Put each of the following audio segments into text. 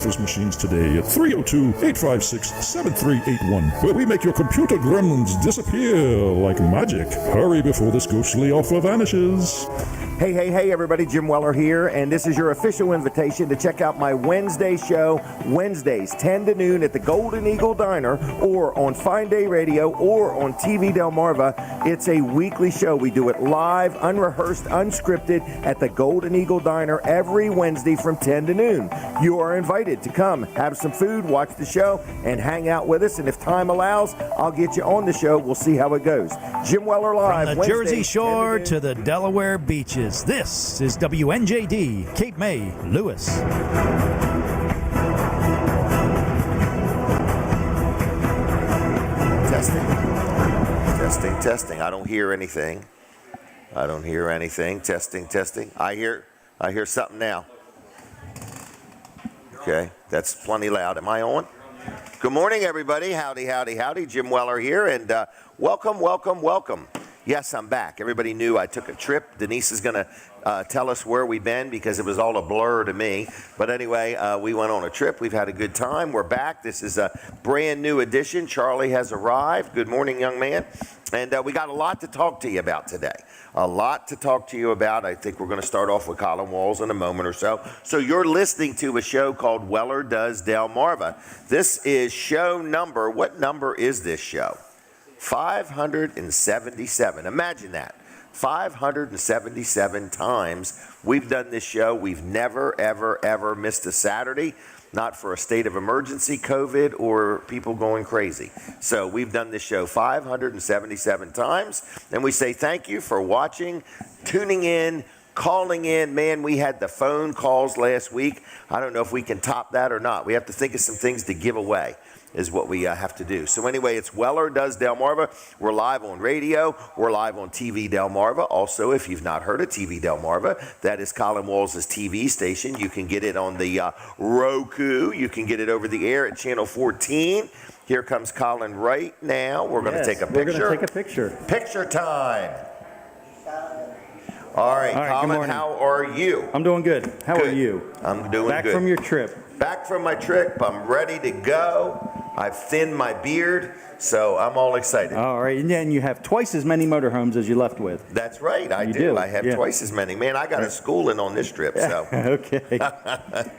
Machines today at 302-856-7381, where we make your computer gremlins disappear like magic. Hurry before this ghostly offer vanishes. Hey, everybody, Jim Weller here, and this is your official invitation to check out my Wednesday show, Wednesdays, 10 to noon at the Golden Eagle Diner, or on Fine Day Radio, or on TV Delmarva. It's a weekly show. We do it live, unrehearsed, unscripted at the Golden Eagle Diner every Wednesday from 10 to noon. You are invited to come, have some food, watch the show, and hang out with us, and if time allows, I'll get you on the show. We'll see how it goes. Jim Weller Live, from the Jersey Shore to the Delaware beaches. This is WNJD, Cape May, Lewis. Testing. I don't hear anything. Testing. I hear something now. Okay, that's plenty loud. Am I on? Good morning, everybody. Howdy. Jim Weller here, and welcome. Yes, I'm back. Everybody knew I took a trip. Denise is going to tell us where we've been because it was all a blur to me. But anyway, we went on a trip. We've had a good time. We're back. This is a brand new edition. Charlie has arrived. Good morning, young man. And we got a lot to talk to you about today. I think we're going to start off with Colin Walls in a moment or so. So you're listening to a show called Weller Does Delmarva. This is show number. What number is this show? 577. Imagine that. 577 times we've done this show. We've never, ever missed a Saturday, not for a state of emergency, COVID, or people going crazy. So we've done this show 577 times, and we say thank you for watching, tuning in, calling in. Man, we had the phone calls last week. I don't know if we can top that or not. We have to think of some things to give away, is what we have to do. So anyway, it's Weller Does Delmarva. We're live on radio. We're live on TV Delmarva. Also, if you've not heard of TV Delmarva, that is Colin Walls' TV station. You can get it on the Roku. You can get it over the air at Channel 14. Here comes Colin right now. We're going to take a picture. We're going to take a picture. Picture time. All right, Colin, how are you? I'm doing good. How are you? I'm doing good. Back from your trip. Back from my trip. I'm ready to go. I've thinned my beard, so I'm all excited. All right, and then you have twice as many motorhomes as you left with. That's right, I do. I have twice as many. Man, I got a schooling on this trip, so. Okay.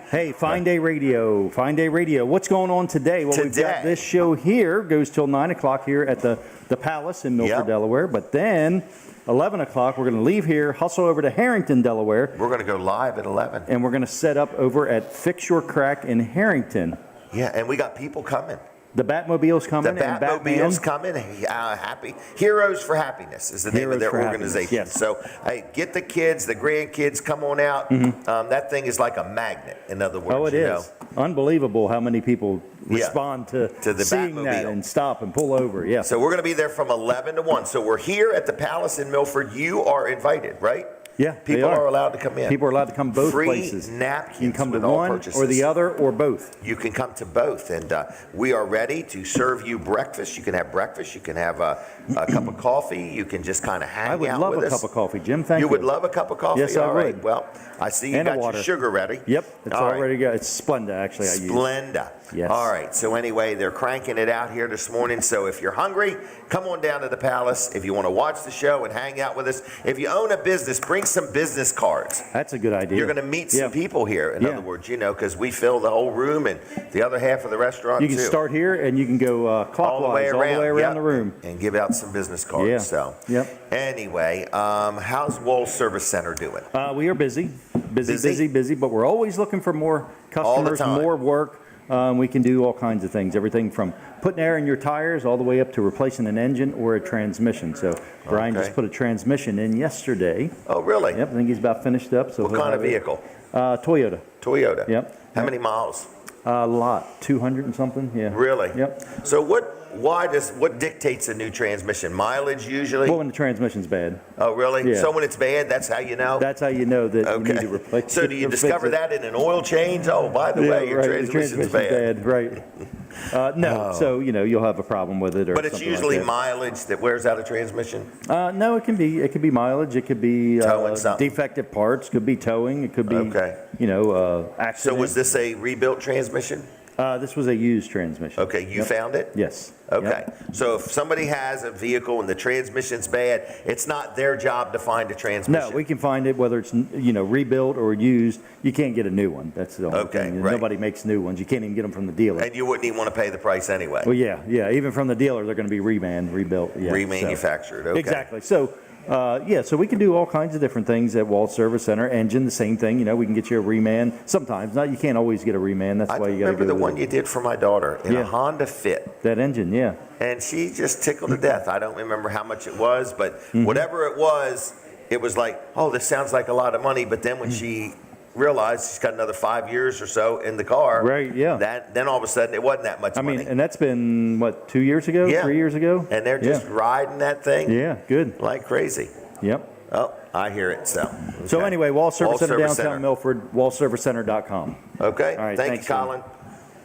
Hey, Fine Day Radio. What's going on today? Well, we've got this show here, goes till 9 o'clock here at the Palace in Milford, Delaware, but then 11 o'clock, we're going to leave here, hustle over to Harrington, Delaware. We're going to go live at 11. And we're going to set up over at Fix Your Crack in Harrington. Yeah, and we got people coming. The Batmobile's coming. The Batmobile's coming. Happy Heroes for Happiness is the name of their organization. Yes. So, hey, get the kids, the grandkids, come on out. Mm-hmm. That thing is like a magnet, in other words. Oh, it is. Unbelievable how many people respond to the seeing Batmobile. That and stop and pull over. Yeah. So we're going to be there from 11 to 1. So we're here at the Palace in Milford. You are invited, right? Yeah, people are allowed to come in. People are allowed to come both places. Free napkins. You can come to with all one purchases. or the other or both. You can come to both, and we are ready to serve you breakfast. You can have breakfast. You can have a cup of coffee. You can just kind of hang out with us. I would love a cup of coffee, Jim. Thank you. You would love a cup of coffee? Yes, I would. Well, I see you got your sugar ready. Yep, it's already got. It's Splenda, actually. Splenda. Yes. All right. So anyway, they're cranking it out here this morning. So if you're hungry, come on down to the Palace. If you want to watch the show and hang out with us, if you own a business, bring some business cards. That's a good idea. You're going to meet some people here. In other words, because we fill the whole room and the other half of the restaurant. You can start here and you can go clockwise all the way around the room and give out some business cards. Yeah. So anyway, how's Walls Service Center doing? We are busy, but we're always looking for more customers, more work. We can do all kinds of things, everything from putting air in your tires all the way up to replacing an engine or a transmission. So Brian just put a transmission in yesterday. Oh, really? Yep, I think he's about finished up. So what kind of vehicle? Toyota. Yep. How many miles? A lot, 200 and something. Yeah. Really? Yep. So what dictates a new transmission? Mileage usually? Well, when the transmission's bad. Oh, really? Yeah. So when it's bad, that's how you know? That's how you know that you need to replace it. So do you discover that in an oil change? Oh, by the way, your transmission's bad. Right. No, so you'll have a problem with it, or But it's something usually like that. mileage that wears out a transmission. No, it can be mileage. It could be Towing something. defective parts. Could be towing. It could be Okay. accident. So was this a rebuilt transmission? This was a used transmission. Okay, you Yep. found it? Yes. Okay. Yep. So if somebody has a vehicle and the transmission's bad, it's not their job to find a transmission. No, we can find it whether it's rebuilt or used. You can't get a new one. That's the only Okay, thing. right. Nobody makes new ones. You can't even get them from the dealer. And you wouldn't even want to pay the price anyway. Well, yeah. Even from the dealer, they're going to be rebuilt. Yeah, Remanufactured, okay. Exactly. So, so we can do all kinds of different things at Wall Service Center. Engine, the same thing. We can get you a reman. Sometimes, not. You can't always get a reman. That's I why you got to remember go the with one you did for my daughter in a Yeah. Honda Fit. that engine. Yeah. And she just tickled to death. I don't remember how much it was, but Mm-hmm. whatever it was like, oh, this sounds like a lot of money. But then when she realized she's got another 5 years or so in the car, Right, yeah. then all of a sudden it wasn't that much I money. mean, and that's been what, 2 years ago, Yeah. 3 years ago, And they're just riding that thing yeah, good. like crazy. Yep. Oh, I hear it. So So anyway, Wall Service Center, Service downtown Center. Milford, wallservicecenter.com. Okay. All right, Thank thanks, you, Colin.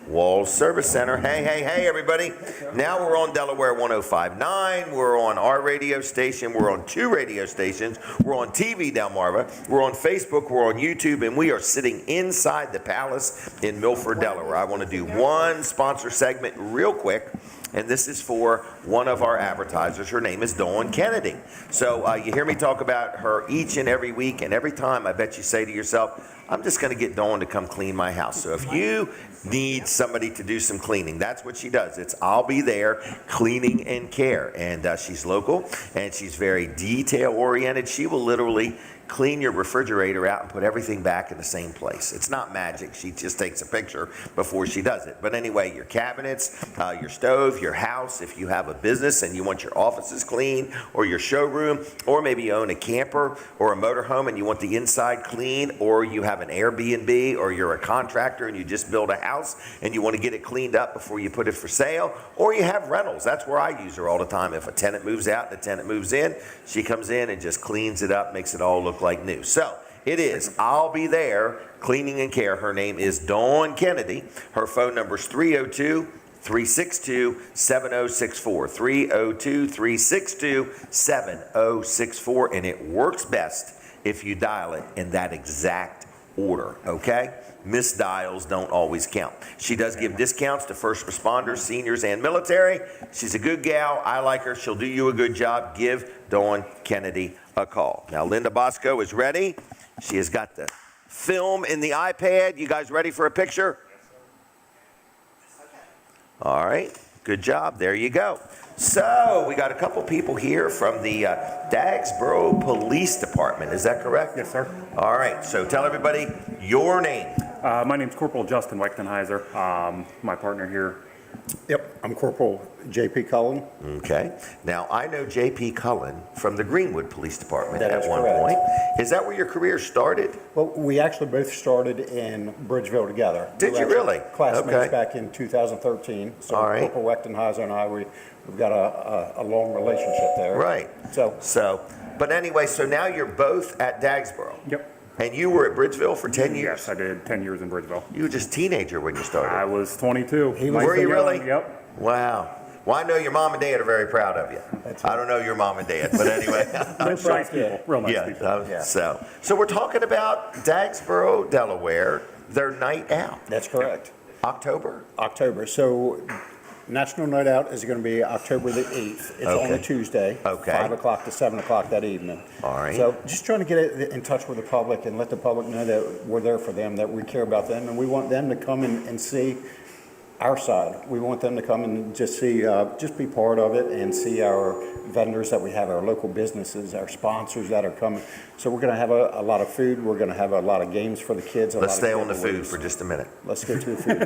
Wall Service Center. Hey, everybody. Now we're on Delaware 105.9. We're on our radio station. We're on 2 radio stations. We're on TV Delmarva. We're on Facebook. We're on YouTube. And we are sitting inside the Palace in Milford, Delaware. I want to do one sponsor segment real quick. And this is for one of our advertisers. Her name is Dawn Kennedy. So you hear me talk about her each and every week. And every time I bet you say to yourself, I'm just going to get Dawn to come clean my house. So if you need somebody to do some cleaning, that's what she does. It's I'll be there, cleaning and care. And she's local and she's very detail oriented. She will literally clean your refrigerator out and put everything back in the same place. It's not magic. She just takes a picture before she does it. But anyway, your cabinets, your stove, your house, if you have a business and you want your offices clean, or your showroom, or maybe you own a camper or a motorhome and you want the inside clean, or you have an Airbnb, or you're a contractor and you just build a house and you want to get it cleaned up before you put it for sale, or you have rentals. That's where I use her all the time. If a tenant moves out and a tenant moves in, she comes in and just cleans it up, makes it all look like new. So it is I'll be there, cleaning and care. Her name is Dawn Kennedy. Her phone number is 302-362-7064. 302-362-7064. And it works best if you dial it in that exact order, okay? Misdials don't always count. She does give discounts to first responders, seniors, and military. She's a good gal. I like her. She'll do you a good job. Give Dawn Kennedy a call. Now, Linda Bosco is ready. She has got the film in the iPad. You guys ready for a picture? All right. Good job. There you go. So we got a couple people here from the Dagsboro Police Department. Is that correct? Yes, sir. All right. So tell everybody your name. My name's Corporal Justin Wechtenhiser. My partner here. Yep, I'm Corporal J.P. Cullen. Okay. Now, I know J.P. Cullen from the Greenwood Police Department That at is one correct. point. Is that where your career started? Well, we actually both started in Bridgeville together. Did We you were actually really? Classmates Okay. back in 2013. So All right. Corporal Wechtenhiser and I, we've got a long relationship there. Right. So But anyway, so now you're both at Dagsboro. Yep. And you were at Bridgeville for 10 years? Yes, I did 10 years in Bridgeville. You were just a teenager when you started. I was 22. Were you really? Yep. Wow. Well, I know your mom and dad are very proud of you. I don't know your mom and dad, but anyway. Real nice people. Real nice Yeah, people. So we're talking about Dagsboro, Delaware, their night out. that's correct. October? October. So National Night Out is going to be October the 8th. It's on a Tuesday. Okay. 5 o'clock to 7 o'clock that evening. All right. So just trying to get it in touch with the public and let the public know that we're there for them, that we care about them, and we want them to come and see our side. We want them to come and just see, just be part of it and see our vendors that we have, our local businesses, our sponsors that are coming. So we're going to have a lot of food. We're going to have a lot of games for the kids. Let's stay on the food for just a minute. Let's get to the food.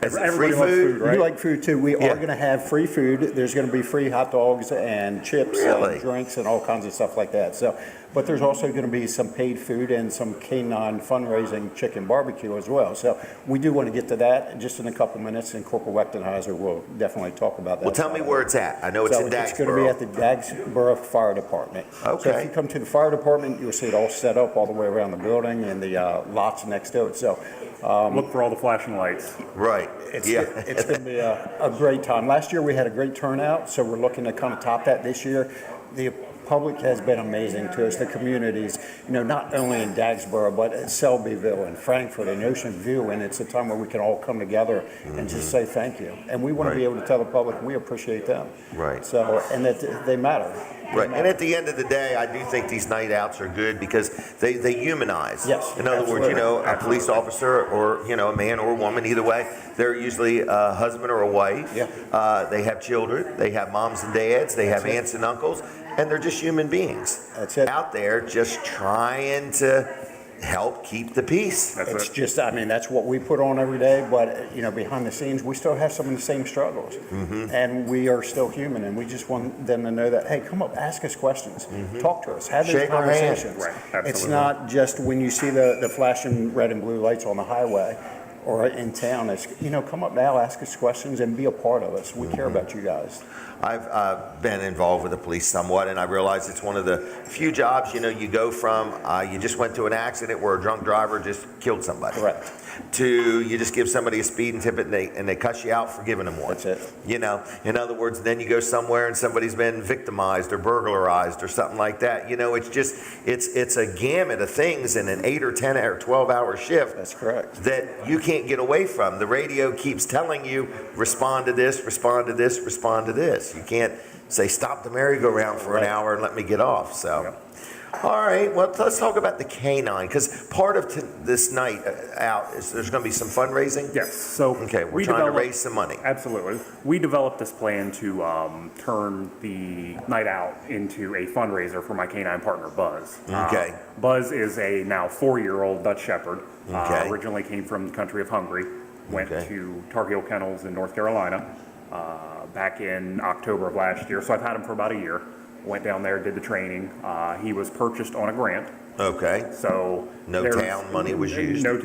Is it Everybody free loves food? food, right? You like food too. We Yeah. are going to have free food. There's going to be free hot dogs and chips Really? and drinks and all kinds of stuff like that. So, but there's also going to be some paid food and some K9 fundraising chicken barbecue as well. So we do want to get to that just in a couple minutes, and Corporal Wechtenhiser will definitely talk about that. Well, tell me where it's at. I know it's in It's going to be Dagsboro. at the Dagsboro Fire Department. So Okay. if you come to the fire department, you'll see it all set up all the way around the building and the lots next to it. So Look for all the flashing lights. Right. It's going to be a great time. Last year we had a great turnout, so we're looking to kind of top that this year. The public has been amazing to us. The communities, not only in Dagsboro, but at Selbyville and Frankfort and Ocean View, and it's a time where we can all come together and just say thank you. And we want to be able to tell the public we appreciate them. Right. So, and that they matter. Right, and at the end of the day, I do think these night outs are good because they humanize. Yes, In other words, a police officer or, a man or a woman, either way, they're usually a husband or a wife. Yeah. They have children, they have moms and dads, they have aunts and uncles, and they're just human beings. That's it. Out there just trying to help keep the peace. It's just, that's what we put on every day, but, behind the scenes, we still have some of the same struggles. And we are still human, and we just want them to know that, hey, come up, ask us questions, talk to us, have those Shake our hand. conversations. Right, absolutely. It's not just when you see the flashing red and blue lights on the highway or in town. It's, come up now, ask us questions, and be a part of us. We care about you guys. I've been involved with the police somewhat, and I realize it's one of the few jobs, you go from, you just went to an accident where a drunk driver just killed somebody. Correct. To you just give somebody a speeding ticket and they cuss you out for giving them one. That's it. In other words, then you go somewhere and somebody's been victimized or burglarized or something like that. It's just, it's a gamut of things in an 8 or 10 or 12 hour shift. That's correct. That you can't get away from. The radio keeps telling you, respond to this, respond to this, respond to this. You can't say stop the merry-go-round for an hour and let me get off. So, all right. Well, let's talk about the canine, because part of this night out is there's going to be some fundraising. Yes. So okay, we're trying to raise some money. Absolutely. We developed this plan to turn the night out into a fundraiser for my canine partner, Buzz. Okay. Buzz is a now 4-year-old Dutch Shepherd. Okay. Originally came from the country of Hungary. Went to Tar Heel Kennels in North Carolina back in October of last year. So I've had him for about a year. Went down there, did the training. He was purchased on a grant. Okay. So no town money was used. No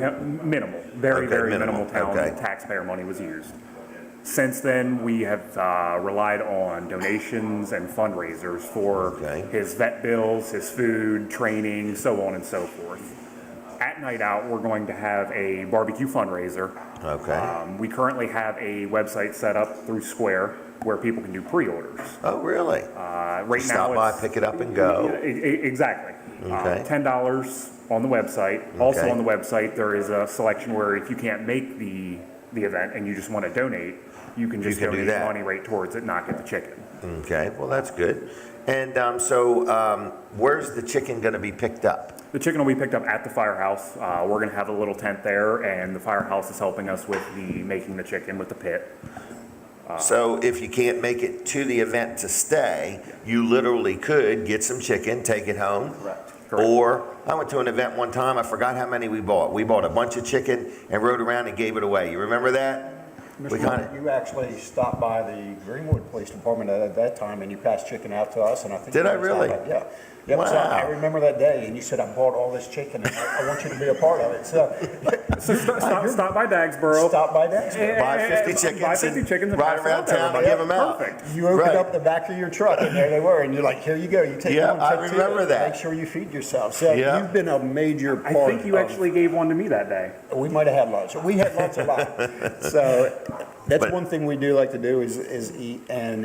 minimal, very minimal town Okay. taxpayer money was used. Since then, we have relied on donations and fundraisers for his vet bills, his food, training, so on and so forth. At Night Out, we're going to have a barbecue fundraiser. Okay. We currently have a website set up through Square where people can do pre-orders. Oh, really? Right now, stop by, pick it up, and go. Exactly. Okay. $10 on the website. Also on the website, there is a selection where if you can't make the event and you just want to donate, you can just donate money right towards it, not get the chicken. Okay. Well, that's good. And where's the chicken going to be picked up? The chicken will be picked up at the firehouse. We're going to have a little tent there, and the firehouse is helping us with making the chicken with the pit. So if you can't make it to the event to stay, you literally could get some chicken, take it home. Correct. Or I went to an event one time, I forgot how many we bought. We bought a bunch of chicken and rode around and gave it away. You remember that? You actually stopped by the Greenwood Police Department at that time, and you passed chicken out to us, and I think... Did I really? Yeah. Yep, wow. So I remember that day, and you said, I bought all this chicken, and I want you to be a part of it. So stop by Dagsboro. Stop by Dagsboro. Buy 50 chickens, buy 50 chickens and ride around town and give them out. Perfect. You opened up the back of your truck, and there they were, and you're like, here you go. You take one, I take remember two, that. Make sure you feed yourself. So you've been a major part. I think you actually gave one to me that day. We might have had lunch. We had lunch a lot. So that's one thing we do like to do is eat, and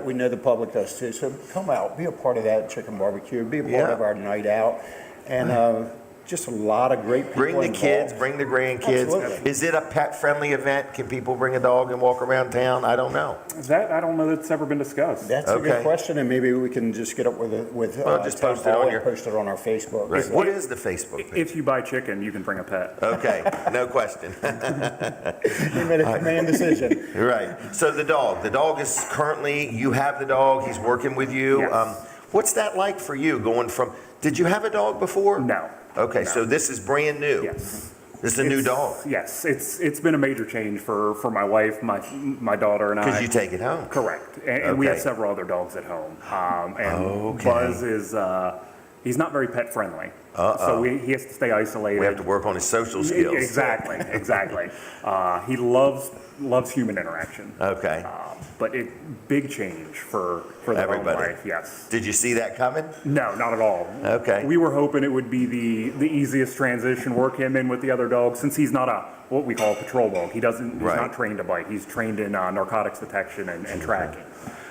we know the public does too. So come out, be a part of that chicken barbecue, be a part of our night out, and just a lot of great people Bring the kids, involved. bring the grandkids. Absolutely. Is it a pet-friendly event? Can people bring a dog and walk around town? I don't know. I don't know that's ever been discussed. That's a good question, and maybe we can just get up with just post it on our Facebook. Right. What is the Facebook page? If you buy chicken, you can bring a pet. Okay, no question. You made a command decision. Right. So the dog is currently, you have the dog, he's working with you. Yes. What's that like for you going from, did you have a dog before? No. Okay, No. so this is brand new. Yes. This is a new dog. Yes, it's been a major change for my wife, my daughter, and I. Because you take it home. Correct, and we have several other dogs at home. And Buzz is He's not very pet friendly. So he has to stay isolated. We have to work on his social skills. Exactly. He loves human interaction. Okay. But big change for the everybody. life, yes. Did you see that coming? No, not at all. Okay. We were hoping it would be the easiest transition, work him in with the other dogs, since he's not what we call a patrol dog. He's not trained to bite. He's trained in narcotics detection and tracking.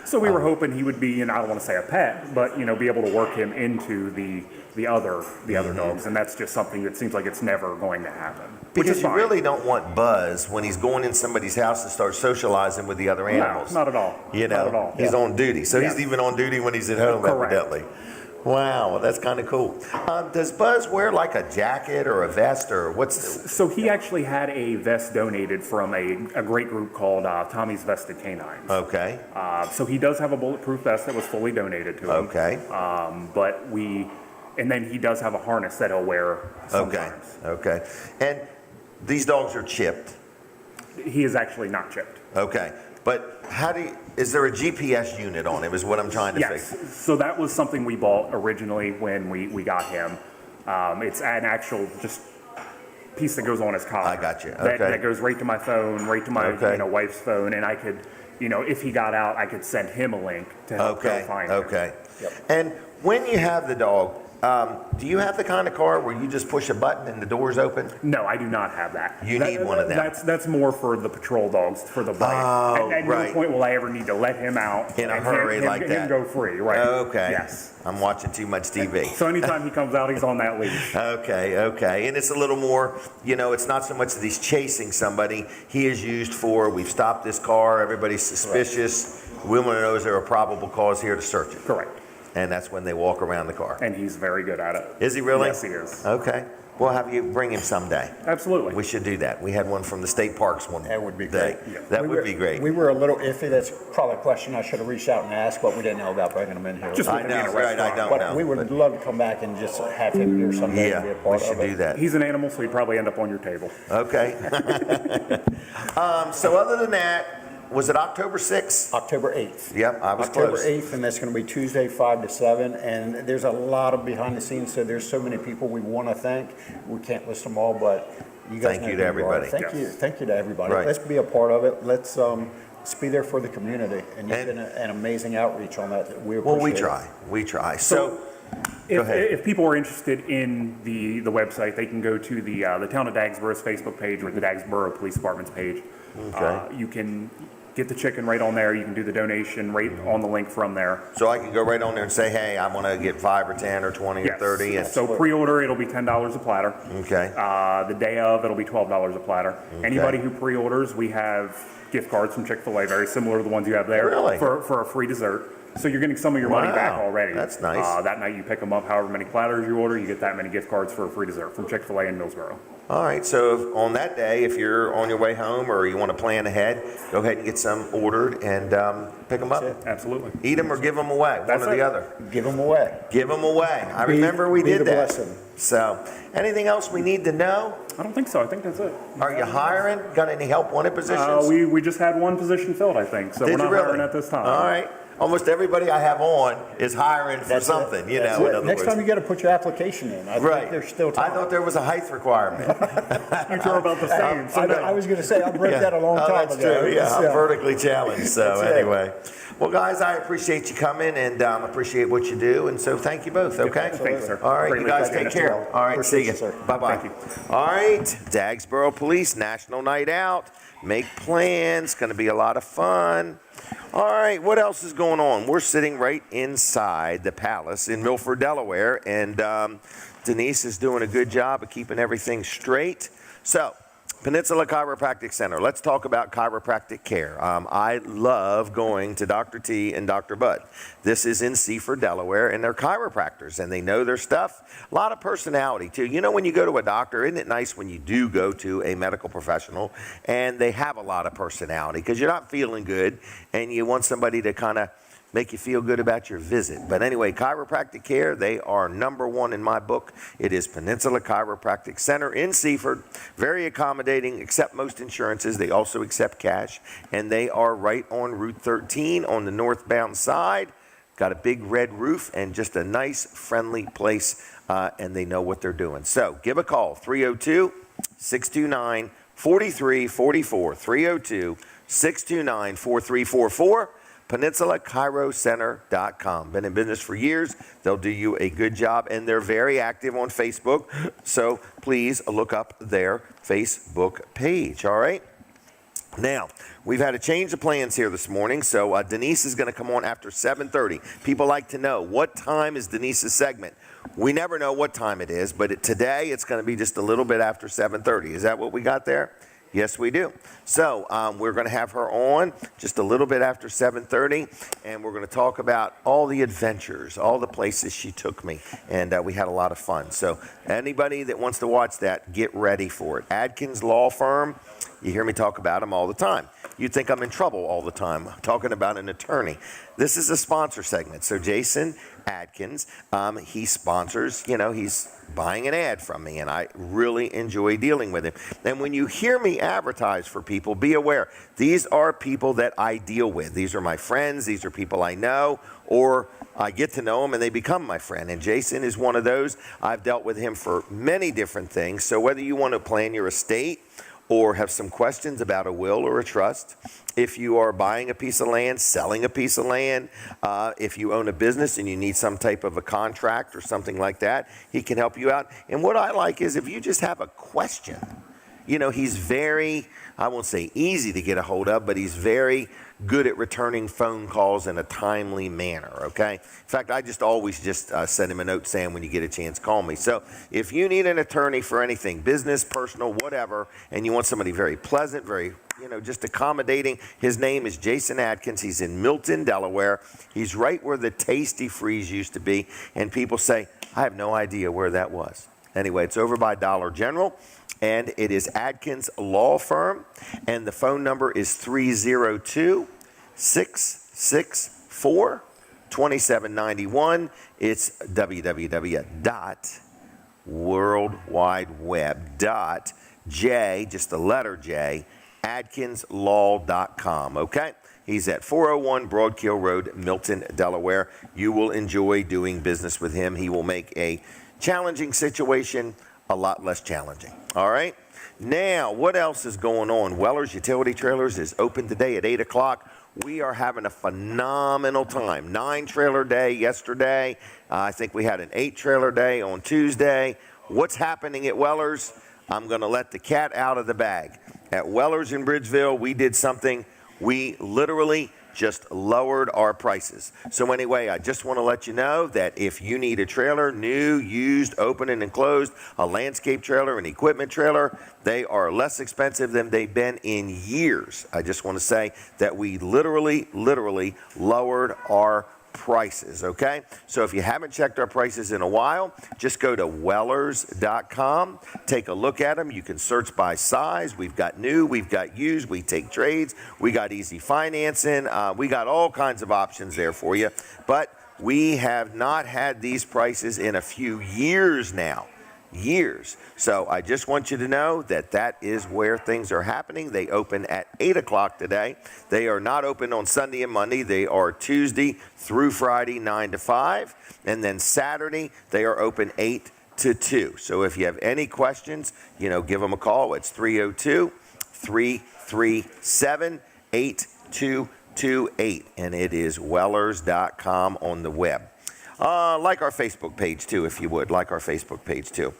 So we were hoping he would be, and I don't want to say a pet, but be able to work him into the other dogs, and that's just something that seems like it's never going to happen. Because you really don't want Buzz when he's going in somebody's house to start socializing with the other animals. No, not at all. Not at all. He's on duty, so he's even on duty when he's at home, Correct. evidently. Wow, well, that's kind of cool. Does Buzz wear like a jacket or a vest or what's? So he actually had a vest donated from a great group called Tommy's Vested Canines. Okay. So he does have a bulletproof vest that was fully donated to him. Okay. And then he does have a harness that he'll wear sometimes. Okay. And these dogs are chipped. He is actually not chipped. Okay. But is there a GPS unit on him is what I'm trying to figure? Yes. So that was something we bought originally when we got him. It's an actual just piece that goes on his collar. I got you. Okay. That goes right to my phone, right to my wife's phone, and I could, if he got out, I could send him a link to help go find him. Okay. Yep. And when you have the dog, do you have the kind of car where you just push a button and the doors open? No, I do not have that. You need one of them. That's more for the patrol dogs, for the bite. Oh, at no point will I ever need to let him out in a hurry like that. Him go free, right? Okay. Yes. I'm watching too much TV. So anytime he comes out, he's on that leash. Okay. And it's a little more, it's not so much that he's chasing somebody. He is used for, we've stopped this car, everybody's suspicious. We want to know is there a probable cause here to search it? Correct. And that's when they walk around the car. And he's very good at it. Is he really? Yes, he is. Okay. We'll have you bring him someday. Absolutely. We should do that. We had one from the state parks one day. That would be great. Yeah. That would be great. We were a little iffy. That's probably a question I should have reached out and asked, but we didn't know about bringing him in here. I know, right? I don't know. We would love to come back and just have him here someday and be a part of it. We should do that. He's an animal, so he'd probably end up on your table. Okay. So other than that, was it October 6th? October 8th. Yep, I was October close. 8th, and that's going to be Tuesday, 5 to 7. And there's a lot of behind the scenes, so there's so many people we want to thank. We can't list them all, but you guys Thank you to everybody. Thank you to everybody. Right. Let's be a part of it. Let's be there for the community. And you've been an amazing outreach on that. We appreciate it. We try. So if people are interested in the website, they can go to the Town of Dagsboro's Facebook page or the Dagsboro Police Department's page. Okay. You can get the chicken right on there. You can do the donation right on the link from there. So I can go right on there and say, hey, I want to get 5 or 10 or 20 or 30. And so pre-order, it'll be $10 a platter. Okay. The day of, it'll be $12 a platter. Okay. Anybody who pre-orders, we have gift cards from Chick-fil-A, very similar to the ones you have there, really? for a free dessert. So you're getting some of your money back already. That's nice. That night you pick them up, however many platters you order, you get that many gift cards for a free dessert from Chick-fil-A in Millsboro. All right, so on that day, if you're on your way home or you want to plan ahead, go ahead and get some ordered and pick them up. Absolutely. Eat them or give them away, one or the other. Give them away. Give them away. I remember we did that. Blessing. So, anything else we need to know? I don't think so. I think that's it. Are you hiring? Got any help wanted positions? We just had one position filled, I think, so we're not hiring at this time. All right. Almost everybody I have on is hiring for something, in other words. Next time you got to put your application in. I think there's still time. I thought there was a height requirement. You sure about the same. I was going to say, I broke that a long time that's ago. True. Yeah, I'm vertically challenged. So anyway. Well, guys, I appreciate you coming and appreciate what you do. And so thank you both, okay? Thanks, sir. All right, you guys take care. All right, see you. Sir. Bye-bye. Thank you. All right, Dagsboro Police National Night Out. Make plans. Going to be a lot of fun. All right, what else is going on? We're sitting right inside the Palace in Milford, Delaware, and Denise is doing a good job of keeping everything straight. So, Peninsula Chiropractic Center. Let's talk about chiropractic care. I love going to Dr. T and Dr. Bud. This is in Seaford, Delaware, and they're chiropractors, and they know their stuff. A lot of personality, too. You know, when you go to a doctor, isn't it nice when you do go to a medical professional, and they have a lot of personality, because you're not feeling good, and you want somebody to kind of make you feel good about your visit. But anyway, chiropractic care, they are number one in my book. It is Peninsula Chiropractic Center in Seaford. Very accommodating, accept most insurances. They also accept cash. And they are right on Route 13 on the northbound side. got a big red roof, and just a nice, friendly place, and they know what they're doing. So give a call, 302-629-4344, 302-629-4344, PeninsulaChiroCenter.com. Been in business for years. They'll do you a good job, and they're very active on Facebook, so please look up their Facebook page, all right? Now, we've had a change of plans here this morning, so Denise is going to come on after 7:30. People like to know, what time is Denise's segment? We never know what time it is, but today it's going to be just a little bit after 7:30. Is that what we got there? Yes, we do. So we're going to have her on just a little bit after 7:30, and we're going to talk about all the adventures, all the places she took me, and we had a lot of fun. So anybody that wants to watch that, get ready for it. Adkins Law Firm, you hear me talk about them all the time. You'd think I'm in trouble all the time talking about an attorney. This is a sponsor segment. So Jason Adkins, he sponsors, he's buying an ad from me, and I really enjoy dealing with him. And when you hear me advertise for people, be aware, these are people that I deal with. These are my friends. These are people I know, or I get to know them and they become my friend. And Jason is one of those. I've dealt with him for many different things. So whether you want to plan your estate or have some questions about a will or a trust, if you are buying a piece of land, selling a piece of land, if you own a business and you need some type of a contract or something like that, he can help you out. And what I like is if you just have a question, he's very, I won't say easy to get a hold of, but he's very good at returning phone calls in a timely manner, okay? In fact, I just always send him a note saying, when you get a chance, call me. So if you need an attorney for anything, business, personal, whatever, and you want somebody very pleasant, very, just accommodating, his name is Jason Adkins. He's in Milton, Delaware. He's right where the Tasty Freeze used to be, and people say, I have no idea where that was. Anyway, it's over by Dollar General, and it is Adkins Law Firm, and the phone number is 302-664-2791. It's www.worldwideweb.j, just the letter J, AdkinsLaw.com, okay? He's at 401 Broadkill Road, Milton, Delaware. You will enjoy doing business with him. He will make a challenging situation a lot less challenging. All right? Now, what else is going on? Weller's Utility Trailers is open today at 8 o'clock. We are having a phenomenal time. 9-trailer day yesterday. I think we had an 8-trailer day on Tuesday. What's happening at Weller's? I'm going to let the cat out of the bag. At Weller's in Bridgeville, we did something. We literally just lowered our prices. So anyway, I just want to let you know that if you need a trailer, new, used, open and enclosed, a landscape trailer, an equipment trailer, they are less expensive than they've been in years. I just want to say that we literally lowered our prices, okay? So if you haven't checked our prices in a while, just go to wellers.com, take a look at them. You can search by size. We've got new, we've got used, we take trades, we got easy financing, we got all kinds of options there for you, but we have not had these prices in a few years now. So I just want you to know that that is where things are happening. They open at 8 o'clock today. They are not open on Sunday and Monday. They are Tuesday through Friday, 9 to 5. And then Saturday, they are open 8 to 2. So if you have any questions, give them a call. It's 302-337-8228. And it is wellers.com on the web. Like our Facebook page, too, if you would. Like our Facebook page, too.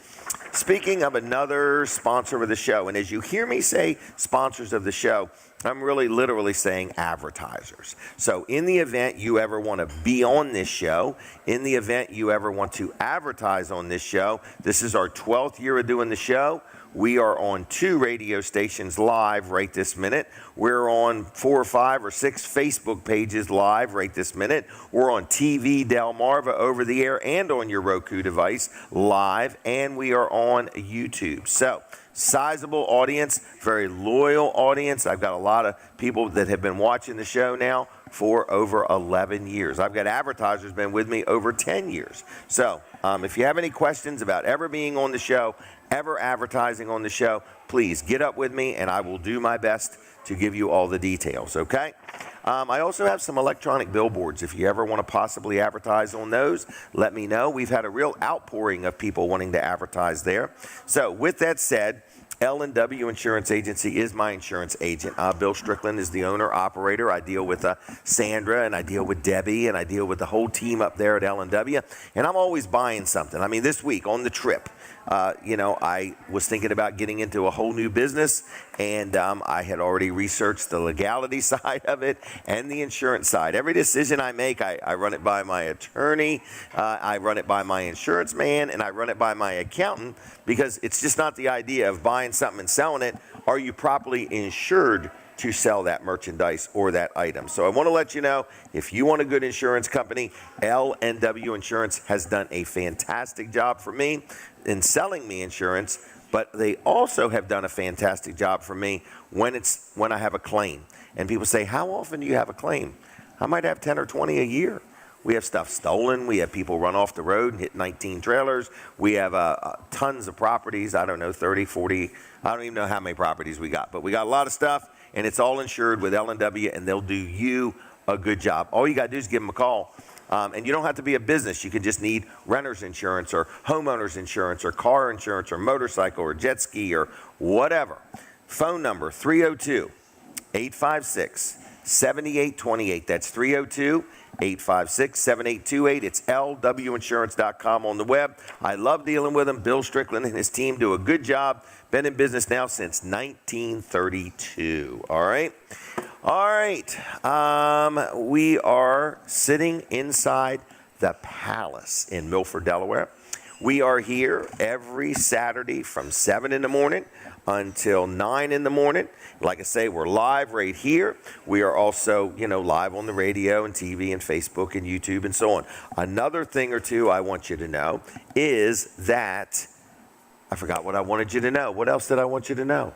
Speaking of another sponsor of the show, and as you hear me say sponsors of the show, I'm really literally saying advertisers. So in the event you ever want to be on this show, in the event you ever want to advertise on this show, this is our 12th year of doing the show. We are on 2 radio stations live right this minute. We're on 4 or 5 or 6 Facebook pages live right this minute. We're on TV Delmarva over the air and on your Roku device live, and we are on YouTube. So, sizable audience, very loyal audience. I've got a lot of people that have been watching the show now for over 11 years. I've got advertisers been with me over 10 years. So, if you have any questions about ever being on the show, ever advertising on the show, please get up with me and I will do my best to give you all the details, okay? I also have some electronic billboards. If you ever want to possibly advertise on those, let me know. We've had a real outpouring of people wanting to advertise there. So with that said, L&W Insurance Agency is my insurance agent. Bill Strickland is the owner, operator. I deal with Sandra, and I deal with Debbie, and I deal with the whole team up there at L&W. And I'm always buying something. I mean, this week on the trip, I was thinking about getting into a whole new business, and I had already researched the legality side of it and the insurance side. Every decision I make, I run it by my attorney, I run it by my insurance man, and I run it by my accountant, because it's just not the idea of buying something and selling it. Are you properly insured to sell that merchandise or that item? So I want to let you know, if you want a good insurance company, L&W Insurance has done a fantastic job for me in selling me insurance, but they also have done a fantastic job for me when I have a claim. And people say, how often do you have a claim? I might have 10 or 20 a year. We have stuff stolen. We have people run off the road and hit 19 trailers. We have tons of properties. I don't know, 30, 40. I don't even know how many properties we got. But we got a lot of stuff, and it's all insured with L&W, and they'll do you a good job. All you got to do is give them a call. And you don't have to be a business. You can just need renter's insurance or homeowner's insurance or car insurance or motorcycle or jet ski or whatever. Phone number, 302-856-7828. That's 302-856-7828. It's lwinsurance.com on the web. I love dealing with him. Bill Strickland and his team do a good job. Been in business now since 1932. All right. We are sitting inside the Palace in Milford, Delaware. We are here every Saturday from 7 in the morning until 9 in the morning. Like I say, we're live right here. We are also, live on the radio and TV and Facebook and YouTube and so on. Another thing or two I want you to know is that I forgot what I wanted you to know. What else did I want you to know?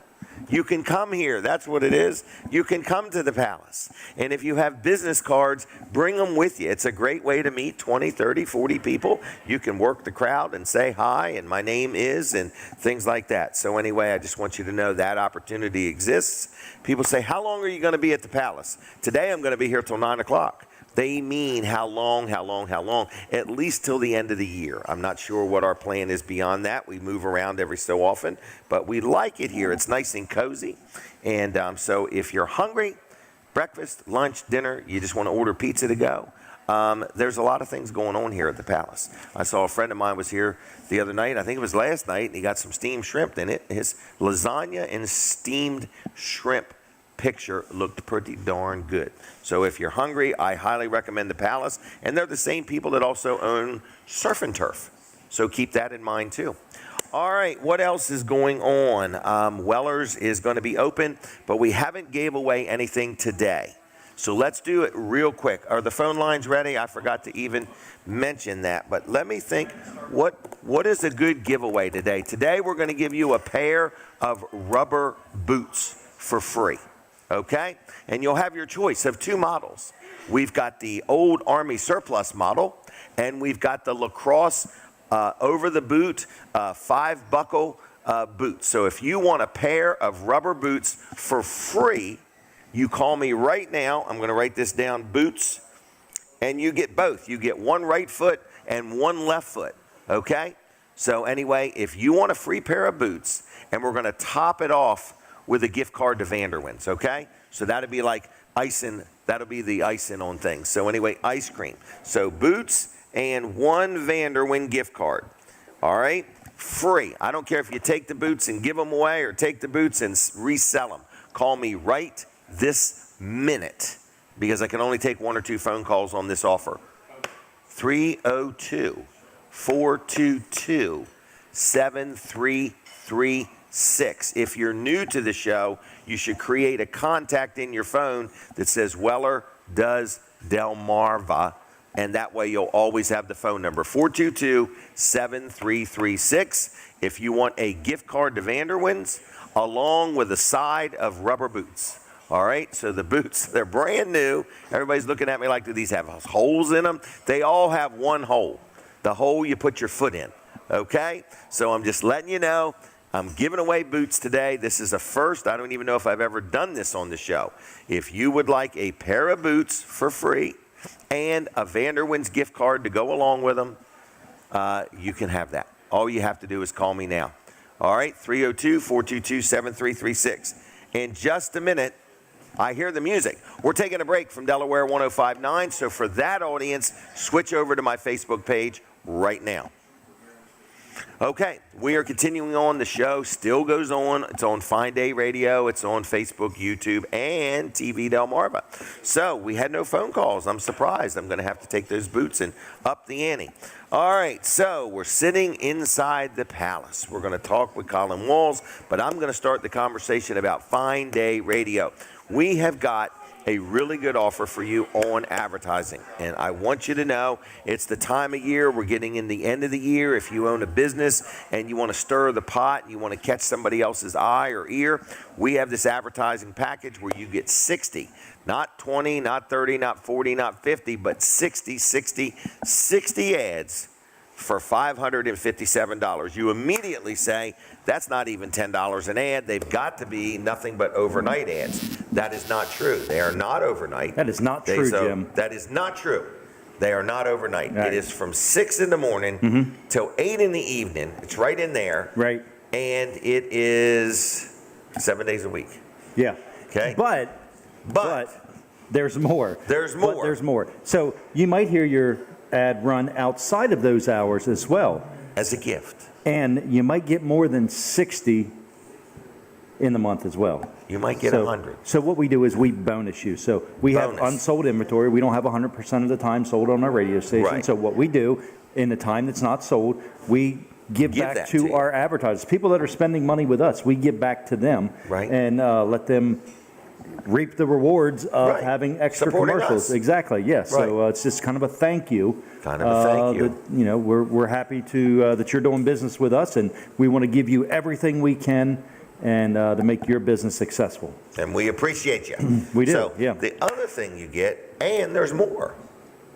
You can come here. That's what it is. You can come to the Palace. And if you have business cards, bring them with you. It's a great way to meet 20, 30, 40 people. You can work the crowd and say hi, and my name is, and things like that. So anyway, I just want you to know that opportunity exists. People say, how long are you going to be at the Palace? Today I'm going to be here till 9 o'clock. They mean how long? At least till the end of the year. I'm not sure what our plan is beyond that. We move around every so often, but we like it here. It's nice and cozy. And so if you're hungry, breakfast, lunch, dinner, you just want to order pizza to go, there's a lot of things going on here at the Palace. I saw a friend of mine was here the other night. I think it was last night, and he got some steamed shrimp in it. His lasagna and steamed shrimp picture looked pretty darn good. So if you're hungry, I highly recommend the Palace. And they're the same people that also own Surf and Turf. So keep that in mind too. All right, what else is going on? Weller's is going to be open, but we haven't gave away anything today. So let's do it real quick. Are the phone lines ready? I forgot to even mention that, but let me think. What is a good giveaway today? Today we're going to give you a pair of rubber boots for free. Okay? And you'll have your choice of two models. We've got the old Army surplus model, and we've got the lacrosse over the boot 5-buckle boots. So if you want a pair of rubber boots for free, you call me right now. I'm going to write this down, boots, and you get both. You get one right foot and one left foot. Okay? So anyway, if you want a free pair of boots, and we're going to top it off with a gift card to Vanderwin's, okay? So that'll be like icing, that'll be the icing on things. So anyway, ice cream. So boots and one Vanderwin gift card, all right? Free. I don't care if you take the boots and give them away or take the boots and resell them. Call me right this minute, because I can only take 1 or 2 phone calls on this offer. 302-422-7333. If you're new to the show, you should create a contact in your phone that says Weller Does Delmarva, and that way you'll always have the phone number, 422-7336. If you want a gift card to Vanderwin's, along with a side of rubber boots. All right, so the boots, they're brand new. Everybody's looking at me like, do these have holes in them? They all have one hole, the hole you put your foot in, okay? So I'm just letting you know. I'm giving away boots today. This is a first. I don't even know if I've ever done this on the show. If you would like a pair of boots for free and a Vanderwins gift card to go along with them, you can have that. All you have to do is call me now. All right, 302-422-7336. In just a minute, I hear the music. We're taking a break from Delaware 105.9, so for that audience, switch over to my Facebook page right now. Okay, we are continuing on. The show still goes on. It's on Find A Radio. It's on Facebook, YouTube, and TV Delmarva. So we had no phone calls. I'm surprised. I'm going to have to take those boots and up the ante. All right, so we're sitting inside the palace. We're going to talk with Colin Walls, but I'm going to start the conversation about Find A Radio. We have got a really good offer for you on advertising. And I want you to know it's the time of year. We're getting in the end of the year. If you own a business and you want to stir the pot and you want to catch somebody else's eye or ear, we have this advertising package where you get 60, not 20, not 30, not 40, not 50, but 60 ads for $557. You immediately say, that's not even $10 an ad. They've got to be nothing but overnight ads. That is not true. They are not overnight. That is not true, Jim. That is not true. They are not overnight. Right. It is from 6 in the morning till 8 in the evening. It's right in there. Right. And it is 7 days a week. Yeah. Okay. But there's more. There's more. But there's more. So you might hear your ad run outside of those hours as well. As a gift. And you might get more than 60 in the month as well. You might get 100. So what we do is we bonus you. So we have unsold inventory. We don't have 100% of the time sold on our radio station. Right. So what we do in the time that's not sold, we give back to our advertisers. People that are spending money with us, we give back to them and let them reap the rewards of having extra supporting commercials. Us. Exactly, yes. Right. So it's just kind of a thank you. Kind of a thank you. That, you know, we're happy to that you're doing business with us, and we want to give you everything we can and to make your business successful. And we appreciate you. We do, So yeah. the other thing you get, and there's more,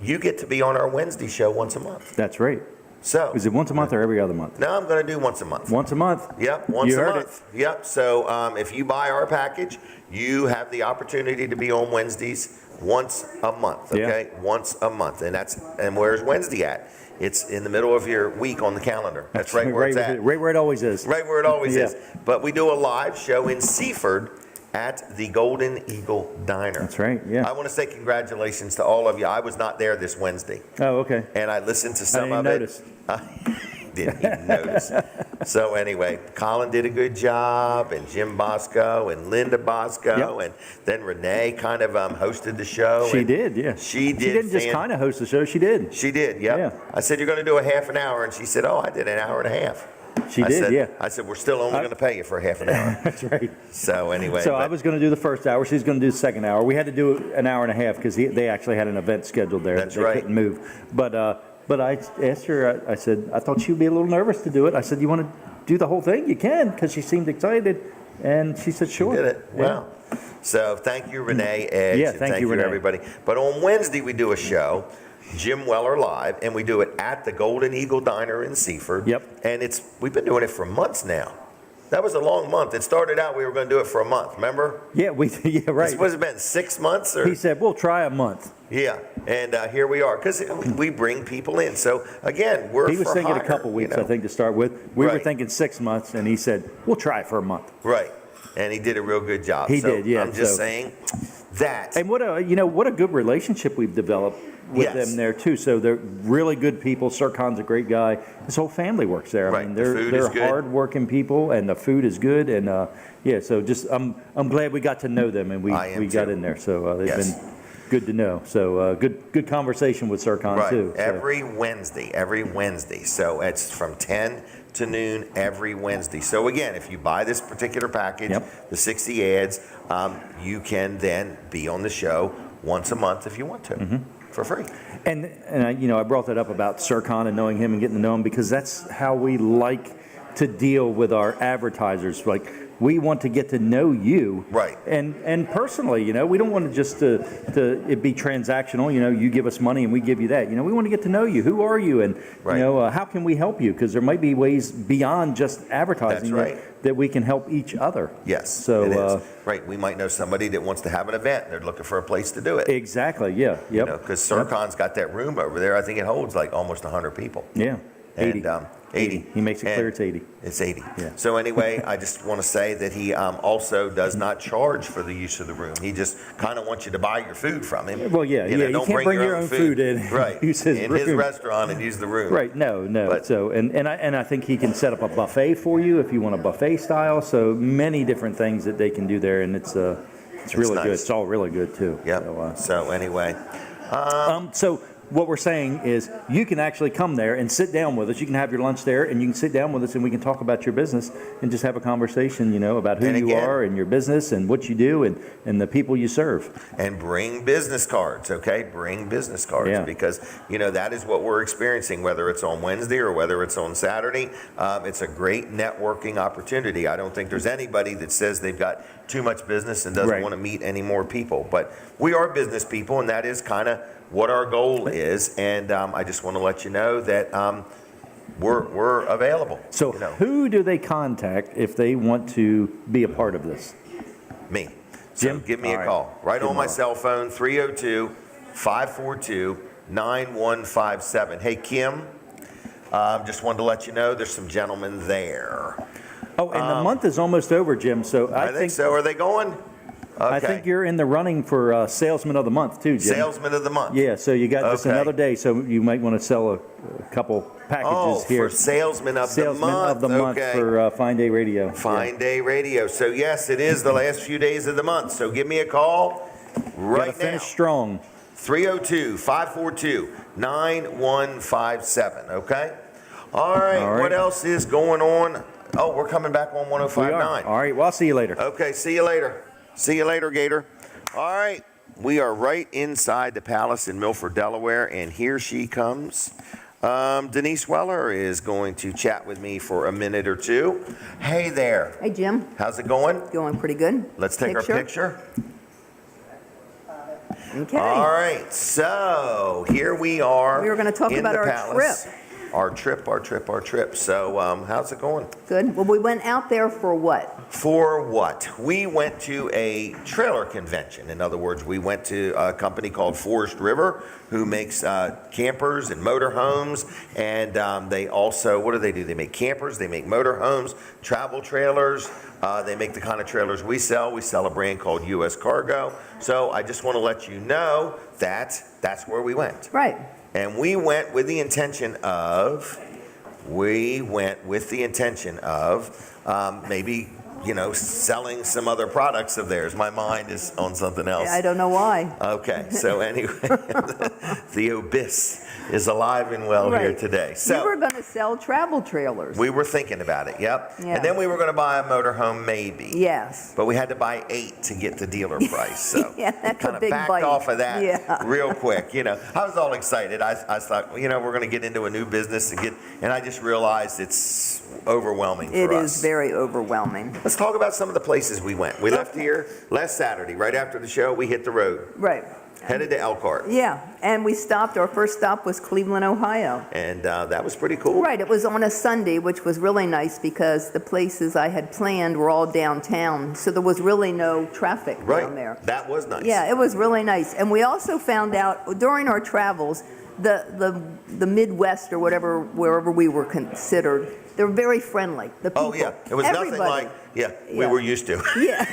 you get to be on our Wednesday show once a month. That's right. So is it once a month or every other month? No, I'm going to do once a month. Once a month? Yep, once you a heard month. Yep. So if you buy our package, you have the opportunity to be on Wednesdays once a month. Okay, once a month, and where's Wednesday at? It's in the middle of your week on the calendar. That's right where it's at. Right where it always is. Right where it always is. But we do a live show in Seaford at the Golden Eagle Diner. That's right, yeah. I want to say congratulations to all of you. I was not there this Wednesday. Oh, okay. And I listened to some of it. Didn't even notice. So anyway, Colin did a good job, and Jim Bosco, and Linda Bosco, and then Renee kind of hosted the show. She did, yeah. She did. She didn't just kind of host the show, she did. She did, yep. Yeah. I said, you're going to do a half an hour, and she said, oh, I did an hour and a half. She did, yeah. I said, we're still only going to pay you for a half an hour. That's right. So anyway. So I was going to do the first hour. She's going to do the second hour. We had to do an hour and a half because they actually had an event scheduled there. That's they right. couldn't move. But I asked her, I said, I thought she'd be a little nervous to do it. I said, you want to do the whole thing? You can, because she seemed excited. And she said, sure. She did it. Wow. So thank you, Renee, Edge. Yeah, and thank you, to Renee. everybody. But on Wednesday, we do a show, Jim Weller Live, and we do it at the Golden Eagle Diner in Seaford. Yep. And we've been doing it for months now. That was a long month. It started out we were going to do it for a month, remember? Yeah, right. This was it been 6 months? Or? He said, we'll try a month. Yeah, and here we are, because we bring people in. So, again, He was thinking a couple weeks, I think, to start with. We were thinking 6 months, and he said, we'll try it for a month. Right, and he did a real good job. He did, yeah. I'm just saying that. And what a good relationship we've developed with them there, too. So they're really good people. Sir Khan's a great guy. His whole family works there. Right. I mean, The food is they're good. hard-working people, and the food is good. And, so just I'm glad we got to know them, and we got too. in there. So they've been good to know. So good conversation with Sir Khan, too. So. Every Wednesday. So it's from 10 to noon every Wednesday. So again, if you buy this particular package, the 60 ads, you can then be on the show once a month if you want to, for free. And I brought that up about Sir Khan and knowing him and getting to know him because that's how we like to deal with our advertisers. Like, We want to get to know you. Right. And personally, you know, we don't want to just to it be transactional. You know, you give us money and we give you that. You know, we want to get to know you. Who are you? And, Right. you know, how can we help you? Because there might be ways beyond just advertising That's right. that we can help each other. Yes, So, it is. Right, we might know somebody that wants to have an event, and they're looking for a place to do it. Exactly, yeah. Yep. You know, because Sircon's got that room over there, I think it holds like almost 100 people. Yeah. 80. And, 80. He makes it clear And it's 80. It's 80. Yeah. So anyway, I just want to say that he also does not charge for the use of the room. He just kind of wants you to buy your food from him. Well, yeah, You know, you don't can't bring your own food in. Right. Use his in his room. restaurant and use the room. Right, no. But- So, and I think he can set up a buffet for you if you want a buffet style. So many different things that they can do there, and it's really nice. good. It's all really good too. Yep. So anyway, So what we're saying is you can actually come there and sit down with us. You can have your lunch there, and you can sit down with us, and we can talk about your business and just have a conversation, you know, about who And you again- are and your business and what you do and the people you serve. and bring business cards, okay? Bring business cards Yeah. because, you know, that is what we're experiencing, whether it's on Wednesday or whether it's on Saturday. It's a great networking opportunity. I don't think there's anybody that says they've got too much business and doesn't Right. want to meet any more people. But we are business people, and that is kind of what our goal is. And I just want to let you know that we're available. So you know, who do they contact if they want to be a part of this? me. So Jim? give me All a right. call. Right Give on him my a- cell phone, 302-542-9157. Hey, Kim, just wanted to let you know there's some gentlemen there. Oh, and the month is almost over, Jim. So I think so. Are they going? Okay. I think you're in the running for Salesman of the Month too, Jim. Salesman of the month. Yeah, so you got just Okay. another day, so you might want to sell a couple packages Oh, here. for Salesman of Salesman the Month. of the Month Okay. for Fine Day Radio. Fine Day Radio. So yes, it is the last few days of the month. So give me a call Got to right now. finish strong. 302-542-9157. Okay. All right. All right. What else is going on? Oh, we're coming back on We are. 105.9. All right, well, I'll see you later. Okay. See you later. See you later, Gator. All right. We are right inside the Palace in Milford, Delaware, and here she comes. Denise Weller is going to chat with me for a minute or two. Hey there. Hey, Jim. How's it going? Going pretty good. Let's take our picture. Okay. All right, so here we are. We were gonna talk in about the our palace. trip. Our trip. So, how's it going? Good. Well, we went out there for what? For what? We went to a trailer convention. In other words, we went to a company called Forest River, who makes campers and motorhomes. And they also, what do? They make campers, they make motorhomes, travel trailers. They make the kind of trailers we sell. We sell a brand called U.S. Cargo. So I just want to let you know that that's where we went. Right. And we went with the intention of maybe, you know, selling some other products of theirs. My mind is on something else. I don't know why. Okay, so anyway, the Abyss is alive and well here Right. today. You So were going to sell travel trailers. we were thinking about it, yep. Yeah. And then we were going to buy a motorhome maybe. Yes. But we had to buy 8 to get the dealer price. So Yeah, that's a kind of big backed bite. off of that Yeah. real quick. You know, I was all excited. I thought, well, you know, we're going to get into a new business and I just realized it's overwhelming It for is us. very overwhelming. Let's talk about some of the places we went. We left here last Saturday. Right after the show, we hit the road, Right. headed to Elkhart. Yeah. And we stopped. Our first stop was Cleveland, Ohio. And that was pretty cool. Right. It was on a Sunday, which was really nice because the places I had planned were all downtown. So there was really no traffic down there. That was nice. Yeah, it was really nice. And we also found out during our travels, the Midwest or whatever, wherever we were considered, they're very friendly. The people, Oh, yeah. It was nothing everybody. like, we Yeah. were used to. Yeah,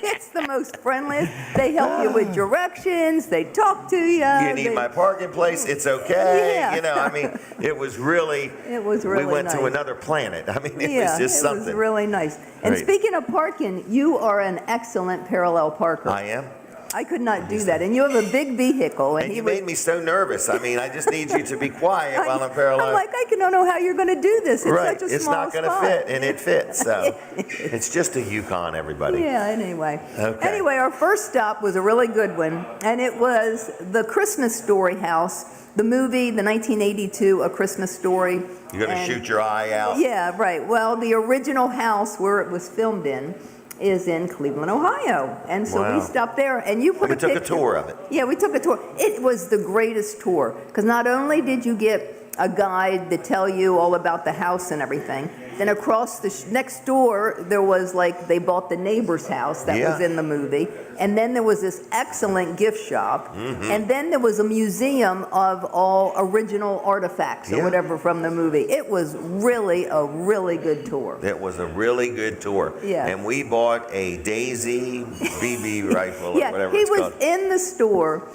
it's the most friendliest. They help you with directions. They talk to you. You need my parking place, it's okay. Yeah. You know, I mean, it was really, It was really we went to nice. another planet. I mean, it Yeah, was just it something. was really nice. And Right. speaking of parking, you are an excellent parallel parker. I am. I could not do that. And you have a big vehicle. And you made me so nervous. I mean, I just need you to be quiet while I'm parallel. I'm like, I don't know how you're going to do this. It's right. such a It's small not going to spot. fit, and it fits. So it's just a Yukon, everybody. Yeah, anyway. Okay. Anyway, our first stop was a really good one, and it was the Christmas Story house, the movie, the 1982 A Christmas Story. You're going to shoot your eye out? Yeah, right. Well, the original house where it was filmed in is in Cleveland, Ohio. And so Wow. we stopped there, and you put We took a picture. tour of it. Yeah, we took a tour. It was the greatest tour, because not only did you get a guide to tell you all about the house and everything, then across the next door, there was like, they bought the neighbor's house that was in the movie. And then there was this excellent gift shop. Mm-hmm. And then there was a museum of all original artifacts or whatever from the movie. It was really a really good tour. It was a really good tour. Yeah. And we bought a Daisy BB rifle or whatever he it's was called. in the store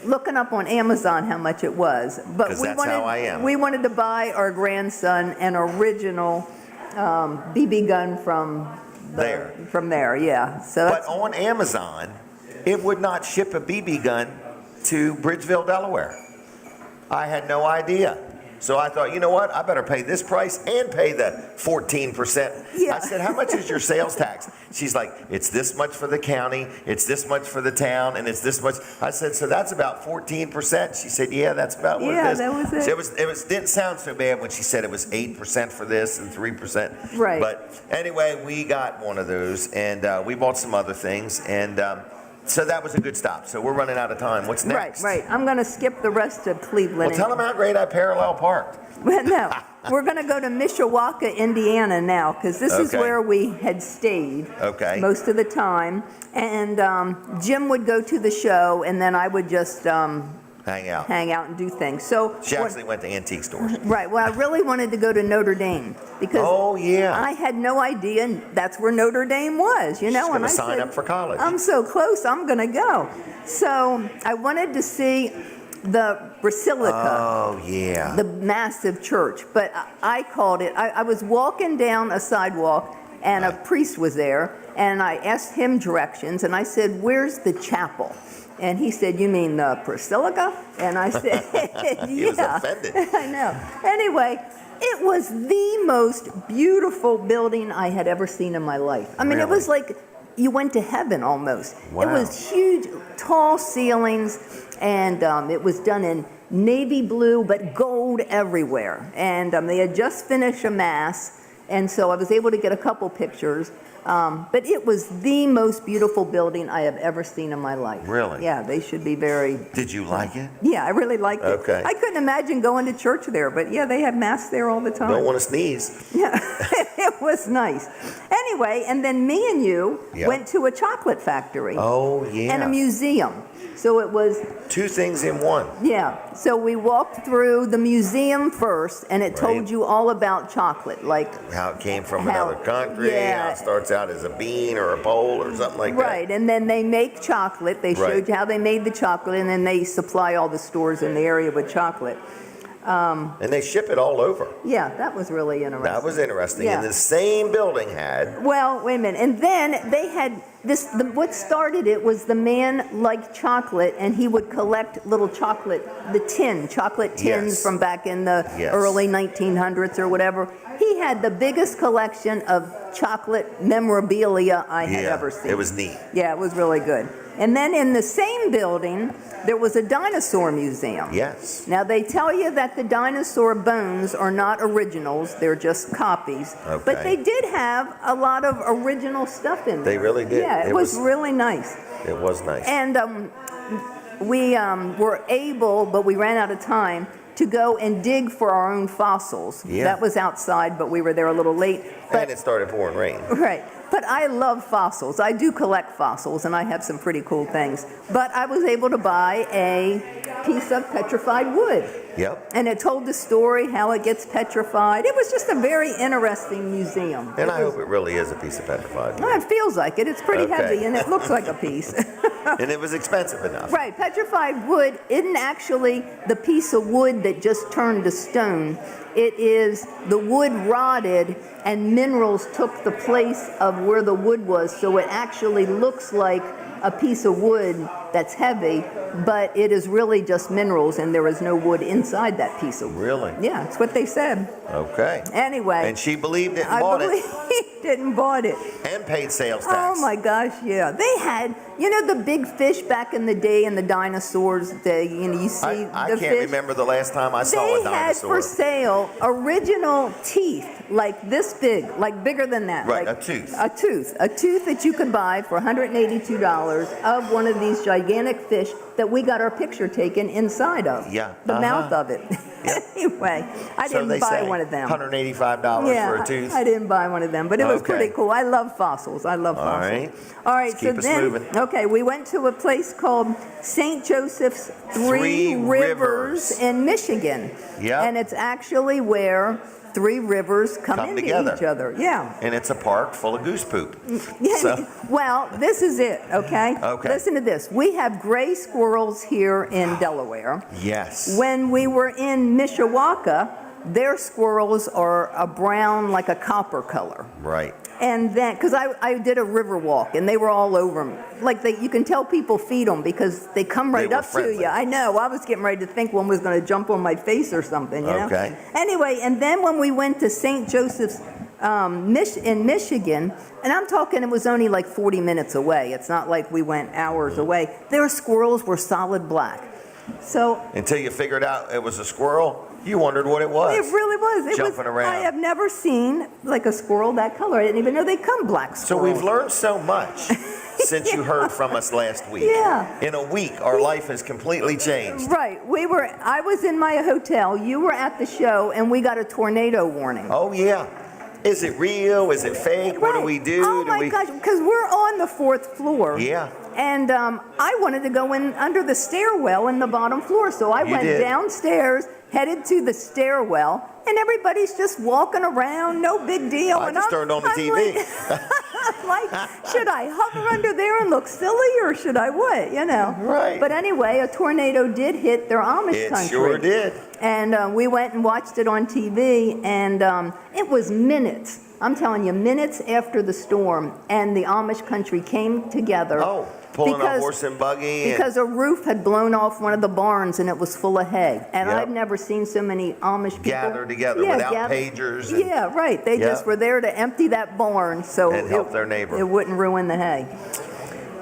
looking up on Amazon how much it was. But 'Cause that's how I am. We wanted to buy our grandson an original BB gun from there, yeah. So But on Amazon, it would not ship a BB gun to Bridgeville, Delaware. I had no idea. So I thought, you know what? I better pay this price and pay the 14%. Yeah. I said, how much is your sales tax? She's like, it's this much for the county, it's this much for the town, and it's this much. I said, so that's about 14%. She said, yeah, that's about what it is. that was it. So it didn't sound so bad when she said it was 8% for this and 3%. Right. But anyway, we got one of those, and we bought some other things, and so that was a good stop. So we're running out of time. What's next? Right. I'm going to skip the rest of Cleveland. Well, tell them how great I parallel parked. Well, no, we're going to go to Mishawaka, Indiana now, because this is Okay. where we had stayed Okay. most of the time. And Jim would go to the show, and then I would just Hang out. hang out and do things. So She actually went to antique stores. right. Well, I really wanted to go to Notre Dame because Oh, yeah. I had no idea that's where Notre Dame was. You know, She's and gonna I sign said, up for college. I'm so close. I'm going to go. So I wanted to see the Basilica. Oh, yeah. The massive church, but I called it. I was walking down a sidewalk, and a priest was there, and I asked him directions, and I said, "Where's the chapel?" And he said, "You mean the Basilica?" And I said, "Yeah." He was offended. I know. Anyway, it was the most beautiful building I had ever seen in my life. I mean, it was like you went to heaven almost. Wow. It was huge, tall ceilings, and it was done in navy blue, but gold everywhere. And they had just finished a mass, and so I was able to get a couple pictures. But it was the most beautiful building I have ever seen in my life. Really? Yeah, they should be very... Did you like it? Yeah, I really liked it. Okay. I couldn't imagine going to church there, but yeah, they have mass there all the time. Don't want to sneeze. Yeah, it was nice. Anyway, and then me and you went to a chocolate factory. Oh, yeah. And a museum. So it was... Two things in one. Yeah. So we walked through the museum first, and it told you all about chocolate, like... How it came from another country, yeah. how it starts out as a bean or a pole or something like that. Right, and then they make chocolate. They showed you how they made the chocolate, and then they supply all the stores in the area with chocolate. And they ship it all over. Yeah, that was really interesting. That was interesting. Yeah. And the same building had... Well, wait a minute. And then they had this, what started it was the man liked chocolate, and he would collect little chocolate tins from back in the early 1900s or whatever. He had the biggest collection of chocolate memorabilia I had ever seen. It was neat. Yeah, it was really good. And then in the same building, there was a dinosaur museum. Yes. Now, they tell you that the dinosaur bones are not originals, they're just copies. Okay. But they did have a lot of original stuff in there. They really did. Yeah, it was really nice. It was nice. And we were able, but we ran out of time, to go and dig for our own fossils. Yeah. That was outside, but we were there a little late. And it started pouring rain. Right. But I love fossils. I do collect fossils, and I have some pretty cool things. But I was able to buy a piece of petrified wood. Yep. And it told the story, how it gets petrified. It was just a very interesting museum. And I hope it really is a piece of petrified wood. Well, it feels like it. It's pretty heavy, and it looks like a piece. And it was expensive enough. Right. Petrified wood isn't actually the piece of wood that just turned to stone. It is the wood rotted and minerals took the place of where the wood was, so it actually looks like a piece of wood that's heavy, but it is really just minerals and there is no wood inside that piece of wood. Really? Yeah, that's what they said. Okay. Anyway. And she believed it and I bought it. believed it and bought it. And paid sales tax. Oh my gosh, yeah. They had, the big fish back in the day in the dinosaurs day, you see I the can't fish. remember the last time I saw a They had dinosaur. for sale original teeth, like this big, like bigger than that. Right, like a tooth. A tooth that you could buy for $182 of one of these gigantic fish that we got our picture taken inside of. Yeah. The mouth of it. Anyway, I So they didn't buy say one of them. $185 Yeah, for a tooth. I didn't buy one of them, but it was Okay. pretty cool. I love fossils. I love fossils. right. All right, Let's keep us then, moving. okay, we went to a place called St. Joseph's Three Rivers in Michigan. Yep. And it's actually where three rivers come into together. each other. Yeah. And it's a park full of goose poop. Yeah, So- well, this is it, okay? Okay. Listen to this. We have gray squirrels here in Delaware. Yes. When we were in Mishawaka, their squirrels are a brown, like a copper color. Right. And then, because I did a river walk, and they were all over them. Like, you can tell people feed them because they come right were up to friendly. you. I know. I was getting ready to think one was going to jump on my face or something, you know? Okay. Anyway, and then when we went to St. Joseph's in Michigan, and I'm talking it was only like 40 minutes away. It's not like we went hours away. Their squirrels were solid black. So Until you figured out it was a squirrel, you wondered what it was. it really was. Jumping around. I have never seen like a squirrel that color. I didn't even know they come black So squirrels. we've learned so much since you heard from us last week. Yeah. In a week, our life has completely changed. Right. I was in my hotel. You were at the show, and we got a tornado warning. Oh, yeah. Is it real? Is it fake? What do Right. we do? Oh my gosh! Because we're on the 4th floor. Yeah. And I wanted to go in under the stairwell in the bottom floor, so I You went did. downstairs, headed to the stairwell, and everybody's just walking around, no big deal. I and just turned on the TV. I'm like, should I hover under there and look silly, or should I what? Right. But anyway, a tornado did hit their Amish It country. sure did. And we went and watched it on TV, and it was minutes. I'm telling you, minutes after the storm, and the Amish country came together. Oh, pulling a horse and buggy. Because a roof had blown off one of the barns, and it was full of hay. And Yep. I've never seen so many Amish people Gather together without pagers and- yeah, right. They just Yep. were there to empty that barn so And help their neighbor. It wouldn't ruin the hay.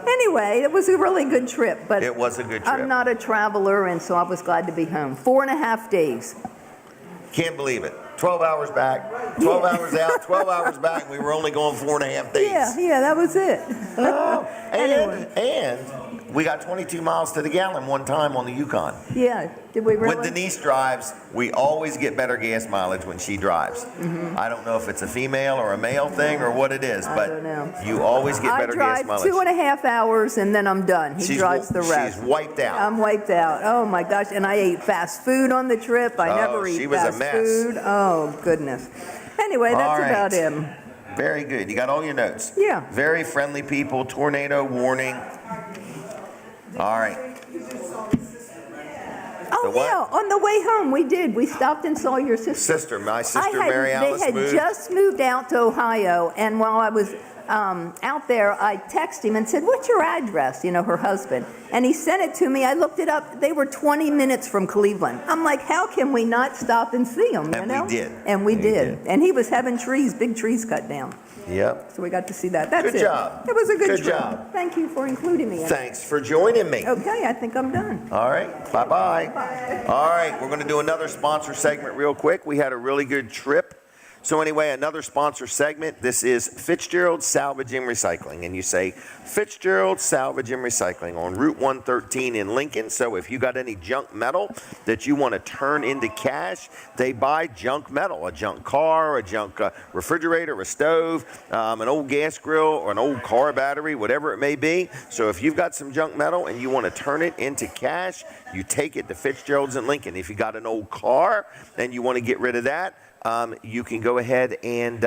Anyway, it was a really good trip. But It was a good trip. I'm not a traveler, and so I was glad to be home. 4.5 days. Can't believe it. 12 hours back, 12 hours out, 12 hours back, and we were only going 4.5 days. Yeah, that was it. Oh, Anyway. and we got 22 miles to the gallon one time on the Yukon. Yeah, did we really? When Denise drives, we always get better gas mileage when she drives. I don't know if it's a female or a male thing or what it is, I but don't know. you always get better gas I drive mileage. 2.5 hours and then I'm done. He drives the rest. She's wiped out. I'm wiped out. Oh my gosh! And I ate fast food on the trip. I never eat she was a fast mess. food. Oh goodness. Anyway, that's All right. about him. Very good. You got all your notes. Yeah. Very friendly people. Tornado warning. All right. Oh The what? yeah, on the way home we did. We stopped and saw your sister. My sister Mary They Alice had moved. just moved out to Ohio, and while I was out there, I texted him and said, "What's your address?" Her husband. And he sent it to me. I looked it up. They were 20 minutes from Cleveland. I'm like, how can we not stop and see them? And we did. And we We did. did. And he was having big trees cut down. Yep. So we got to see that. That's Good it. job. It was a good Good trip. job. Thank you for including me in it. Thanks for joining me. Okay, I think I'm done. All right. Bye-bye. All right. We're going to do another sponsor segment real quick. We had a really good trip. So anyway, another sponsor segment. This is Fitzgerald Salvage and Recycling. And you say Fitzgerald Salvage and Recycling on Route 113 in Lincoln. So if you got any junk metal that you want to turn into cash, they buy junk metal, a junk car, a junk refrigerator, a stove, an old gas grill, or an old car battery, whatever it may be. So if you've got some junk metal and you want to turn it into cash, you take it to Fitzgerald's in Lincoln. If you got an old car and you want to get rid of that, you can go ahead and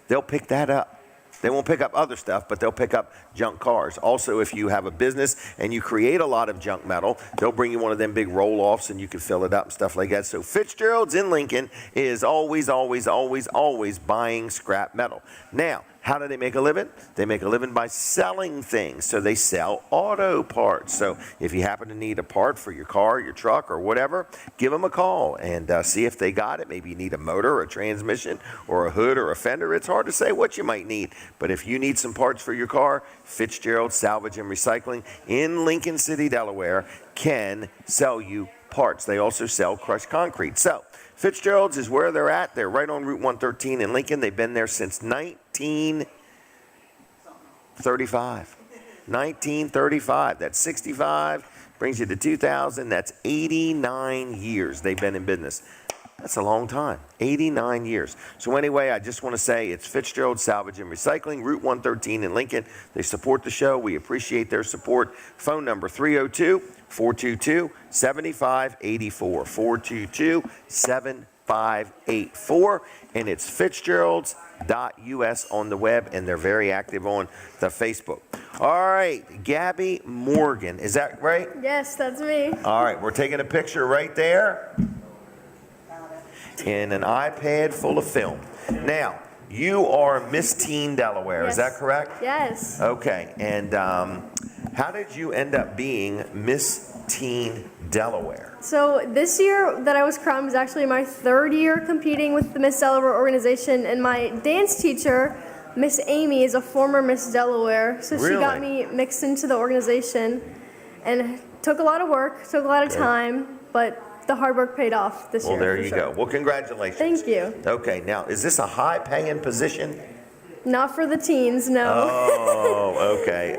they'll pick that up. They won't pick up other stuff, but they'll pick up junk cars. Also, if you have a business and you create a lot of junk metal, they'll bring you one of them big roll-offs and you can fill it up and stuff like that. So Fitzgerald's in Lincoln is always, always, always, always buying scrap metal. Now, how do they make a living? They make a living by selling things. So they sell auto parts. So if you happen to need a part for your car, your truck, or whatever, give them a call and see if they got it. Maybe you need a motor or a transmission or a hood or a fender. It's hard to say what you might need. But if you need some parts for your car, Fitzgerald Salvage and Recycling in Lincoln City, Delaware, can sell you parts. They also sell crushed concrete. So Fitzgerald's is where they're at. They're right on Route 113 in Lincoln. They've been there since 1935. 1935. That's 65. Brings you to 2000. That's 89 years they've been in business. That's a long time. 89 years. So anyway, I just want to say it's Fitzgerald Salvage and Recycling, Route 113 in Lincoln. They support the show. We appreciate their support. Phone number 302-422-7584. 422-7584. And it's Fitzgerald's.us on the web, and they're very active on the Facebook. All right, Gabby Morgan. Is that right? Yes, that's me. All right, we're taking a picture right there in an iPad full of film. Now, you are Miss Teen Delaware, Yes. Is that correct? Yes. Okay, and how did you end up being Miss Teen Delaware? So this year that I was crowned was actually my third year competing with the Miss Delaware organization, and my dance teacher, Miss Amy, is a former Miss Delaware, so Really? she got me mixed into the organization, and it took a lot of work, took a lot of time, but the hard work paid off this year. Well, there for you sure. go. Well, congratulations. Thank you. Okay, now, is this a high-paying position? Not for the teens, no. Oh, okay.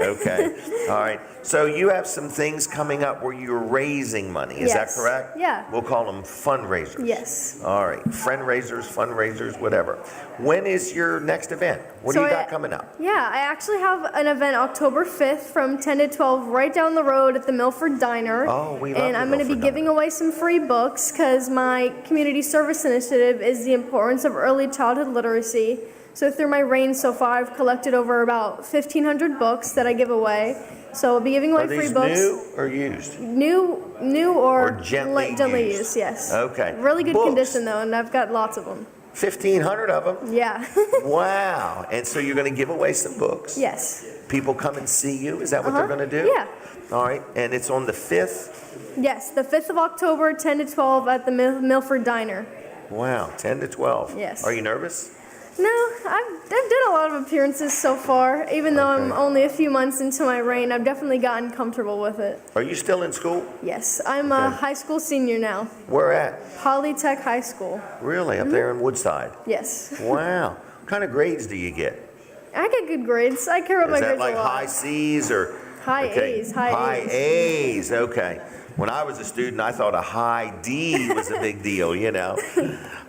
All right. So you have some things coming up where you're raising money. Is that Yes. correct? Yeah. We'll call them fundraisers. Yes. All right. Fundraisers, whatever. When is your next event? What do you got coming up? Yeah, I actually have an event October 5th from 10 to 12 right down the road at the Milford Diner. Oh, we love And the I'm going to be Milford giving away some free books because my community service initiative is the importance of early childhood literacy. So through my reign so far, I've collected over about 1,500 books that I give away. So I'll be giving away Are free these books. new or used? New or gently used, yes. Okay. Really good Books. condition though, and I've got lots of them. 1,500 of them? Yeah. Wow. And so you're going to give away some books? Yes. People come and see you? Is that what they're going to do? Yeah. All right. And it's on the 5th? Yes, the 5th of October, 10 to 12 at the Milford Diner. Wow. 10 to 12. Yes. Are you nervous? No, I've done a lot of appearances so far. Even though I'm only a few months into my reign, I've definitely gotten comfortable with it. Are you still in school? Yes, I'm a high school senior now. Where at? Polytech High School. Really? Up there in Woodside? Yes. Wow. What kind of grades do you get? I get good grades. I care about my Is that grades like a lot. high C's or? High A's, high A's. A's, okay. When I was a student, I thought a high D was a big deal, you know.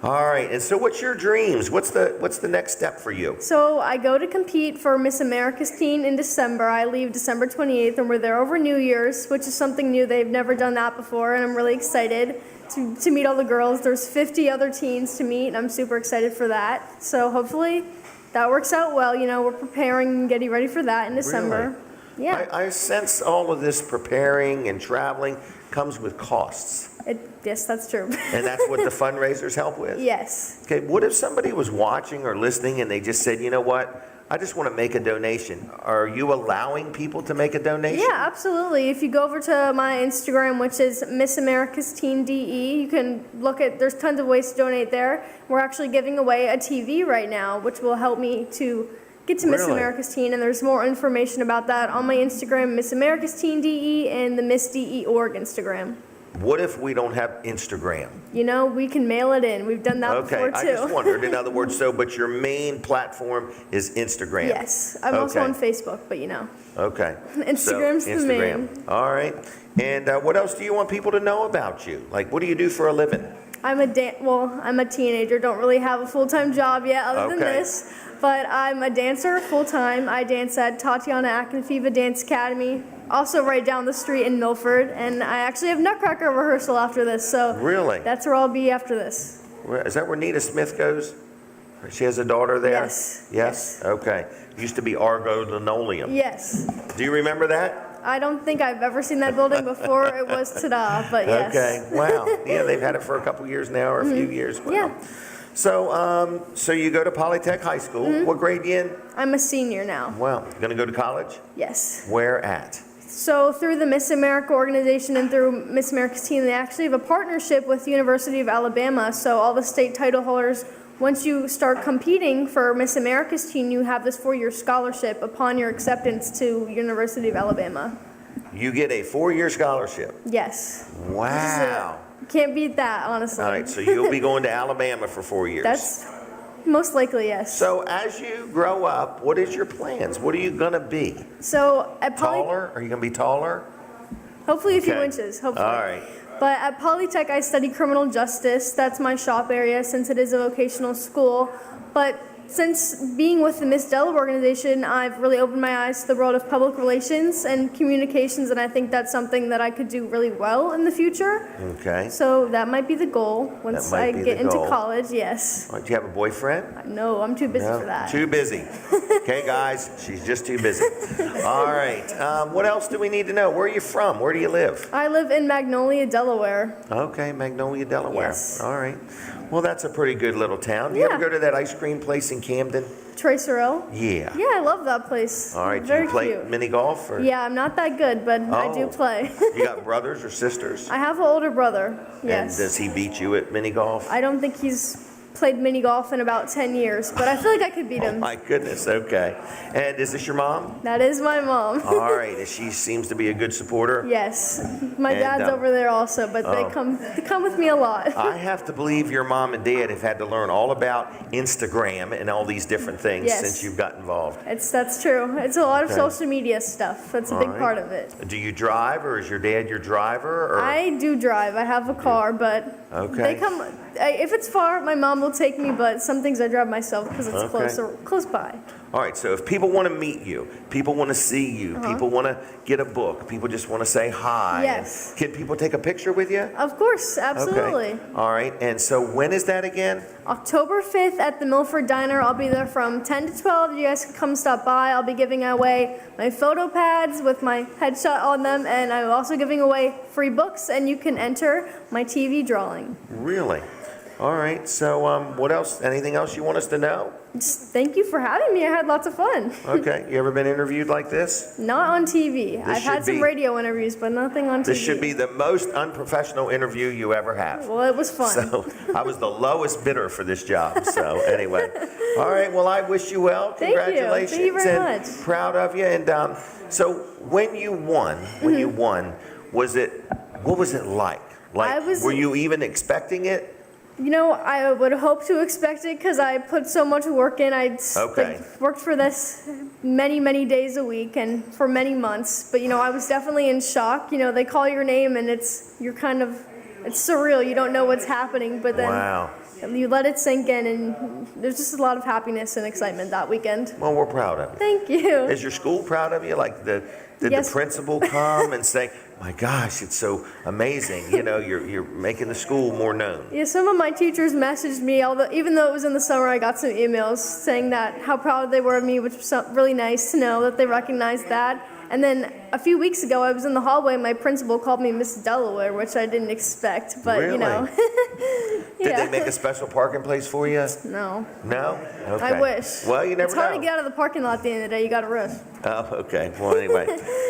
All right, and so what's your dreams? What's the next step for you? So I go to compete for Miss America's Teen in December. I leave December 28th, and we're there over New Year's, which is something new. They've never done that before, and I'm really excited to meet all the girls. There's 50 other teens to meet, and I'm super excited for that. So hopefully that works out well. You know, we're preparing and getting ready for that in December. Really? Yeah. I sense all of this preparing and traveling comes with costs. Yes, that's true. And that's what the fundraisers help with? Yes. Okay, what if somebody was watching or listening and they just said, you know what, I just want to make a donation. Are you allowing people to make a donation? Yeah, absolutely. If you go over to my Instagram, which is Miss America's Teen DE, you can look at, there's tons of ways to donate there. We're actually giving away a TV right now, which will help me to get to Miss Really? America's Teen, and there's more information about that on my Instagram, Miss America's Teen DE, and the Miss DE org Instagram. What if we don't have Instagram? You know, we can mail it in. We've done that before, too. I just wondered, in other words, but your main platform is Instagram? Yes. I'm also on Facebook, but you know. Okay. Instagram's the main. All right. And what else do you want people to know about you? Like, what do you do for a living? I'm a teenager, don't really have a full-time job yet other than this, but I'm a dancer full-time. I dance at Tatiana Akinfeva Dance Academy, also right down the street in Milford, and I actually have Nutcracker rehearsal after this, so Really? that's where I'll be after this. Is that where Nita Smith goes? She has a daughter there? Yes. Yes? Okay. Used to be Argo Linoleum. Yes. Do you remember that? I don't think I've ever seen that building before it was Tada, but yes. Okay. Wow. Yeah, they've had it for a couple years now, or a few years. Wow. Yeah. So you go to Polytech High School. What grade you in? I'm a senior now. Wow. Going to go to college? Yes. Where at? So through the Miss America organization and through Miss America's team, they actually have a partnership with the University of Alabama. So all the state title holders, once you start competing for Miss America's team, you have this 4-year scholarship upon your acceptance to University of Alabama. You get a 4-year scholarship? Yes. Wow. Can't beat that, honestly. All right, so you'll be going to Alabama for 4 years. That's most likely, yes. So as you grow up, what is your plans? What are you going to be? So at Taller? Are you going to be taller? Hopefully a few Okay. inches, hopefully. All right. But at Polytech, I study criminal justice. That's my shop area since it is a vocational school. But since being with the Miss Delaware organization, I've really opened my eyes to the world of public relations and communications, and I think that's something that I could do really well in the future. Okay. So that might be the goal once might I be get the into goal. college, yes. Do you have a boyfriend? No, I'm too busy No? for that. Too busy. Okay, guys, she's just too busy. All right. What else do we need to know? Where are you from? Where do you live? I live in Magnolia, Delaware. Okay, Magnolia, Delaware. Yes. All right. Well, that's a pretty good little town. Do you Yeah. ever go to that ice cream place in Camden? Tracerelle. Yeah. Yeah, I love that place. All right. Do Very you play cute. mini golf? Or? Yeah, I'm not that good, but I do Oh. play. You got brothers or sisters? I have an older brother. Yes. And does he beat you at mini golf? I don't think he's played mini golf in about 10 years, but I feel like I could beat Oh him. my goodness. Okay. And is this your mom? That is my mom. All right. And she seems to be a good supporter. Yes. My And, dad's over there also, but oh. they come with me a lot. I have to believe your mom and dad have had to learn all about Instagram and all these different things Yes. since you've got involved. That's true. It's a lot of Okay. social media stuff. That's a All big right. part of it. Do you drive, or is your dad your driver? Or? I do drive. I have a car, but Okay. they come. If it's far, my mom will take me, but some things I drive myself because it's Okay. close by. All right, so if people want to meet you, people want to see you, people want to get a book, people just want to say hi. Yes. Can people take a picture with you? Of course, absolutely. Okay. All right, and so when is that again? October 5th at the Milford Diner. I'll be there from 10 to 12. You guys can come stop by. I'll be giving away my photo pads with my headshot on them, and I'm also giving away free books, and you can enter my TV drawing. Really? All right, so what else? Anything else you want us to know? Just thank you for having me. I had lots of fun. Okay, you ever been interviewed like this? Not on TV. I've should had some be- radio interviews, but nothing on TV. This should be the most unprofessional interview you ever have. Well, it was fun. So I was the lowest bidder for this job. So anyway, all right. Well, I wish you well. Thank you. Congratulations. Thank you very and much. Proud of you. And so when you won, what was it like? Were you even expecting it? You know, I would hope to expect it because I put so much work in. I worked for this many, many days a week and for many months. But, you know, I was definitely in shock. You know, they call your name and it's surreal. You don't know what's happening. But then you let it sink in and there's just a lot of happiness and excitement that weekend. Well, we're proud of you. Thank you. Is your school proud of you? Like did the principal come and say, my gosh, it's so amazing. You know, you're making the school more known. Yeah, some of my teachers messaged me, even though it was in the summer, I got some emails saying that how proud they were of me, which was really nice to know that they recognized that. And then a few weeks ago, I was in the hallway, and my principal called me Miss Delaware, which I didn't expect, but really? You know. Did they make a special parking place for you? No. No? Okay. I wish. Well, you never know. It's hard to get out of the parking lot at the end of the day. You got to rush. Oh, okay. Well, anyway.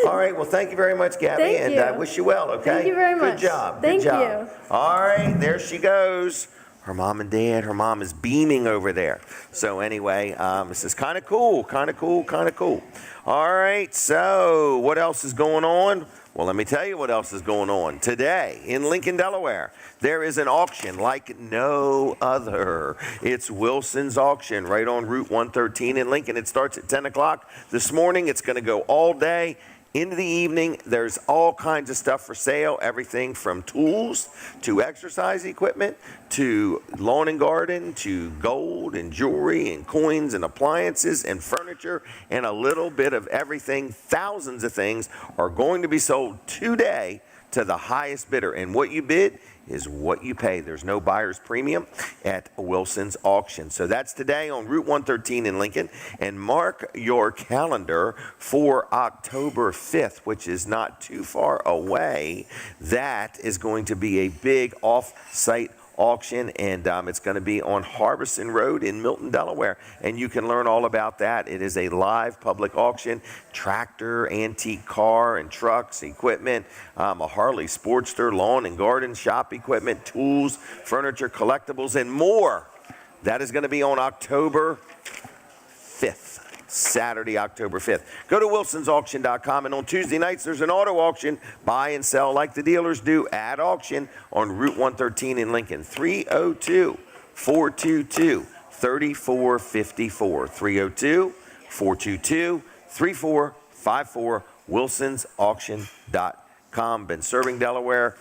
All right. Well, thank you very much, Gabby. Thank and you. I wish you well, okay? Thank you very much. Good job. Thank Good job. you. All right. There she goes. Her mom and dad. Her mom is beaming over there. So anyway, this is kind of cool. Kind of cool. Kind of cool. All right. So what else is going on? Well, let me tell you what else is going on. Today in Lincoln, Delaware, there is an auction like no other. It's Wilson's Auction right on Route 113 in Lincoln. It starts at 10 o'clock this morning. It's going to go all day into the evening. There's all kinds of stuff for sale, everything from tools to exercise equipment to lawn and garden to gold and jewelry and coins and appliances and furniture and a little bit of everything. Thousands of things are going to be sold today to the highest bidder. And what you bid is what you pay. There's no buyer's premium at Wilson's Auction. So that's today on Route 113 in Lincoln. And mark your calendar for October 5th, which is not too far away. That is going to be a big off-site auction, and it's going to be on Harbison Road in Milton, Delaware, and you can learn all about that. It is a live public auction, tractor, antique car and trucks, equipment, a Harley Sportster, lawn and garden, shop equipment, tools, furniture, collectibles, and more. That is going to be on October 5th. Saturday, October 5th. Go to wilsonsauction.com, and on Tuesday nights there's an auto auction. Buy and sell like the dealers do at auction on Route 113 in Lincoln. 302-422-3454. 302-422-3454. wilsonsauction.com. Been serving Delaware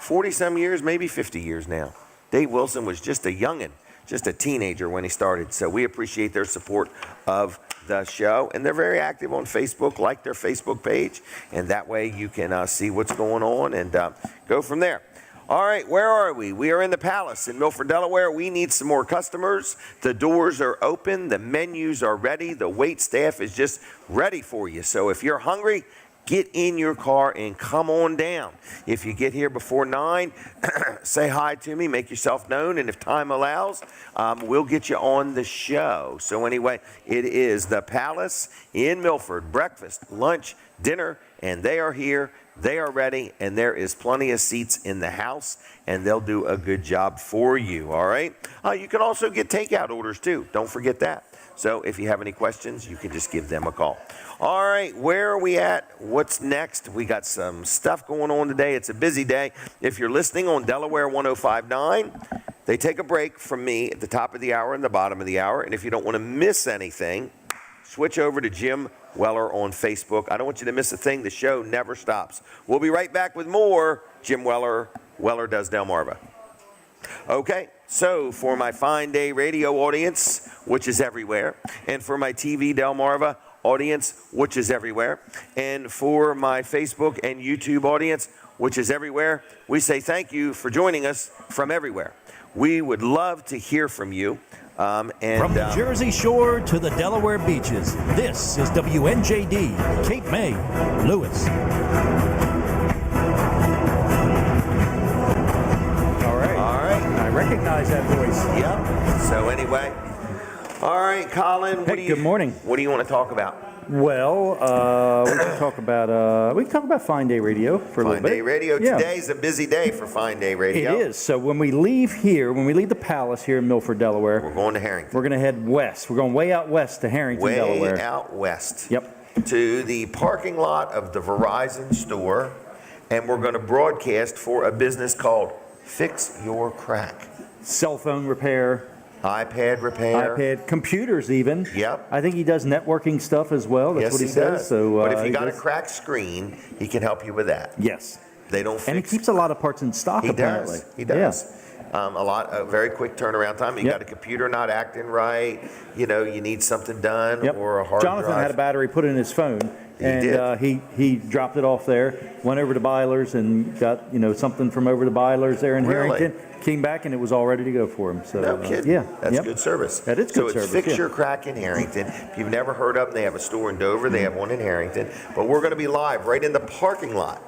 40-some years, maybe 50 years now. Dave Wilson was just a youngin', just a teenager when he started. So we appreciate their support of the show, and they're very active on Facebook. Like their Facebook page, and that way you can see what's going on and go from there. All right, where are we? We are in the Palace in Milford, Delaware. We need some more customers. The doors are open. The menus are ready. The wait staff is just ready for you. So if you're hungry, get in your car and come on down. If you get here before 9, say hi to me, make yourself known, and if time allows, we'll get you on the show. So anyway, it is the Palace in Milford. Breakfast, lunch, dinner, and they are here. They are ready, and there is plenty of seats in the house, and they'll do a good job for you, all right? You can also get takeout orders, too. Don't forget that. So if you have any questions, you can just give them a call. All right, where are we at? What's next? We got some stuff going on today. It's a busy day. If you're listening on Delaware 105.9, they take a break from me at the top of the hour and the bottom of the hour. And if you don't want to miss anything, switch over to Jim Weller on Facebook. I don't want you to miss a thing. The show never stops. We'll be right back with more Jim Weller, Weller Does Delmarva. Okay, so for my Fine Day radio audience, which is everywhere, and for my TV Delmarva audience, which is everywhere, and for my Facebook and YouTube audience, which is everywhere, we say thank you for joining us from everywhere. We would love to hear from you. From the Jersey Shore to the Delaware beaches, this is WNJD, Cape May, Lewis. All right. I recognize that voice. Yep. So anyway, all right, Colin. Good morning. What do you want to talk about? Well, we can talk about Fine Day Radio for a little bit. Fine Day Radio. Yeah. Today's a busy day for Fine Day Radio. It is. So when we leave the Palace here in Milford, Delaware, we're going to Harrington. We're going to head west. We're going way out west to Harrington, Delaware. Way out west. Yep. To the parking lot of the Verizon store, and we're going to broadcast for a business called Fix Your Crack. Cell phone repair. iPad repair. Computers even. Yep. I think he does networking stuff as well. That's what he says. Does. So, but if you got a cracked screen, he can help you with that. Yes. They don't fix. And he keeps a lot of parts in stock, apparently. He does. A very quick turnaround time. You got a computer not acting right. You know, you need something done or a hard Jonathan drive. had a battery put in his phone. He dropped it off there, went over to Byler's and got something from over to Byler's there in Harrington. Came back and it was all ready to go for him. So no kidding. That's good service. That is good service. So it's Fix Your Crack in Harrington. If you've never heard of them, they have a store in Dover. They have one in Harrington. But we're going to be live right in the parking lot.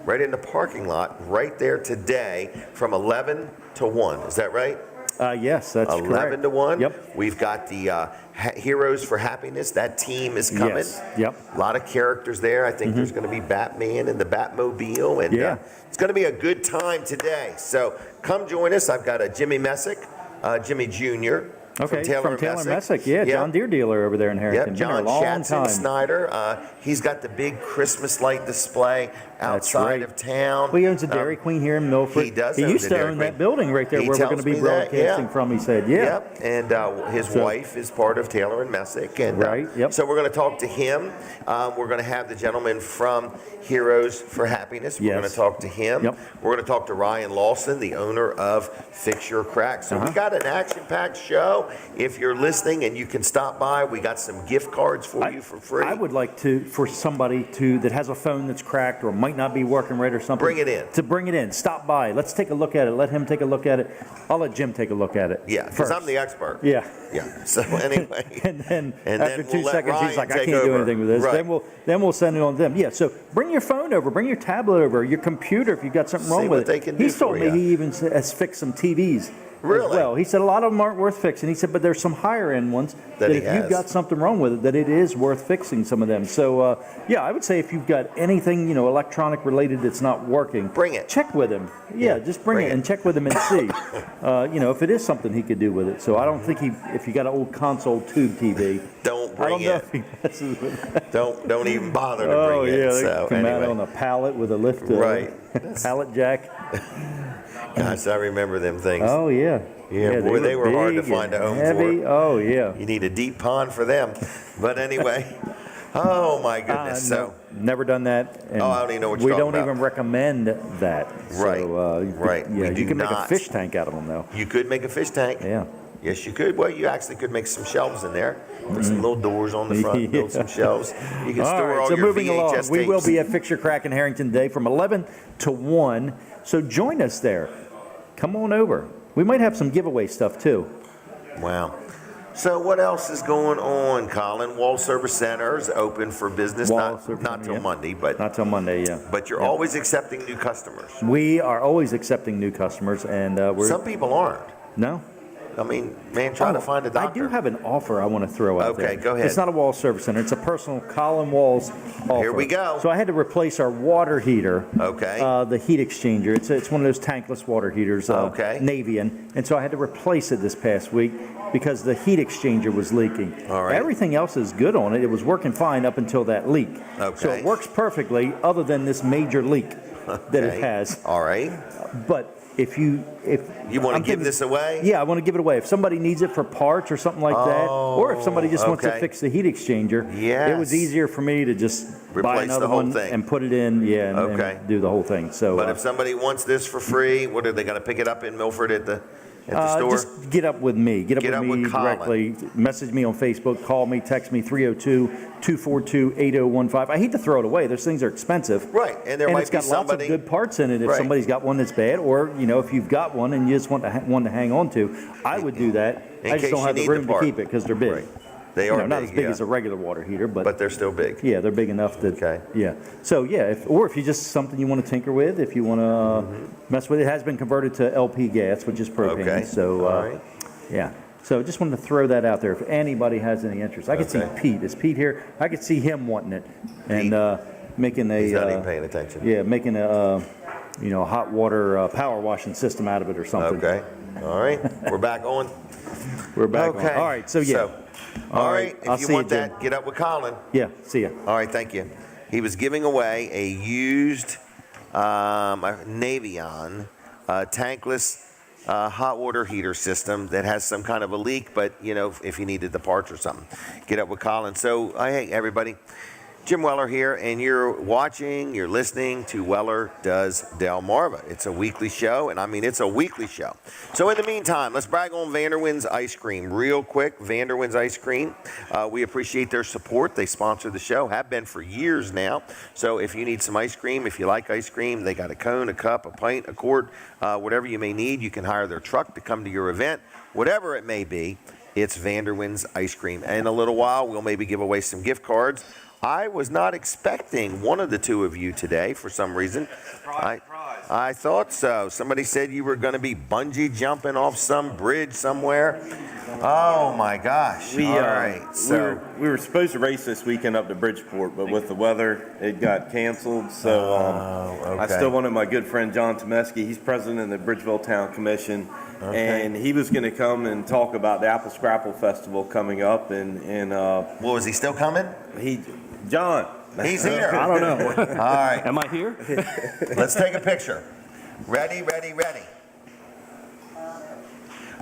Right there today from 11 to 1. Is that right? Yes, that's 11 correct. to 1. Yep. We've got the Heroes for Happiness. That team is coming. Yes. Yep. A lot of characters there. I think there's going to be Batman and the Batmobile. And it's going to be a good time today. So come join us. I've got a Jimmy Messick, Jimmy Jr., from Taylor Messick. John Deere dealer over there in Harrington. John Shatson-Snyder. He's got the big Christmas light display outside of town. Well, he owns a Dairy Queen here in Milford. He does. He used to own that building right there where we're going to be broadcasting from. He said, Yep. And his wife is part of Taylor and Messick. And, So we're going to talk to him. We're going to have the gentleman from Heroes for Happiness. We're going to talk to him. Yep. We're going to talk to Ryan Lawson, the owner of Fix Your Crack. So we got an action-packed show. well. If you're listening and you can stop by, we got some gift cards for you for free. I would like for somebody that has a phone that's cracked or might not be working right or something. Bring it in. To bring it in. Stop by. Let's take a look at it. Let him take a look at it. I'll let Jim take a look at it. Yeah, because I'm the expert. Yeah. Yeah. So anyway. and then after we'll 2 let seconds, Ryan he's like, I take can't do over. anything with this. Right. Then we'll send it on to them. Yeah, so bring your phone over. Bring your tablet over. Your computer if you've got something wrong See with what they it. can do He's told for me ya. he even has fixed some TVs. Really? As well. He said a lot of them aren't worth fixing. He said, but there's some higher end ones that he if has. you've got something wrong with it, that it is worth fixing some of them. So, yeah, I would say if you've got anything, electronic related that's not working, bring it. Check with him. Yeah, just bring it and check with him and see, if it is something he could do with it. So I don't think if you got an old console tube TV, don't bring I don't it. know if he messes with that. Don't even bother to Oh, bring yeah, it. they So come anyway. out on a pallet with a lift, Right. pallet jack. Gosh, I remember them things. Oh, yeah. Yeah, boy, they were hard to big find a and home heavy. for. Oh, yeah. You need a deep pond for them. But anyway, oh my goodness. No, never done that. And I don't even know what you're we talking don't about. even recommend that. Right. So, Right. Yeah, We do you can make a not. fish tank out of them, though. You could make a fish tank. Yeah. Yes, you could. Well, you actually could make some shelves in there. Put some little doors on the front, build some shelves. You can store all so your moving VHS along, tapes. we will be at Fixture Crack in Harrington today from 11 to 1. So join us there. Come on over. We might have some giveaway stuff, too. Wow. So what else is going on, Colin? Wall Service Center is open for business, not till Monday, but not till Monday, yeah. But you're always accepting new customers. We are always accepting new customers, and Some people aren't. No. I mean, man, trying to find a doctor. I do have an offer I want to throw out there. Okay, go ahead. It's not a wall service center. It's a personal Colin Walls offer. Here we go. So I had to replace our water heater. Okay. The heat exchanger. It's one of those tankless water heaters. Okay. Navian. And so I had to replace it this past week because the heat exchanger was leaking. All right. Everything else is good on it. It was working fine up until that leak. Okay. So it works perfectly other than this major leak that it has. All right. But if you want to give this away? Yeah, I want to give it away. If somebody needs it for parts or something like that, or if somebody just wants to okay. fix the heat exchanger, Yes. it was easier for me to just buy Replace another the whole one thing. and put it in, and do the whole thing. So, But if somebody wants this for free, what are they going to pick it up in Milford at the store? just get up with me. Get up with me Colin. directly. Message me on Facebook. Call me. Text me 302-242-8015. I hate to throw it away. Those things are expensive. Right, and there might it's be got somebody- lots of good parts in it. If Right. somebody's got one that's bad, or if you've got one and you just want one to hang on to, I would do that. In I just case don't you have the need the room to part. keep it because they're big. Right. They are not big, as big yeah. as a regular water heater, But they're still big. yeah, they're big enough that. Okay. Yeah. So yeah, if you just something you want to tinker with, if you want to mess with it, has been converted to LP gas, which is propane. Okay. So All right. yeah. So just wanted to throw that out there. If anybody has any interest, I could see Okay. Pete. Is Pete here? I could see him wanting it and making a. He's not even paying attention. Yeah, making a hot water power washing system out of it or something. Okay. All right. We're back on. We're back Okay. on. All right. So yeah. All right. I'll If you see want Jim. that, get up with Colin. Yeah. See ya. All right. Thank you. He was giving away a used Navion tankless hot water heater system that has some kind of a leak, but if you needed the parts or something, get up with Colin. So hey everybody, Jim Weller here, and you're listening to Weller Does Delmarva. It's a weekly show, and I mean it's a weekly show. So in the meantime, let's brag on Vanderwin's Ice Cream real quick. Vanderwin's Ice Cream, we appreciate their support. They sponsor the show, have been for years now. So if you need some ice cream, if you like ice cream, they got a cone, a cup, a pint, a quart, whatever you may need. You can hire their truck to come to your event, whatever it may be. It's Vanderwin's Ice Cream. And in a little while, we'll maybe give away some gift cards. I was not expecting one of the two of you today for some reason. I thought so. Somebody said you were going to be bungee jumping off some bridge somewhere. Oh my gosh. All right. So we were supposed to race this weekend up to Bridgeport, but with the weather, it got canceled. So I still wanted my good friend John Tomeski. He's president of the Bridgeville Town Commission. Okay. And he was going to come and talk about the Apple Scrapple Festival coming up. And well, is he still coming? John. He's here. I don't know. All right. Am I here? Let's take a picture. Ready, ready, ready.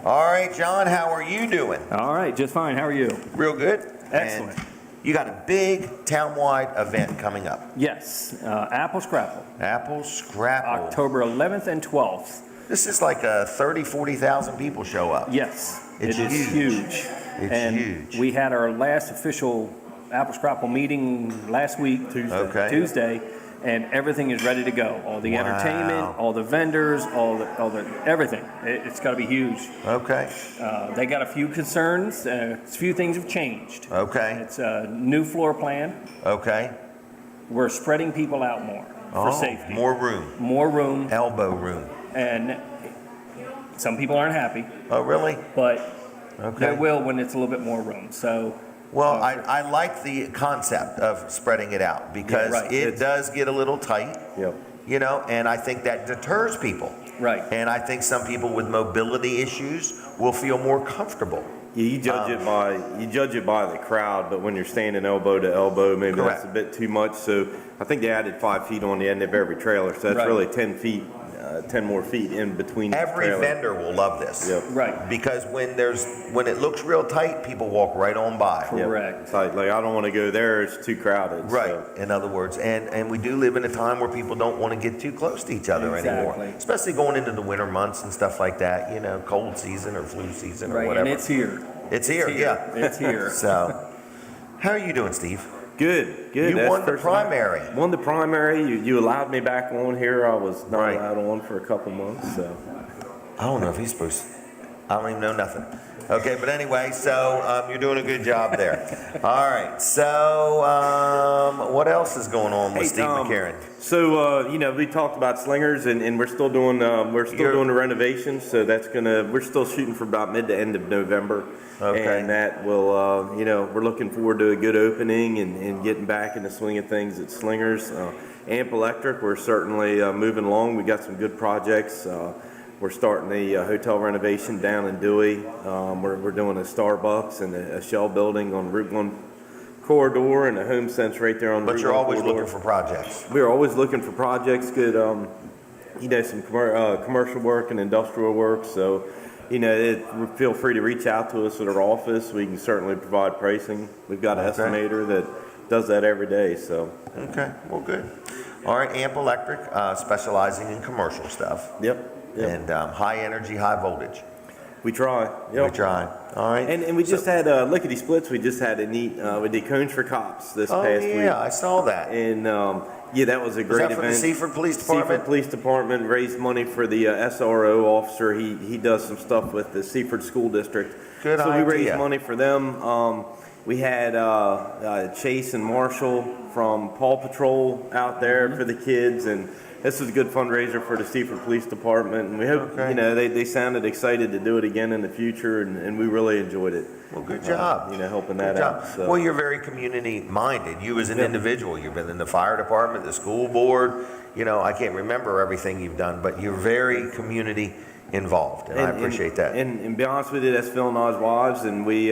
All right, John, how are you doing? All right, just fine. How are you? Real good. Excellent. And you got a big town-wide event coming up. Yes, Apple Scrapple. Apple Scrapple. October 11th and 12th. This is like 40,000 people show up. Yes, It's it is huge. It's and huge. We had our last official Apple Scrapple meeting last week, Tuesday, and everything is ready to go. All the entertainment, all the vendors, all the everything. It's got to be huge. Okay. They got a few concerns. A few things have changed. Okay. It's a new floor plan. Okay. We're spreading people out more for safety. More room. More room. Elbow room. And some people aren't happy. Oh, really? But they will when it's a little bit more room. So. Well, I like the concept of spreading it out because it does get a little tight. Yep. You know, and I think that deters people. Right. And I think some people with mobility issues will feel more comfortable. Yeah, you judge it by the crowd, but when you're standing elbow to elbow, maybe that's a bit too much. So I think they added 5 feet on the end of every trailer, so that's really 10 feet. 10 more feet in between. Every vendor will love this. Yep. Right. Because when it looks real tight, people walk right on by. Correct. It's like I don't want to go there, it's too crowded. Right. So. In other words, and we do live in a time where people don't want to get too close to each other anymore. Especially going into the winter months and stuff like that, you know, cold season or flu season or whatever. And it's here. It's here, yeah. It's here. So, how are you doing, Steve? Good. You won the primary. Won the primary. You allowed me back on here. I was not allowed on for a couple months. So I don't know if he's supposed to. I don't even know nothing. Okay, but anyway, so you're doing a good job there. All right. So what else is going on with Steve McCarron? So we talked about slingers, and we're still doing doing the renovations. So we're still shooting for about mid to end of November. Okay. And that will we're looking forward to a good opening and getting back in the swing of things at Slingers. AMP Electric, we're certainly moving along. We got some good projects. We're starting the hotel renovation down in Dewey. We're doing a Starbucks and a Shell building on Route 1 corridor and a Home Sense right there on the Route 1 corridor. But you're always looking for projects. We're always looking for projects, good, some commercial work and industrial work. So, feel free to reach out to us at our office. We can certainly provide pricing. We've got an estimator that does that every day. So. Okay, well, good. All right, AMP Electric, specializing in commercial stuff. Yep. And high energy, high voltage. We try. Yep. We try. All right. And we just had lickety splits. We just had a neat. We did cones for cops this past week. I saw that. And that was a great event. For the Seaford Police Department. Seaford Police Department raised money for the SRO officer. He does some stuff with the Seaford School District. Good idea. So we raised money for them. We had Chase and Marshall from Paw Patrol out there for the kids, and this was a good fundraiser for the Seaford Police Department, and we hope, they sounded excited to do it again in the future, and we really enjoyed it. Well, good job. Helping that out. So. Well, you're very community-minded. You as an individual, you've been in the fire department, the school board, I can't remember everything you've done, but you're very community involved, and I appreciate that. And to be honest with you, that's Phil and I's wives, and we,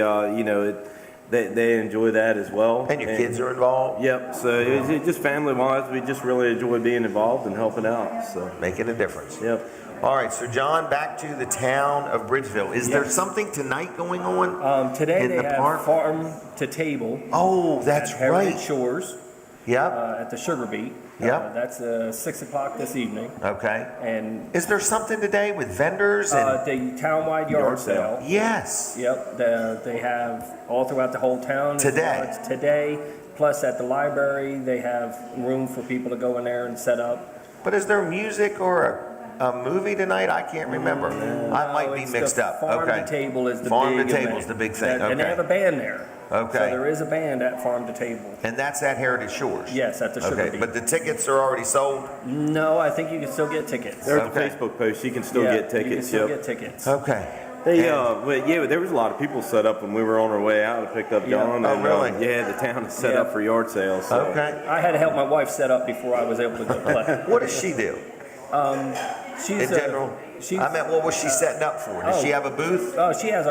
they enjoy that as well. And your kids are involved? Yep. So it's just family-wise, we just really enjoy being involved and helping out. So making a difference. Yep. All right, so John, back to the town of Bridgeville. Is there something tonight going on? Today they have farm to table. Oh, that's right. Heritage Shores. Yeah. At the Sugar Beet. Yeah. That's 6 o'clock this evening. Okay. And is there something today with vendors? And the townwide yard sale. Yes. Yep. They have all throughout the whole town. Today. Plus at the library, they have room for people to go in there and set up. But is there music or a movie tonight? I can't remember. I might be mixed up. Farm to Table is the Farm to Table is the big thing. And they have a band there. Okay. So there is a band at Farm to Table. And that's at Heritage Shores? Yes, at the Sugar Beet. But the tickets are already sold? No, I think you can still get tickets. There's a Facebook post. You can still get tickets. You can still get tickets. Okay. There was a lot of people set up when we were on our way out. I picked up John. Oh, really? The town is set up for yard sales. So. Okay. I had to help my wife set up before I was able to go play. What does she do? She's in general. I meant, what was she setting up for? Does she have a booth? Oh, she has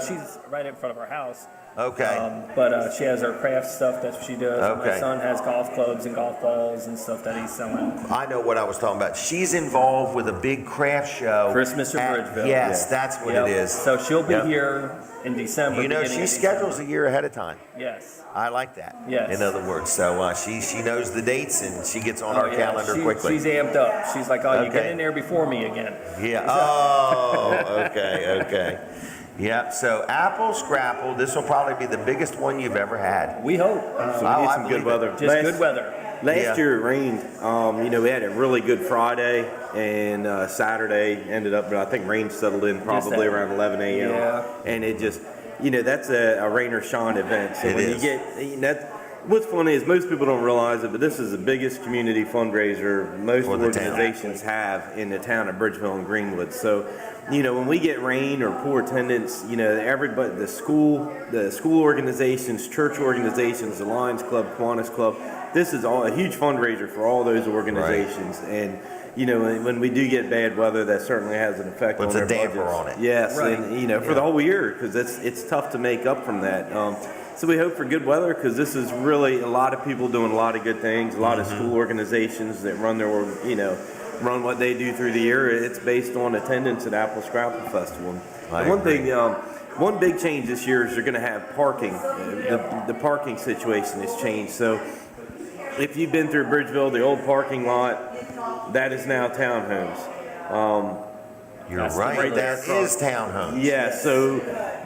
she's right in front of our house. Okay. But she has her craft stuff. That's what she does. Okay. My son has golf clubs and golf balls and stuff that he's selling. I know what I was talking about. She's involved with a big craft show. Christmas at Bridgeville. Yes, that's what it is. So she'll be here in December. You know, she schedules a year ahead of time. Yes. I like that. Yes. In other words, so she knows the dates and she gets on our calendar quickly. She's amped up. She's like, oh, you get in there before me again. Yeah. Oh, okay. Yeah. So Apple Scrapple, this will probably be the biggest one you've ever had. We hope. So we need some good weather. Just good weather. Last year it rained. We had a really good Friday, and Saturday ended up, I think rain settled in probably around 11 a.m. Yeah. And it just, that's a rain or shine event. So when you get, what's funny is most people don't realize it, but this is the biggest community fundraiser most organizations have in the town of Bridgeville and Greenwood. So, when we get rain or poor attendance, everybody, the school organizations, church organizations, the Lions Club, Kiwanis Club, this is all a huge fundraiser for all those organizations. Right. And, when we do get bad weather, that certainly has an effect on their budgets. Puts a damper on it. Yes, right. And, for the whole year, because it's tough to make up from that. So we hope for good weather, because this is really a lot of people doing a lot of good things, a lot of school organizations that run their, run what they do through the year. It's based on attendance at Apple Scrapple Festival. One big change this year is they're going to have parking. The parking situation has changed. So if you've been through Bridgeville, the old parking lot, that is now townhomes. You're right. That is townhomes. Yeah. So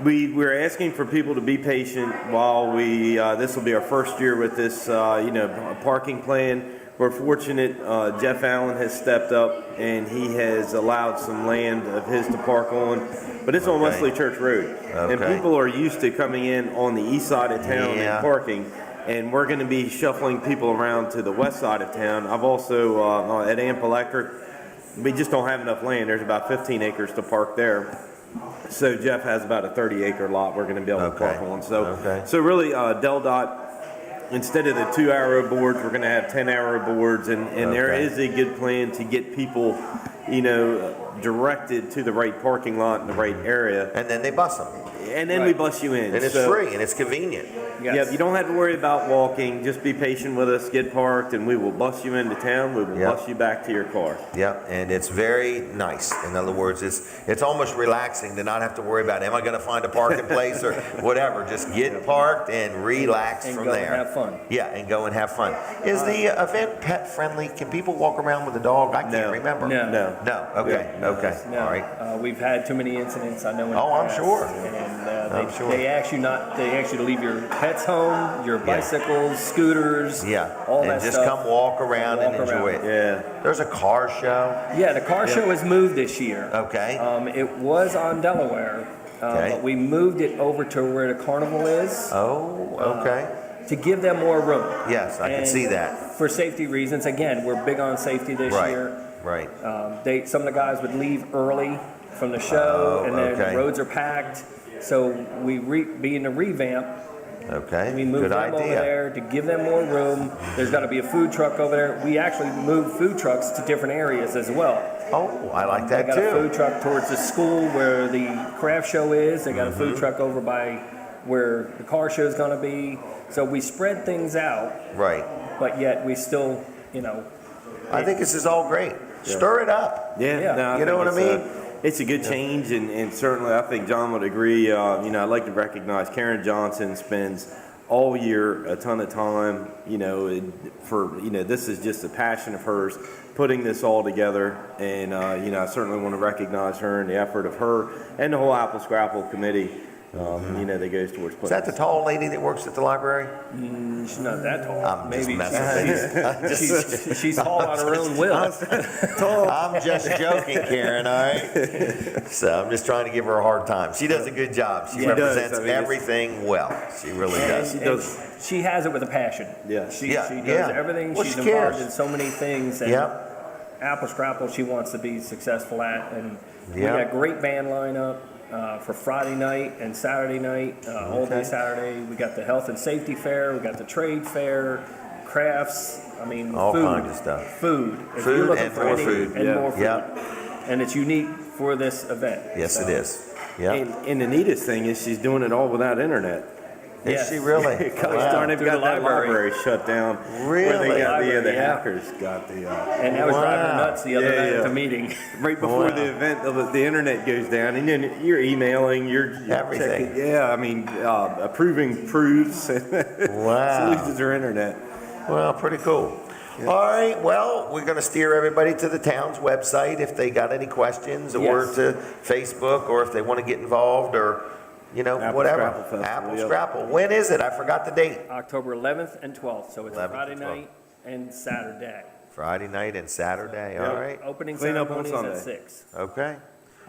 we're asking for people to be patient while this will be our first year with this, parking plan. We're fortunate. Jeff Allen has stepped up and he has allowed some land of his to park on, but it's on Wesley Church Road, and people are used to coming in on the east side of town and parking. And we're going to be shuffling people around to the west side of town. I've also at AMP Electric. We just don't have enough land. There's about 15 acres to park there. So Jeff has about a 30-acre lot we're going to be able to park on. So really, DelDOT, instead of the 2-arrow boards, we're going to have 10-arrow boards. And there is a good plan to get people, directed to the right parking lot in the right area. And then they bus them. And then we bus you in. And it's free and it's convenient. Yes. Yeah, you don't have to worry about walking. Just be patient with us, get parked, and we will bus you into town. We will bus you back to your car. Yep, and it's very nice. In other words, it's almost relaxing to not have to worry about, am I going to find a parking place or whatever. Just get parked and relax from there. And go and have fun. Yeah, and go and have fun. Is the event pet friendly? Can people walk around with a dog? I can't remember. No. Okay. All right. We've had too many incidents. I know. I'm sure. And they ask you to leave your pets home, your bicycles, scooters, all that stuff. And just come walk around and enjoy it. Yeah. There's a car show. Yeah, the car show has moved this year. Okay. It was on Delaware, but we moved it over to where the carnival is. Oh, okay. To give them more room. Yes, I can see that. For safety reasons. Again, we're big on safety this year. Right. Some of the guys would leave early from the show, and then the roads are packed. So we being a revamp. Okay. We moved them over there to give them more room. There's got to be a food truck over there. We actually moved food trucks to different areas as well. Oh, I like that too. They got a food truck towards the school where the craft show is. They got a food truck over by where the car show is going to be. So we spread things out. Right. But yet we still, I think this is all great. Stir it up. Yeah. No, you know what I mean? It's a good change, and certainly I think John would agree. I'd like to recognize Karen Johnson spends all year a ton of time, this is just a passion of hers, putting this all together. And, I certainly want to recognize her and the effort of her and the whole Apple Scrapple committee. That goes towards putting. Is that the tall lady that works at the library? She's not that tall. Maybe she's tall on her own will. I'm just joking, Karen. All right. So I'm just trying to give her a hard time. She does a good job. She represents everything well. She really does. She does. She has it with a passion. Yeah. She does everything. Well, she's involved in so many things. And Apple Scrapple, she wants to be successful at, and we got great band lineup. For Friday night and Saturday night, all day Saturday. We got the health and safety fair, we got the trade fair, crafts, all food. kinds of stuff. Food. Food and more food. More food. And it's unique for this event. Yes, it is. Yeah. And the neatest thing is she's doing it all without internet. Is she really? Wow. They've got that library shut down. Really? Where they got the hackers got the. And that was driving her nuts the other night at the meeting. Right before the event, the internet goes down, and then you're emailing, you're everything. Checking, approving proofs. Wow. She loses her internet. Well, pretty cool. Yeah. All right, well, we're going to steer everybody to the town's website if they got any questions, or to Facebook, or if they want to get involved, or, whatever. Apple Scrapple. When is it? I forgot the date. October 11th and 12th, so it's Friday night and Saturday. Friday night and Saturday, all right. Opening ceremonies at 6. Okay.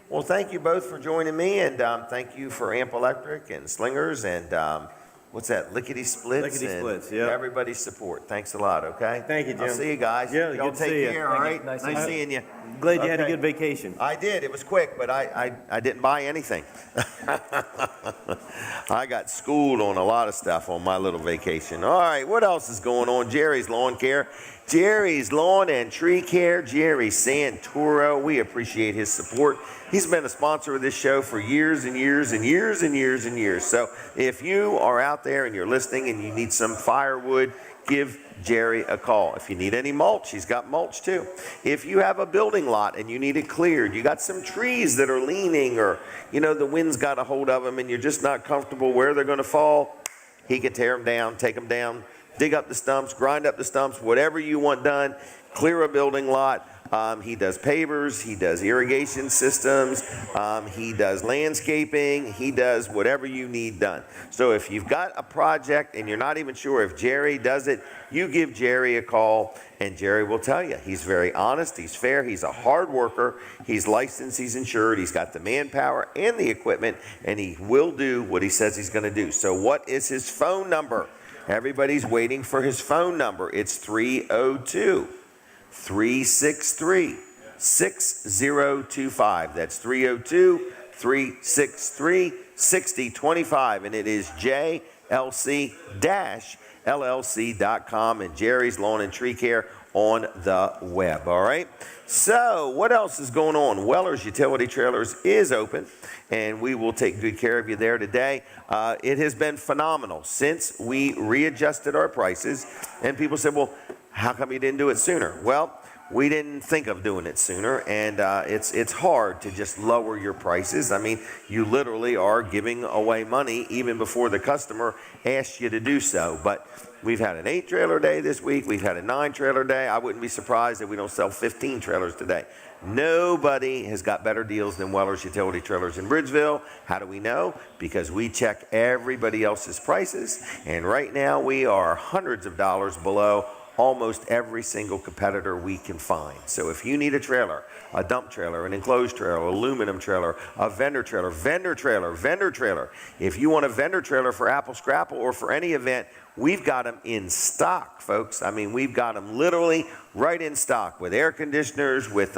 Well, thank you both for joining me, and thank you for AMP Electric and Slingers and what's that? Lickety Splits. Everybody's support. Thanks a lot, okay? Thank you, Jim. I'll see you guys. Yeah, y'all good take to see care, you. all right? Nice seeing you. Glad you had a good vacation. I did. It was quick, but I didn't buy anything. I got schooled on a lot of stuff on my little vacation. All right, what else is going on? Jerry's Lawn Care. Jerry's Lawn and Tree Care, Jerry Santoro. We appreciate his support. He's been a sponsor of this show for years and years and years and years and years. So if you are out there and you're listening and you need some firewood, give Jerry a call. If you need any mulch, he's got mulch too. If you have a building lot and you need it cleared, you got some trees that are leaning, or the wind's got a hold of them and you're just not comfortable where they're going to fall, he can tear them down, take them down, dig up the stumps, grind up the stumps, whatever you want done, clear a building lot. He does pavers, he does irrigation systems, he does landscaping, he does whatever you need done. So if you've got a project and you're not even sure if Jerry does it, you give Jerry a call and Jerry will tell you. He's very honest, he's fair, he's a hard worker, he's licensed, he's insured, he's got the manpower and the equipment, and he will do what he says he's going to do. So what is his phone number? Everybody's waiting for his phone number. It's 302-363-6025. That's 302-363-6025. And it is JLC-LLC.com and Jerry's Lawn and Tree Care on the web. All right. So what else is going on? Weller's Utility Trailers is open, and we will take good care of you there today. It has been phenomenal since we readjusted our prices, and people said, well, how come you didn't do it sooner? Well, we didn't think of doing it sooner, and it's hard to just lower your prices. I mean, you literally are giving away money even before the customer asks you to do so. But we've had an 8-trailer day this week. We've had a 9-trailer day. I wouldn't be surprised if we don't sell 15 trailers today. Nobody has got better deals than Weller's Utility Trailers in Bridgeville. How do we know? Because we check everybody else's prices, and right now we are hundreds of dollars below almost every single competitor we can find. So if you need a trailer, a dump trailer, an enclosed trailer, aluminum trailer, a vendor trailer, if you want a vendor trailer for Apple Scrapple or for any event, we've got them in stock, folks. I mean, we've got them literally right in stock with air conditioners, with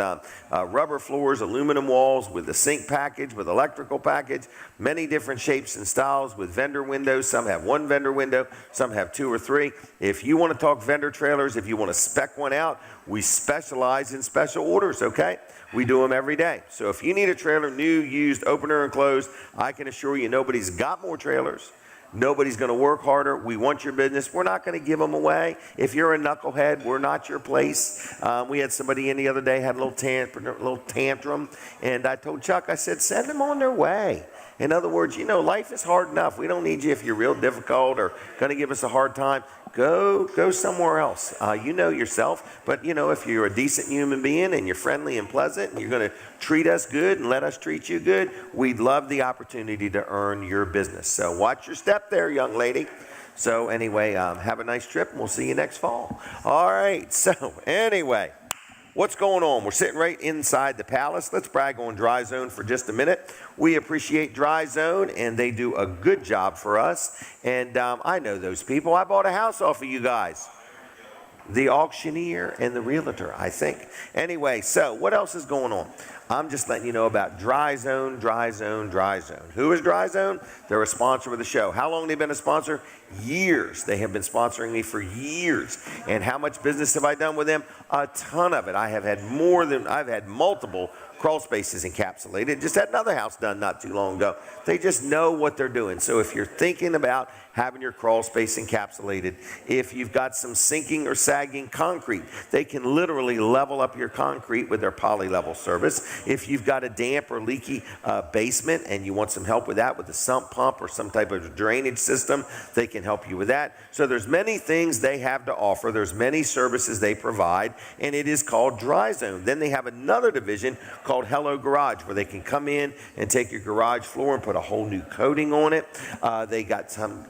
rubber floors, aluminum walls, with the sink package, with electrical package, many different shapes and styles with vendor windows. Some have one vendor window, some have 2 or 3. If you want to talk vendor trailers, if you want to spec one out, we specialize in special orders, okay? We do them every day. So if you need a trailer, new, used, open or enclosed, I can assure you nobody's got more trailers. Nobody's going to work harder. We want your business. We're not going to give them away. If you're a knucklehead, we're not your place. We had somebody in the other day, had a little tantrum, and I told Chuck, I said, send them on their way. In other words, life is hard enough. We don't need you if you're real difficult or going to give us a hard time. Go somewhere else. You know yourself. But, if you're a decent human being and you're friendly and pleasant and you're going to treat us good and let us treat you good, we'd love the opportunity to earn your business. So watch your step there, young lady. So anyway, have a nice trip and we'll see you next fall. All right. So anyway, what's going on? We're sitting right inside the Palace. Let's brag on Dry Zone for just a minute. We appreciate Dry Zone, and they do a good job for us. And I know those people. I bought a house off of you guys. The auctioneer and the realtor, I think. Anyway, so what else is going on? I'm just letting you know about Dry Zone. Who is Dry Zone? They're a sponsor of the show. How long have they been a sponsor? years. They have been sponsoring me for years. And how much business have I done with them? A ton of it. I've had multiple crawl spaces encapsulated. Just had another house done not too long ago. They just know what they're doing. So if you're thinking about having your crawl space encapsulated, if you've got some sinking or sagging concrete, they can literally level up your concrete with their poly-level service. If you've got a damp or leaky basement and you want some help with that with a sump pump or some type of drainage system, they can help you with that. So there's many things they have to offer. There's many services they provide, and it is called Dry Zone. Then they have another division called Hello Garage, where they can come in and take your garage floor and put a whole new coating on it. They got some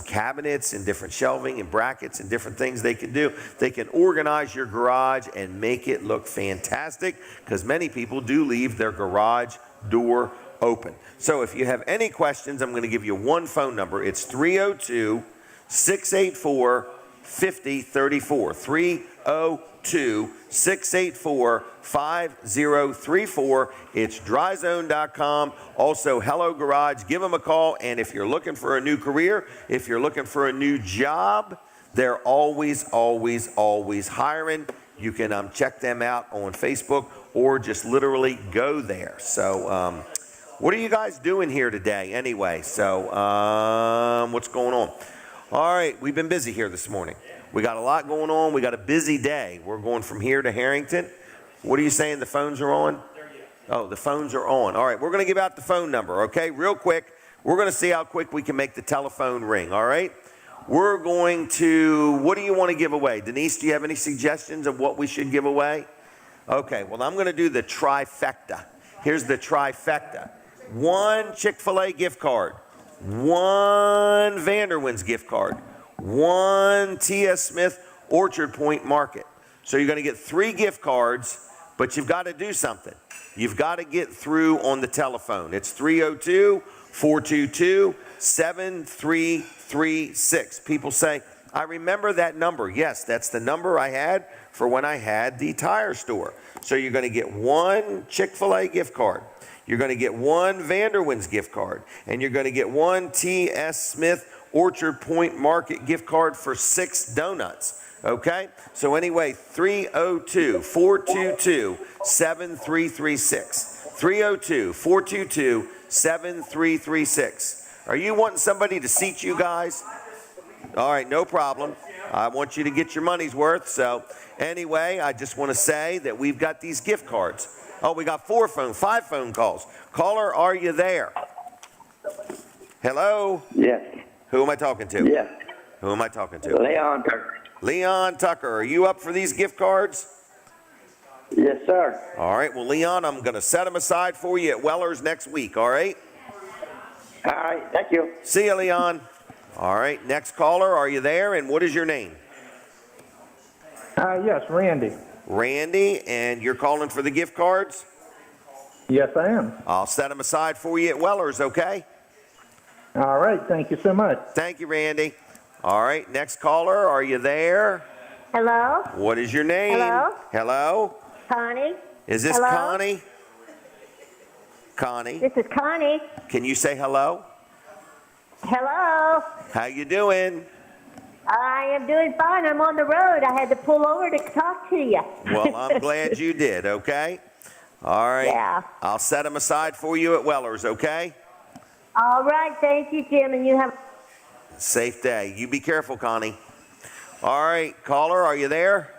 cabinets and different shelving and brackets and different things they can do. They can organize your garage and make it look fantastic, because many people do leave their garage door open. So if you have any questions, I'm going to give you one phone number. It's 302-684-5034. 302-684-5034. It's dryzone.com. Also, Hello Garage. Give them a call. And if you're looking for a new career, if you're looking for a new job, they're always hiring. You can check them out on Facebook or just literally go there. So, what are you guys doing here today anyway? So, what's going on? All right, we've been busy here this morning. We got a lot going on. We got a busy day. We're going from here to Harrington. What are you saying? The phones are on? Oh, the phones are on. All right, we're going to give out the phone number, okay? Real quick. We're going to see how quick we can make the telephone ring, all right? We're going to, what do you want to give away? Denise, do you have any suggestions of what we should give away? Okay, well, I'm going to do the trifecta. Here's the trifecta. 1 Chick-fil-A gift card. 1 Vanderwin's gift card. 1 T.S. Smith Orchard Point Market. So you're going to get 3 gift cards, but you've got to do something. You've got to get through on the telephone. It's 302-422-7336. People say, I remember that number. Yes, that's the number I had for when I had the tire store. So you're going to get 1 Chick-fil-A gift card. You're going to get 1 Vanderwin's gift card. And you're going to get 1 T.S. Smith Orchard Point Market gift card for 6 donuts. Okay? So anyway, 302-422-7336. 302-422-7336. Are you wanting somebody to seat you guys? All right, no problem. I want you to get your money's worth. So anyway, I just want to say that we've got these gift cards. Oh, we got 5 phone calls. Caller, are you there? Hello? Yes. Who am I talking to? Yes. Who am I talking to? Leon Tucker. Leon Tucker, are you up for these gift cards? Yes, sir. All right, well, Leon, I'm going to set them aside for you at Weller's next week, all right? All right, thank you. See you, Leon. All right, next caller, are you there, and what is your name? Yes, Randy. Randy, and you're calling for the gift cards? Yes, I am. I'll set them aside for you at Weller's, okay? All right, thank you so much. Thank you, Randy. All right, next caller, are you there? Hello? What is your name? Hello? Hello? Connie? Is this Hello? Connie? Connie? This is Connie. Can you say hello? Hello? How you doing? I am doing fine. I'm on the road. I had to pull over to talk to you. Well, I'm glad you did, okay? All right. Yeah. I'll set them aside for you at Weller's, okay? All right. Thank you, Jim. And you have a safe day. You be careful, Connie. All right. Caller, are you there?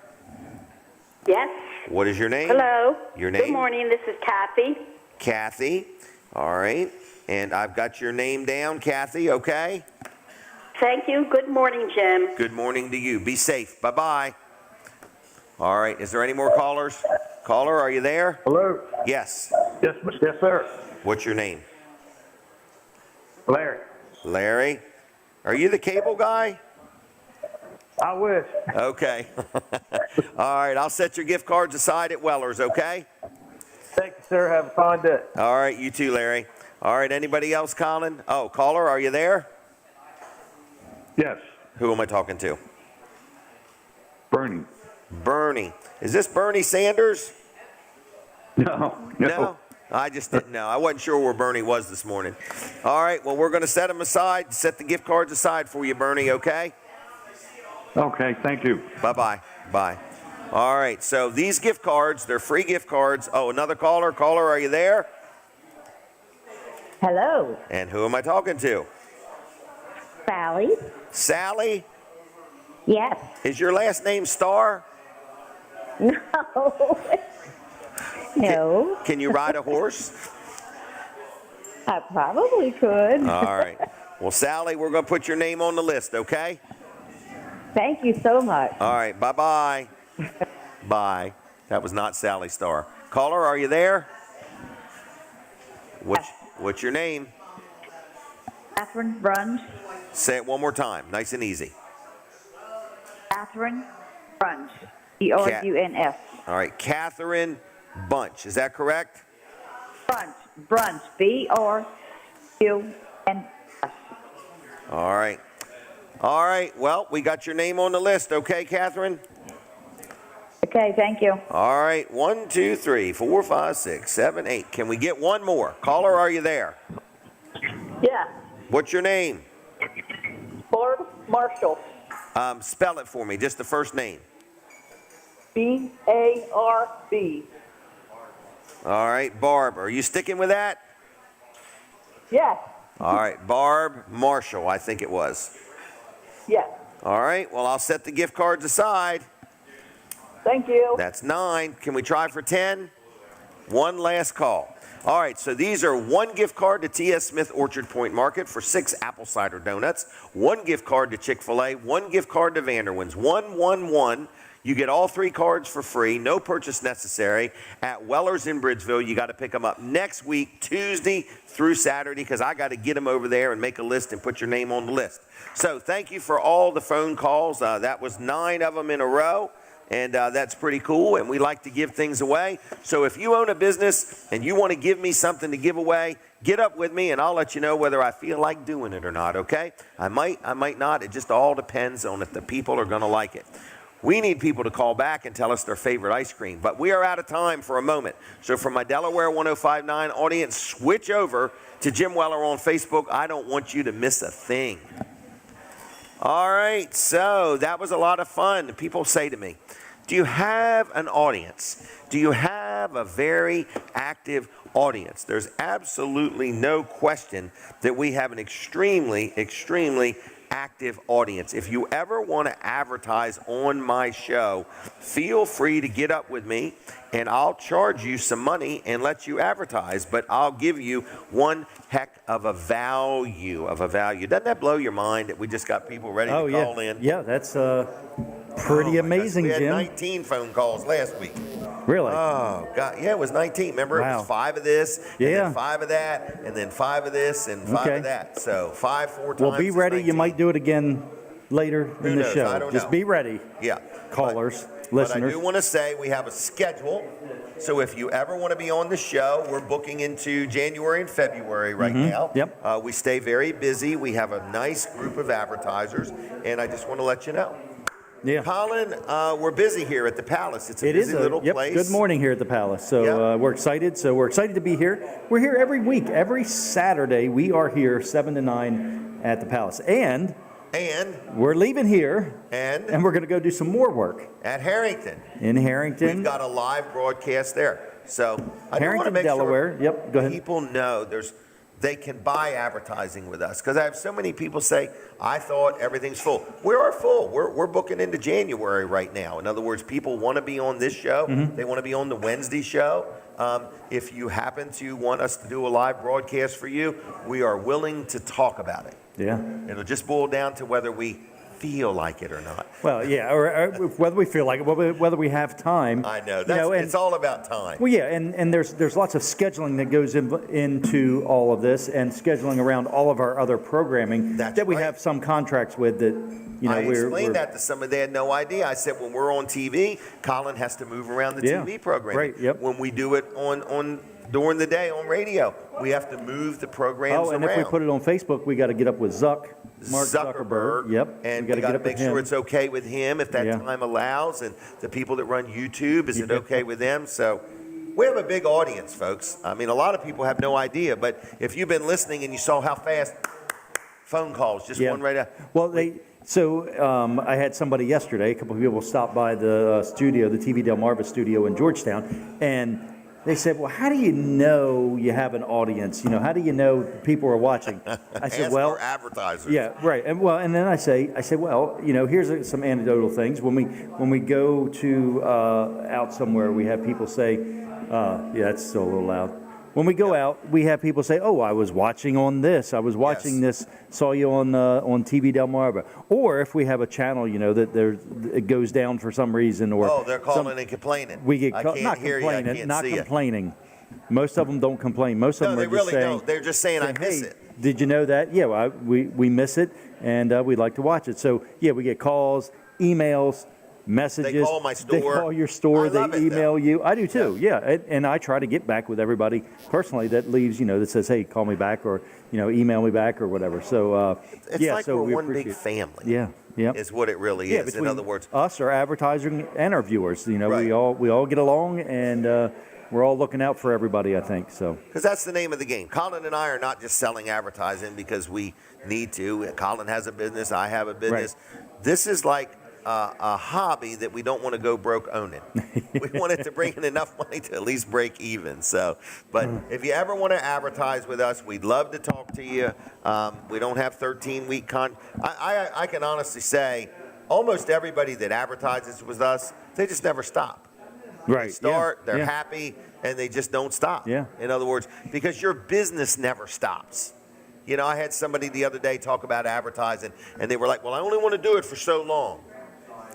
Yes. What is your name? Hello. Your name? Good morning. This is Kathy. Kathy. All right. And I've got your name down, Kathy, okay? Thank you. Good morning, Jim. Good morning to you. Be safe. Bye-bye. All right. Is there any more callers? Caller, are you there? Hello? Yes. Yes, sir. What's your name? Larry. Larry? Are you the cable guy? I wish. Okay. All right. I'll set your gift cards aside at Weller's, okay? Thank you, sir. Have a fine day. All right. You too, Larry. All right. Anybody else, Colin? Oh, caller, are you there? Yes. Who am I talking to? Bernie. Bernie. Is this Bernie Sanders? No. I just didn't know. I wasn't sure where Bernie was this morning. All right, well, we're going to set him aside, set the gift cards aside for you, Bernie, okay? Okay, thank you. Bye-bye. Bye. All right, so these gift cards, they're free gift cards. Oh, another caller. Caller, are you there? Hello. And who am I talking to? Sally. Sally? Yes. Is your last name Starr? No. No. Can you ride a horse? I probably could. All right. Well, Sally, we're going to put your name on the list, okay? Thank you so much. All right. Bye-bye. Bye. That was not Sally Starr. Caller, are you there? What's your name? Catherine Brunge. Say it one more time. Nice and easy. Catherine Brunge. B-R-U-N-S. All right. Catherine Bunch. Is that correct? Brunch. B-R-U-N-S. All right. All right. Well, we got your name on the list. Okay, Catherine? Okay, thank you. All right. 1, 2, 3, 4, 5, 6, 7, 8. Can we get one more? Caller, are you there? Yeah. What's your name? Barb Marshall. Spell it for me. Just the first name. B-A-R-B. All right. Barb, are you sticking with that? Yes. All right. Barb Marshall, I think it was. Yes. All right. Well, I'll set the gift cards aside. Thank you. That's 9. Can we try for 10? One last call. All right, so these are 1 gift card to T.S. Smith Orchard Point Market for 6 apple cider donuts, 1 gift card to Chick-fil-A, 1 gift card to Vanderwin's, 1, 1, 1. You get all 3 cards for free, no purchase necessary at Weller's in Bridgeville. You got to pick them up next week, Tuesday through Saturday, because I got to get them over there and make a list and put your name on the list. So thank you for all the phone calls. That was 9 of them in a row. And that's pretty cool, and we like to give things away. So if you own a business and you want to give me something to give away, get up with me, and I'll let you know whether I feel like doing it or not, okay? I might not. It just all depends on if the people are going to like it. We need people to call back and tell us their favorite ice cream, but we are out of time for a moment. So for my Delaware 105.9 audience, switch over to Jim Weller on Facebook. I don't want you to miss a thing. All right, so that was a lot of fun. People say to me, do you have an audience? Do you have a very active audience? There's absolutely no question that we have an extremely, extremely active audience. If you ever want to advertise on my show, feel free to get up with me and I'll charge you some money and let you advertise, but I'll give you one heck of a value. Doesn't that blow your mind that we just got people ready to call in? Yeah, that's pretty amazing, Jim. We had Jim. 19 phone calls last week. Really? Oh, God. Yeah, it was 19. Remember, It was 5 of this, and then 5 of that, and then 5 of this, and 5 of that. So 5 4 times. Well, be ready. You might do it again later in the show. I don't Just know. be ready. Yeah. Callers, But listeners. I do want to say we have a schedule. So if you ever want to be on the show, we're booking into January and February right now. Yep. We stay very busy. We have a nice group of advertisers, and I just want to let you know. Yeah. Colin, we're busy here at the Palace. It's a busy little place. Good morning here at the Palace. So we're excited. So we're excited to be here. We're here every week. Every Saturday, we are here 7 to 9 at the Palace. And we're leaving here. And we're going to go do some more work. At Harrington. In Harrington. We've got a live broadcast there. So I do want to Harrington, make Delaware. sure Yep, go ahead. people know they can buy advertising with us. Because I have so many people say, I thought everything's full. We are full. We're booking into January right now. In other words, people want to be on this show. They want to be on the Wednesday show. If you happen to want us to do a live broadcast for you, we are willing to talk about it. Yeah. It'll just boil down to whether we feel like it or not. Well, yeah, or whether we feel like it, whether we have time. I know. It's all about time. Well, yeah, and there's lots of scheduling that goes into all of this, and scheduling around all of our other programming that we have some contracts with that, I explained that to somebody. They had no idea. I said, when we're on TV, Colin has to move around the TV program. Right, yep. When we do it on during the day on radio, we have to move the programs and around. if we put it on Facebook, we got to get up with Mark Zuckerberg. Yep. And we got to make sure it's okay with him if that time allows. And the people that run YouTube, is it okay with them? So We have a big audience, folks. I mean, a lot of people have no idea, but if you've been listening and you saw how fast phone calls, just one right out. Well, I had somebody yesterday, a couple of people stopped by the studio, the TV Delmarva studio in Georgetown, and they said, well, how do you know you have an audience? How do you know people are watching? I said, Ask for advertisers. Yeah, right. And then I say, well, here's some anecdotal things. When we go to out somewhere, we have people say, yeah, that's still a little loud. When we go out, we have people say, oh, I was watching on this. I was watching this, saw you on TV Delmarva. Or if we have a channel, that it goes down for some reason. Or they're calling and complaining. We get I can't not hear complaining, you, I can't not see complaining. Most of them don't complain. Most of them they are just really saying, don't. They're just saying, I miss it. Did you know that? Yeah, well, we miss it, and we'd like to watch it. So, yeah, we get calls, emails, messages. They call my store. They call your store. They email you. I do too. Yeah. And I try to get back with everybody personally that leaves, that says, hey, call me back or, email me back or whatever. So, it's like we're one big family. Yeah. Yeah. Is what it really is. In other words, us, our advertising and our viewers, Right. we all get along and we're all looking out for everybody, I think. So. Because that's the name of the game. Colin and I are not just selling advertising because we need to. Colin has a business. I have a business. Right. This is like a hobby that we don't want to go broke owning. We want it to bring in enough money to at least break even. So, but if you ever want to advertise with us, we'd love to talk to you. We don't have 13-week I can honestly say almost everybody that advertises with us, they just never stop. Right. They start, they're happy, and they just don't stop. Yeah. In other words, because your business never stops. I had somebody the other day talk about advertising, and they were like, well, I only want to do it for so long.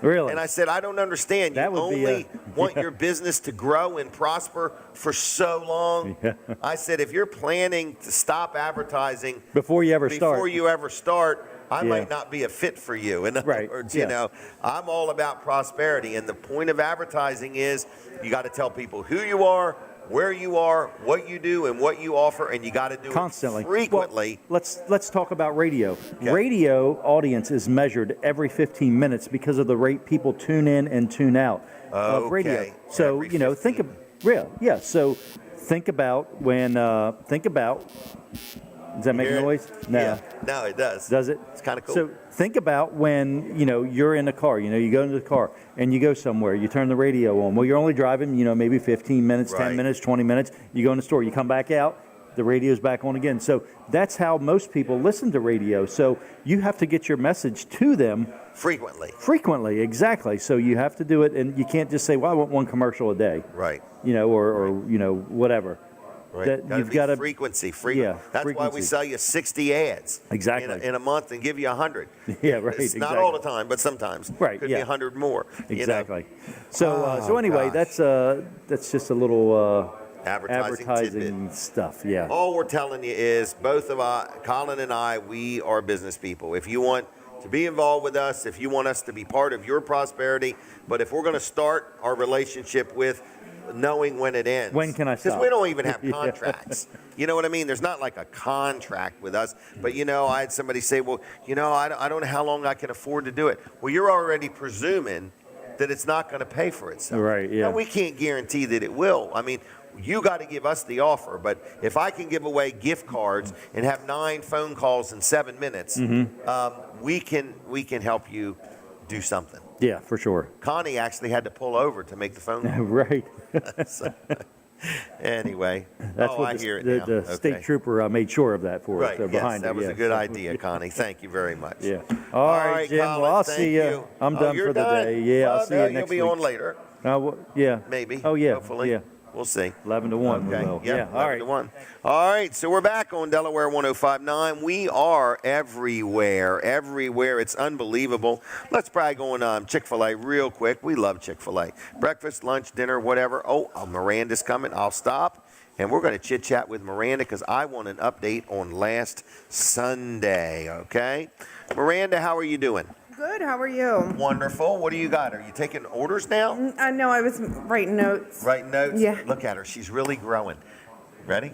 Really? And I said, I don't understand. That You would be only want your business to grow and prosper for so long. Yeah. I said, if you're planning to stop advertising before you ever start, I might not be a fit for you. In other words, I'm all about prosperity. And the point of advertising is you got to tell people who you are, where you are, what you do, and what you offer, and you got to do constantly, it frequently. Well, let's talk about radio. Okay. Radio audience is measured every 15 minutes because of the rate people tune in and tune out of radio. So think of So think about when Does that make a noise? No. Yeah. No, it does. Does it? It's kind of cool. So think about when, you're in a car, you go into the car and you go somewhere, you turn the radio on. Well, you're only driving, maybe 15 minutes, 10 minutes, 20 minutes. You go in the store, you come back out, the radio's back on again. So that's how most people listen to radio. So you have to get your message to them frequently, exactly. So you have to do it, and you can't just say, well, I want one commercial a day. Right. Or whatever. Right. You've got to frequency. Yeah, that's why we sell you 60 ads exactly in a month and give you 100. Yeah, right. It's not all the time, but sometimes. Right. Could be 100 more. Exactly. So anyway, that's just a little advertising stuff. Yeah. All we're telling you is both of us, Colin and I, we are business people. If you want to be involved with us, if you want us to be part of your prosperity, but if we're going to start our relationship with knowing when it ends. When can I stop? Because we don't even have contracts. You know what I mean? There's not like a contract with us. But, I had somebody say, well, I don't know how long I can afford to do it. Well, you're already presuming that it's not going to pay for itself. Right, yeah. Now, we can't guarantee that it will. I mean, you got to give us the offer. But if I can give away gift cards and have 9 phone calls in 7 minutes, we can help you do something. Yeah, for sure. Connie actually had to pull over to make the phone call. Right. Anyway, that's what I hear it the now. state trooper made sure of that for us. Right, Behind that her. was a good idea, Connie. Thank you very much. Yeah. All right, Jim. Colin, well, I'll thank see you. I'm done for the day. Yeah, I'll see you next week. You'll be on later. Yeah. Maybe. Oh, yeah. Hopefully. Yeah. We'll see. 11 to 1. Okay. We will. Yeah. All right. 11 to 1. All right. So we're back on Delaware 105.9. We are everywhere. It's unbelievable. Let's brag on Chick-fil-A real quick. We love Chick-fil-A. Breakfast, lunch, dinner, whatever. Oh, Miranda's coming. I'll stop. And we're going to chit-chat with Miranda because I want an update on last Sunday. Okay? Miranda, how are you doing? Good. How are you? Wonderful. What do you got? Are you taking orders now? No, I was writing notes. Writing notes? Yeah. Look at her. She's really growing. Ready?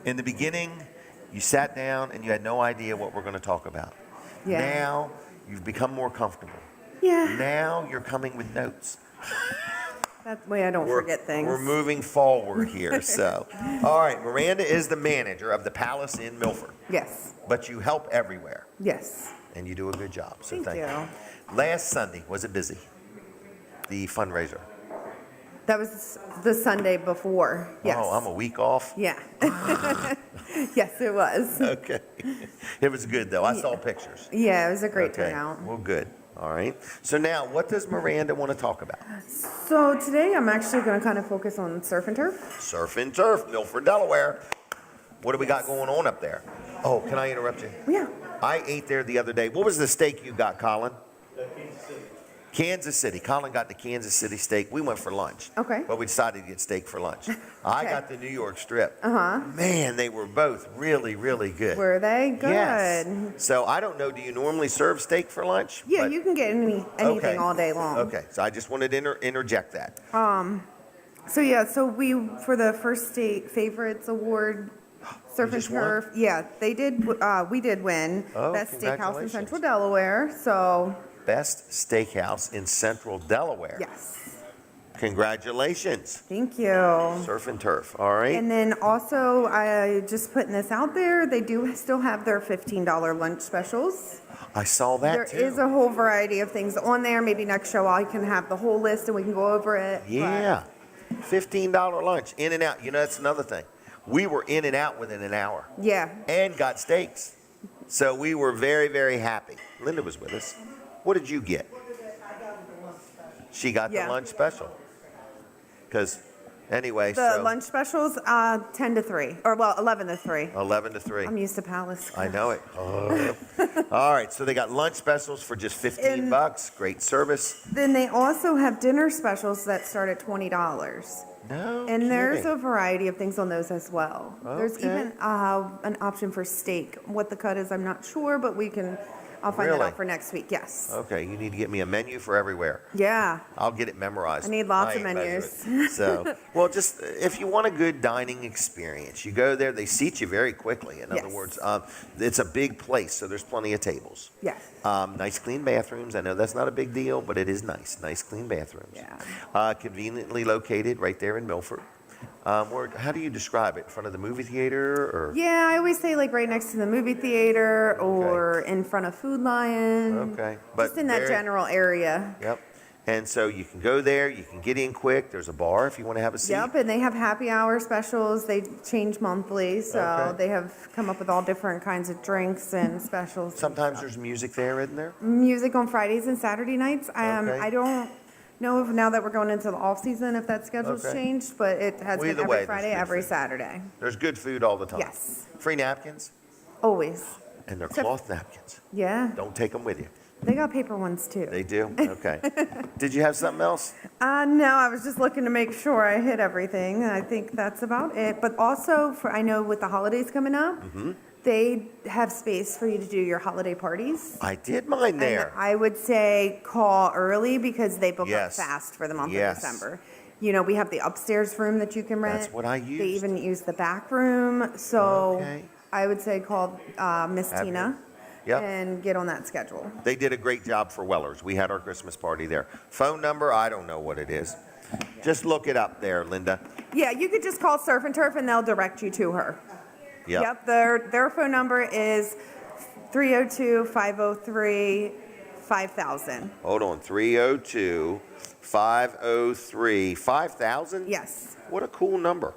In the beginning, you sat down and you had no idea what we're going to talk about. Yeah. Now, you've become more comfortable. Yeah. Now, you're coming with notes. That way I don't forget things. We're moving forward here. So, all right, Miranda is the manager of the Palace in Milford. Yes. But you help everywhere. Yes. And you do a good job. So Thank you. Last Sunday, was it busy? The fundraiser. That was the Sunday before. Yes. Oh, I'm a week off. Yeah. Yes, it was. Okay. It was good, though. I saw pictures. Yeah, it was a great Okay. turnout. Well, good. All right. So now, what does Miranda want to talk about? So today I'm actually going to kind of focus on surf and turf. Surf and turf, Milford, Delaware. What do we got going on up there? Oh, can I interrupt you? Yeah. I ate there the other day. What was the steak you got, Colin? Kansas City. Colin got the Kansas City steak. We went for lunch. Okay. But we decided to get steak for lunch. I got the New York strip. Uh-huh. Man, they were both really, really good. Were they? Good. Yes. So I don't know, do you normally serve steak for lunch? Yeah, you can get anything Okay. all day long. Okay, so I just wanted to interject that. So we, for the First State Favorites Award, Surf and just won? Turf, yeah, they did, we did win Oh, Best Steakhouse in congratulations. Central Delaware, so, Best steakhouse in Central Delaware. yes, Congratulations. thank you. Surf and turf, all right? And then also, I just putting this out there, they do still have their $15 lunch specials. I saw that There too. is a whole variety of things on there. Maybe next show I can have the whole list and we can go over it. but- Yeah. $15 lunch, in and out. You know, that's another thing. We were in and out within an hour Yeah. and got steaks. So we were very, very happy. Linda was with us. What did you get? She got Yeah. the lunch special. Because, anyway, The so lunch specials, 10 to 3, or well, 11 to 3. 11 to 3. I'm used to Palace. I know it. Oh. All right, so they got lunch specials for just $15. Great service. Then they also have dinner specials that start at $20. No And there's kidding. a variety of things on those as well. There's Okay. even an option for steak. What the cut is, I'm not sure, but I'll find that Really? out for next week. Yes. Okay, you need to get me a menu for everywhere. Yeah. I'll get it memorized. I need lots of ain't menus. measuring. So, well, just if you want a good dining experience, you go there. They seat you very quickly. In other Yes. words, it's a big place, so there's plenty of tables. Yes. Nice clean bathrooms. I know that's not a big deal, but it is nice. Nice clean bathrooms. Yeah. Conveniently located right there in Milford. How do you describe it? In front of the movie theater, or? Yeah, I always say like right next to the movie theater or in front of Food Lion. Okay, Just in that general area. Yep. And so you can go there. You can get in quick. There's a bar if you want to have a seat. Yep, and they have happy hour specials. They change monthly, so Okay. they have come up with all different kinds of drinks and specials. Sometimes there's music there, isn't there? Music on Fridays and Saturday nights. Okay. I don't know if now that we're going into the off season if that schedule's Okay. changed, but it has Well, been either every way, there's Friday, good every food. Saturday. There's good food all the time. Yes. Free napkins, Always. and they're Except- cloth napkins. Yeah. Don't take them with you. They got paper ones too. They do? Okay. Did you have something else? No, I was just looking to make sure I hit everything. I think that's about it. But also, I know with the holidays coming up, they have space for you to do your holiday parties. I did mine there. And I would say call early because they book Yes. up fast for the month Yes. of December. You know, we have the upstairs room that you can rent. That's what I They used. even use the back room. So Okay. I would say call Miss Abby. Tina Yep. and get on that schedule. They did a great job for Wellers. We had our Christmas party there. Phone number, I don't know what it is. Just look it up there, Linda. Yeah, you could just call Surf and Turf and they'll direct you to her. Yep. Their phone number is 302-503-5000. Hold on, 302-503-5000? Yes. What a cool number.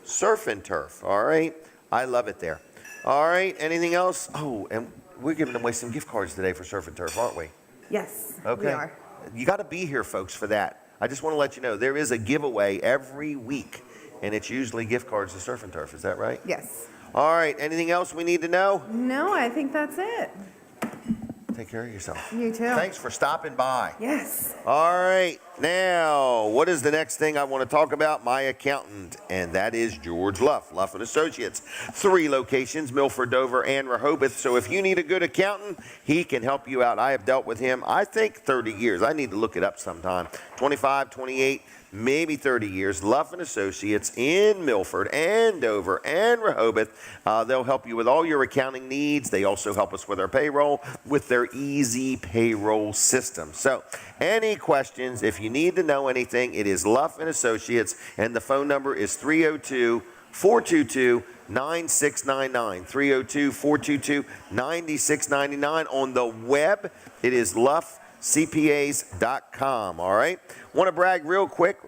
Surf and turf, all right? I love it there. All right, anything else? Oh, and we're giving away some gift cards today for Surf and Turf, aren't we? Yes, Okay. we are. You got to be here, folks, for that. I just want to let you know there is a giveaway every week, and it's usually gift cards to Surf and Turf. Is that right? Yes. All right, anything else we need to know? No, I think that's it. Take care of yourself. You too. Thanks for stopping by. Yes. All right, now, what is the next thing I want to talk about? My accountant, and that is George Luff, Luff & Associates. 3 locations, Milford, Dover, and Rehoboth. So if you need a good accountant, he can help you out. I have dealt with him, I think, 30 years. I need to look it up sometime. 25, 28, maybe 30 years. Luff & Associates in Milford and Dover and Rehoboth. They'll help you with all your accounting needs. They also help us with our payroll with their easy payroll system. So any questions, if If you need to know anything, it is Luff and Associates, and the phone number is 302-422-9699. 302-422-9699. On the web, it is luffcpas.com. All right. Want to brag real quick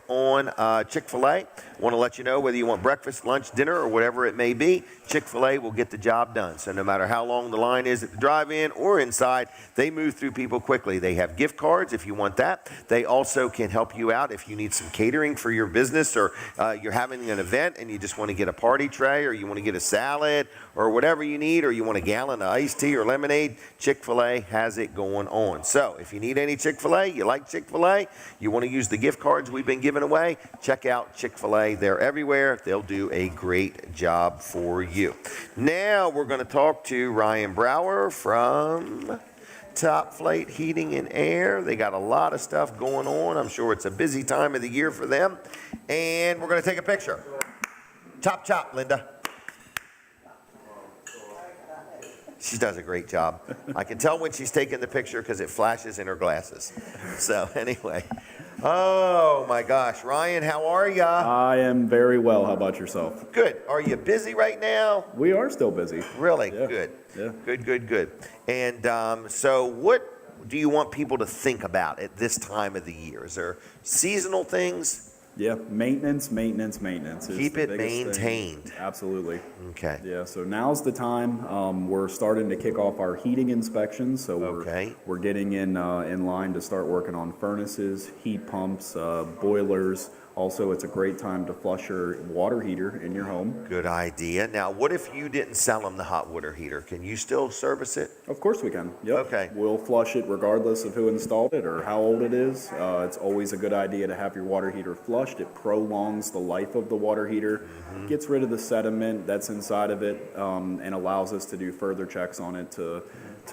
on Chick-fil-A. Want to let you know whether you want breakfast, lunch, dinner, or whatever it may be, Chick-fil-A will get the job done. So no matter how long the line is at the drive-in or inside, they move through people quickly. They have gift cards if you want that. They also can help you out if you need some catering for your business, or you're having an event and you just want to get a party tray, or you want to get a salad, or whatever you need, or you want a gallon of iced tea or lemonade. Chick-fil-A has it going on. So if you need any Chick-fil-A, you like Chick-fil-A, you want to use the gift cards we've been giving away, check out Chick-fil-A. They're everywhere. They'll do a great job for you. Now we're going to talk to Ryan Brower from Top Flight Heating and Air. They got a lot of stuff going on. I'm sure it's a busy time of the year for them. And we're going to take a picture. Chop, chop, Linda. She does a great job. I can tell when she's taking the picture because it flashes in her glasses. So anyway, oh my gosh, Ryan, how are ya? I am very well. How about yourself? Good. Are you busy right now? We are still busy. Really? Yeah. Good. Yeah. Good. And so what do you want people to think about at this time of the year? Is there seasonal things? Yeah, maintenance. Keep it maintained. Thing. Absolutely. Okay. Yeah, so now's the time. We're starting to kick off our heating inspections. So we're getting in line to start working on furnaces, heat pumps, boilers. Also, it's a great time to flush your water heater in your home. Good idea. Now, what if you didn't sell them the hot water heater? Can you still service it? Of course we can. Yep. Okay. We'll flush it regardless of who installed it or how old it is. It's always a good idea to have your water heater flushed. It prolongs the life of the water heater, gets rid of the sediment that's inside of it, and allows us to do further checks on it to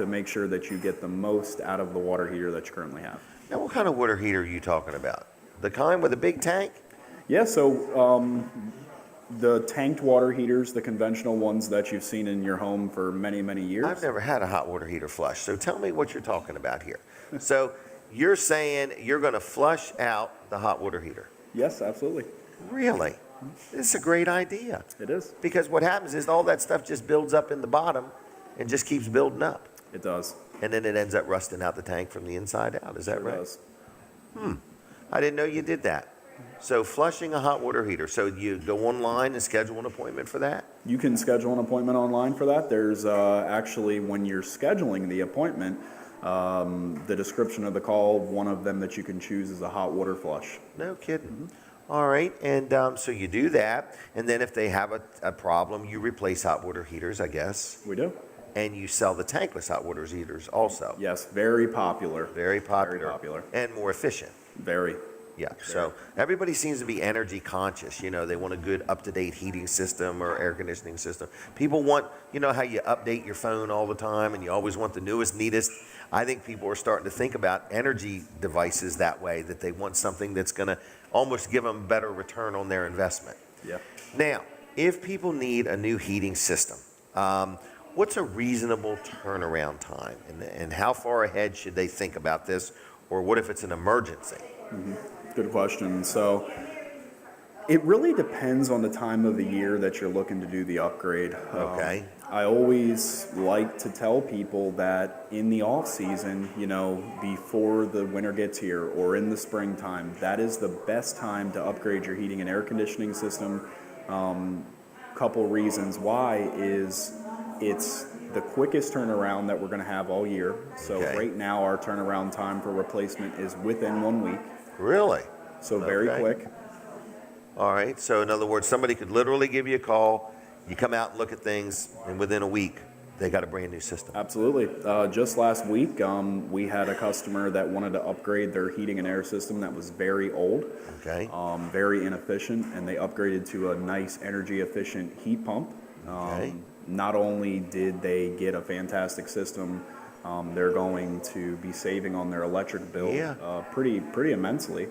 make sure that you get the most out of the water heater that you currently have. Now, what kind of water heater are you talking about? The kind with a big tank? Yeah, so the tanked water heaters, the conventional ones that you've seen in your home for many, many years. I've never had a hot water heater flush, so tell me what you're talking about here. So you're saying you're going to flush out the hot water heater? Yes, absolutely. Really? It's a great idea. It is. Because what happens is all that stuff just builds up in the bottom and just keeps building up. It does. And then it ends up rusting out the tank from the inside out. Is that right? It does. I didn't know you did that. So flushing a hot water heater. So you go online and schedule an appointment for that? You can schedule an appointment online for that. There's actually, when you're scheduling the appointment, the description of the call, one of them that you can choose is a hot water flush. No kidding. All right. And so you do that. And then if they have a problem, you replace hot water heaters, I guess. We do. And you sell the tankless hot water heaters also. Yes, very popular. Very popular. Very popular. And more efficient. Very. Yeah, so everybody seems to be energy conscious. You know, they want a good up-to-date heating system or air conditioning system. People want, you know how you update your phone all the time and you always want the newest, neatest. I think people are starting to think about energy devices that way, that they want something that's going to almost give them better return on their investment. Yeah. Now, if people need a new heating system, what's a reasonable turnaround time? And how far ahead should they think about this? Or what if it's an emergency? Good question. So it really depends on the time of the year that you're looking to do the upgrade. Okay. I always like to tell people that in the off season, you know, before the winter gets here or in the springtime, that is the best time to upgrade your heating and air conditioning system. Couple reasons why is it's the quickest turnaround that we're going to have all year. So right now our turnaround time for replacement is within 1 week. Really? So very quick. All right. So in other words, somebody could literally give you a call, you come out and look at things, and within a week, they got a brand new system. Absolutely. Just last week, we had a customer that wanted to upgrade their heating and air system that was very old, very inefficient, and they upgraded to a nice energy efficient heat pump. Not only did they get a fantastic system, they're going to be saving on their electric bill pretty immensely.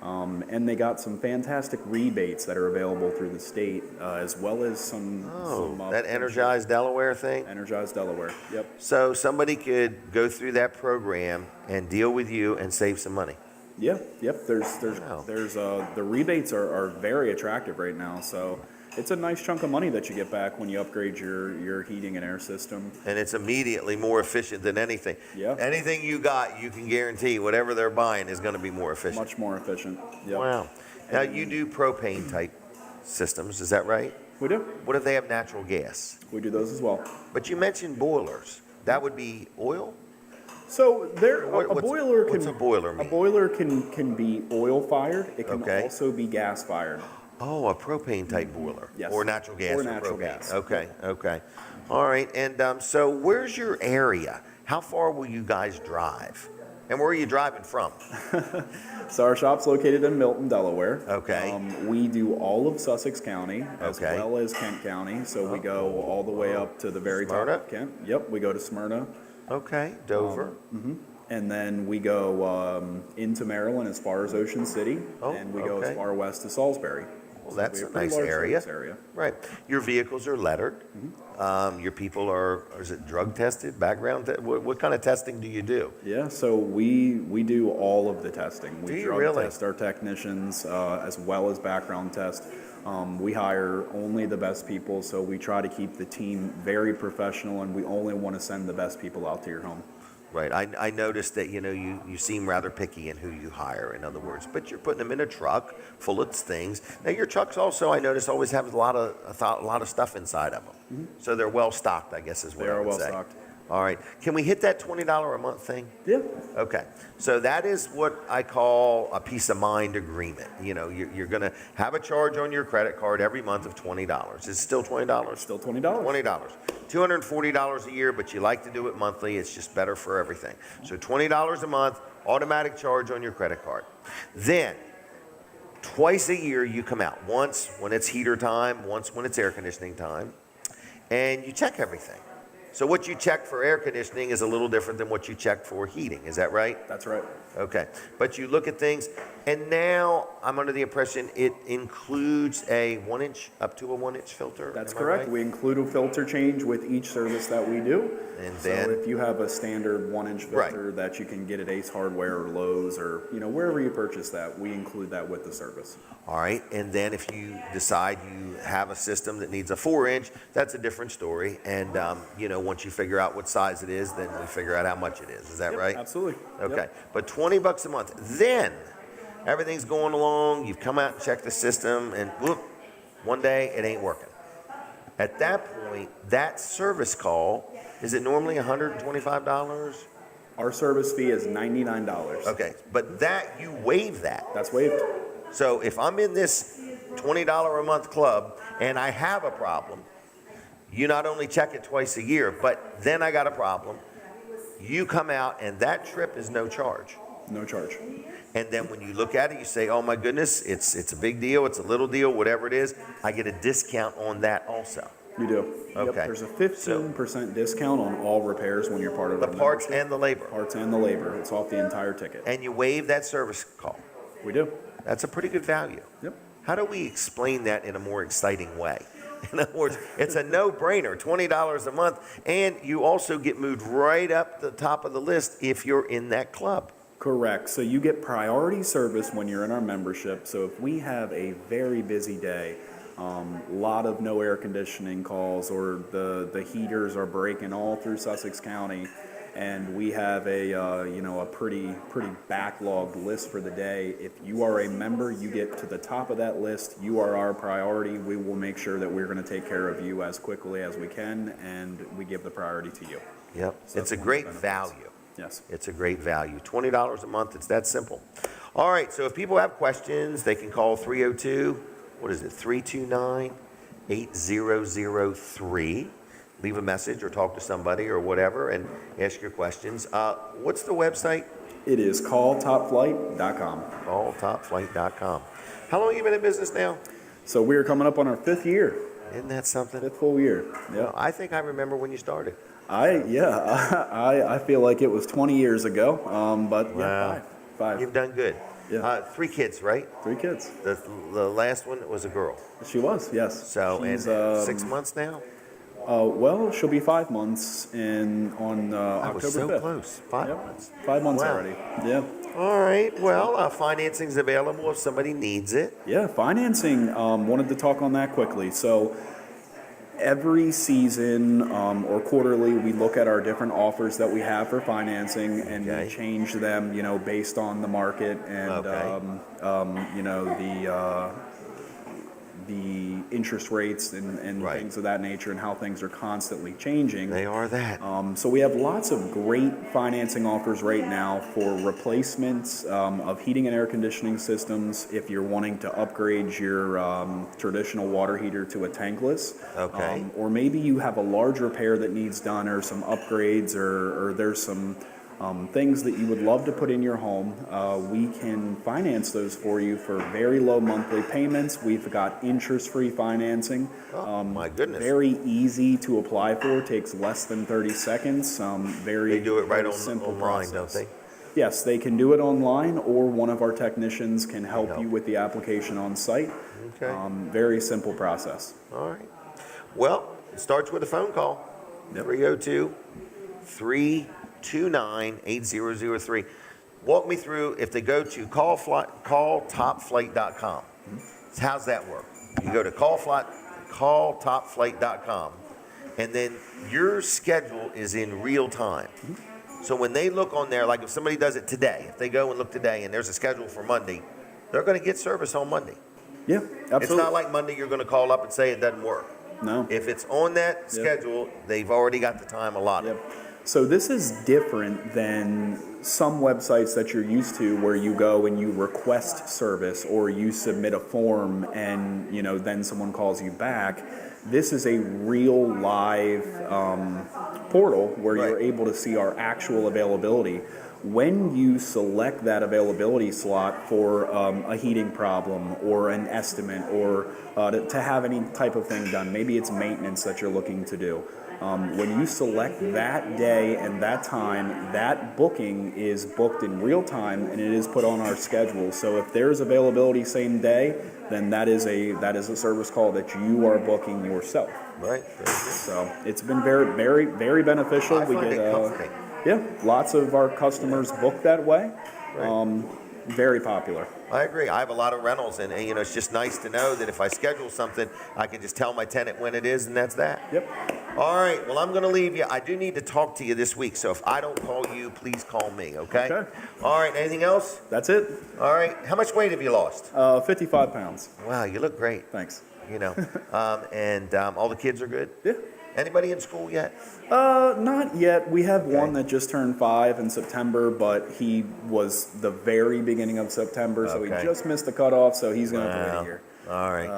And they got some fantastic rebates that are available through the state, as well as some that Energized Delaware thing? Energized Delaware, yep. So somebody could go through that program and deal with you and save some money. Yeah, yep. There's the rebates are very attractive right now. So it's a nice chunk of money that you get back when you upgrade your heating and air system. And it's immediately more efficient than anything. Yeah. Anything you got, you can guarantee whatever they're buying is going to be more efficient. Much more efficient. Yep. Wow. Now you do propane type systems, is that right? We do. What if they have natural gas? We do those as well. But you mentioned boilers. That would be oil? So What's a boiler mean? A boiler can be oil fired. It can also be gas fired. Oh, a propane type boiler. Yes. Or natural gas. Or natural gas. Okay. All right. And so where's your area? How far will you guys drive? And where are you driving from? So our shop's located in Milton, Delaware. Okay. We do all of Sussex County as well as Kent County. So we go all the way up to the very top of Kent. Yep, we go to Smyrna. Okay, Dover. And then we go into Maryland as far as Ocean City. And we go as far west as Salisbury. Well, that's a nice area. Right. Your vehicles are lettered. Your people are, is it drug tested, background? What kind of testing do you do? Yeah, so we do all of the testing. We drug test our technicians as well as background test. We hire only the best people, so we try to keep the team very professional, and we only want to send the best people out to your home. Right. I noticed that, you seem rather picky in who you hire, in other words, but you're putting them in a truck full of things. Now, your trucks also, I notice, always have a lot of stuff inside of them. So they're well stocked, I guess is what I would say. They are well stocked. All right. Can we hit that $20 a month thing? Yeah. Okay. So that is what I call a peace of mind agreement. You're going to have a charge on your credit card every month of $20. Is it still $20? Still $20. $20. $240 a year, but you like to do it monthly. It's just better for everything. So $20 a month, automatic charge on your credit card. Then, twice a year you come out. Once when it's heater time, once when it's air conditioning time, and you check everything. So what you check for air conditioning is a little different than what you check for heating. Is that right? That's right. Okay. But you look at things, and now I'm under the impression it includes a 1-inch, up to a 1-inch filter. That's correct. We include a filter change with each service that we do. And so then, if you have a standard 1-inch filter that you can get at Ace Hardware or Lowe's or wherever you purchase that, we include that with the service. All right. And then if you decide you have a system that needs a 4-inch, that's a different story. And once you figure out what size it is, then we figure out how much it is. Is that right? Absolutely. Okay. Yep. But $20 a month. Then everything's going along. You've come out and checked the system, and whoop, one day it ain't working. At that point, that service call, is it normally $125? Our service fee is $99. Okay. But that, you waive that. That's waived. So if I'm in this $20 a month club and I have a problem, you not only check it twice a year, but then I got a problem. You come out and that trip is no charge. No charge. And then when you look at it, you say, oh my goodness, it's a big deal, it's a little deal, whatever it is. I get a discount on that also. You do. Okay. Yep, there's a 15% discount on all repairs when you're part of the parts and the labor. Parts and the labor. It's off the entire ticket. And you waive that service call. We do. That's a pretty good value. Yep. How do we explain that in a more exciting way? In other words, it's a no-brainer, $20 a month, and you also get moved right up the top of the list if you're in that club. Correct. So you get priority service when you're in our membership. So if we have a very busy day, a lot of no air conditioning calls, or the heaters are breaking all through Sussex County, and we have a pretty backlogged list for the day. If you are a member, you get to the top of that list. You are our priority. We will make sure that we're going to take care of you as quickly as we can, and we give the priority to you. Yep. So it's a great value. Yes. It's a great value. $20 a month, it's that simple. All right, so if people have questions, they can call 302-329-8003. Leave a message or talk to somebody or whatever and ask your questions. What's the website? It is calltopflight.com. Calltopflight.com. How long have you been in business now? So we're coming up on our 5th year. Isn't that something? 5th full year. Yeah. Well, I think I remember when you started. I feel like it was 20 years ago, but wow. Yeah, 5. You've done good. Yeah. 3 kids, right? 3 kids. The last one was a girl. She was, yes. So, she's, and 6 months now? Well, she'll be 5 months on I October was so 5th. close. 5 months. 5 months Wow. already. Yeah. All right. Well, financing's available if somebody needs it. Yeah, financing. Wanted to talk on that quickly. So every season or quarterly, we look at our different offers that we have for financing, and we change them, based on the market and the interest rates and things of that nature, and how things are constantly changing. They are that. So we have lots of great financing offers right now for replacements of heating and air conditioning systems. If you're wanting to upgrade your traditional water heater to a tankless, or maybe you have a large repair that needs done, or some upgrades, or there's some things that you would love to put in your home, we can finance those for you for very low monthly payments. We've got interest-free financing. My goodness. Very easy to apply for. Takes less than 30 seconds. They do it right simple online, process. don't they? Yes, they can do it online, or one of our technicians can help you with the application on site. Okay. Very simple process. All right. Well, it starts with a phone call. 302-329-8003. Walk me through, if they go to calltopflight.com. How's that work? You go to calltopflight.com, and then your schedule is in real time. So when they look on there, like if somebody does it today, if they go and look today and there's a schedule for Monday, they're going to get service on Monday. Yeah, absolutely. It's not like Monday you're going to call up and say it doesn't work. No. If it's on that schedule, they've already got the time allotted. So this is different than some websites that you're used to, where you go and you request service, or you submit a form and then someone calls you back. This is a real live portal where you're able to see our actual availability. When you select that availability slot for a heating problem, or an estimate, or to have any type of thing done, maybe it's maintenance that you're looking to do. When you select that day and that time, that booking is booked in real time, and it is put on our schedule. So if there's availability same day, then that is a service call that you are booking yourself. Right. So it's been very, very, very beneficial. I find it comforting. Lots of our customers book that way. Very popular. I agree. I have a lot of rentals, and it's just nice to know that if I schedule something, I can just tell my tenant when it is, and that's that. Yep. All right. Well, I'm going to leave you. I do need to talk to you this week, so if I don't call you, please call me, okay? Okay. All right. Anything else? That's it. All right. How much weight have you lost? 55 pounds. Wow, you look great. Thanks. And all the kids are good? Yeah. Anybody in school yet? Not yet. We have one that just turned 5 in September, but he was the very beginning of September, so he just missed the cutoff, so he's going to have to wait a year. All right.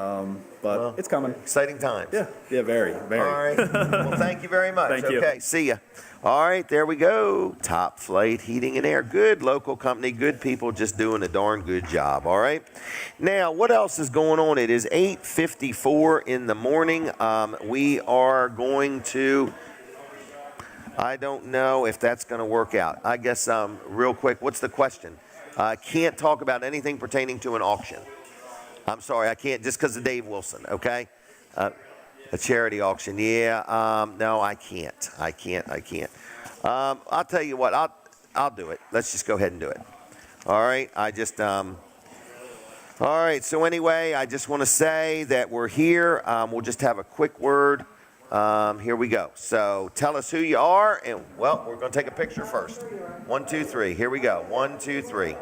But it's coming. Exciting times. Yeah, very, very. All right. Well, thank you very much. Thank you. Okay, see ya. All right, there we go. Top Flight Heating and Air. Good local company, good people, just doing a darn good job. All right. Now, what else is going on? It is 8:54 in the morning. We are going to, I don't know if that's going to work out. I guess real quick, what's the question? Can't talk about anything pertaining to an auction. I'm sorry, I can't, just because of Dave Wilson, okay? A charity auction, no, I can't. I'll tell you what, I'll do it. Let's just go ahead and do it. All right, all right, so anyway, I just want to say that we're here. We'll just have a quick word. Here we go. So tell us who you are, and, well, we're going to take a picture first. 1, 2, 3. Here we go. 1, 2, 3.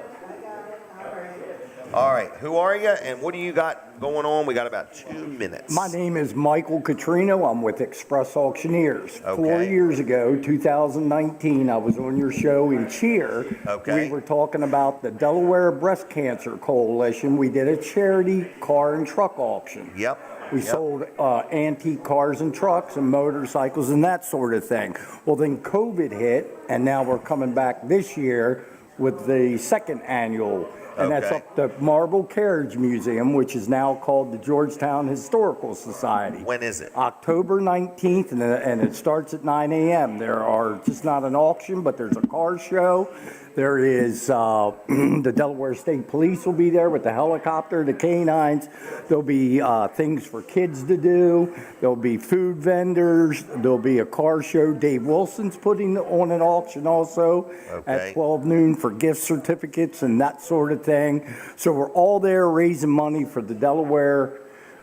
All right, who are you, and what do you got going on? We got about 2 minutes. My name is Michael Catrino. I'm with Express Auctioneers. Okay. 4 years ago, 2019, I was on your show in Cheer. Okay. We were talking about the Delaware Breast Cancer Coalition. We did a charity car and truck auction. Yep. We sold antique cars and trucks and motorcycles and that sort of thing. Well, then COVID hit, and now we're coming back this year with the second annual. And that's up the Marble Carriage Museum, which is now called the Georgetown Historical Society. When is it? October 19th, and it starts at 9 a.m. There are just not an auction, but there's a car show. There is the Delaware State Police will be there with the helicopter, the canines. There'll be things for kids to do. There'll be food vendors. There'll be a car show. Dave Wilson's putting on an auction also at 12 noon for gift certificates and that sort of thing. So we're all there raising money for the Delaware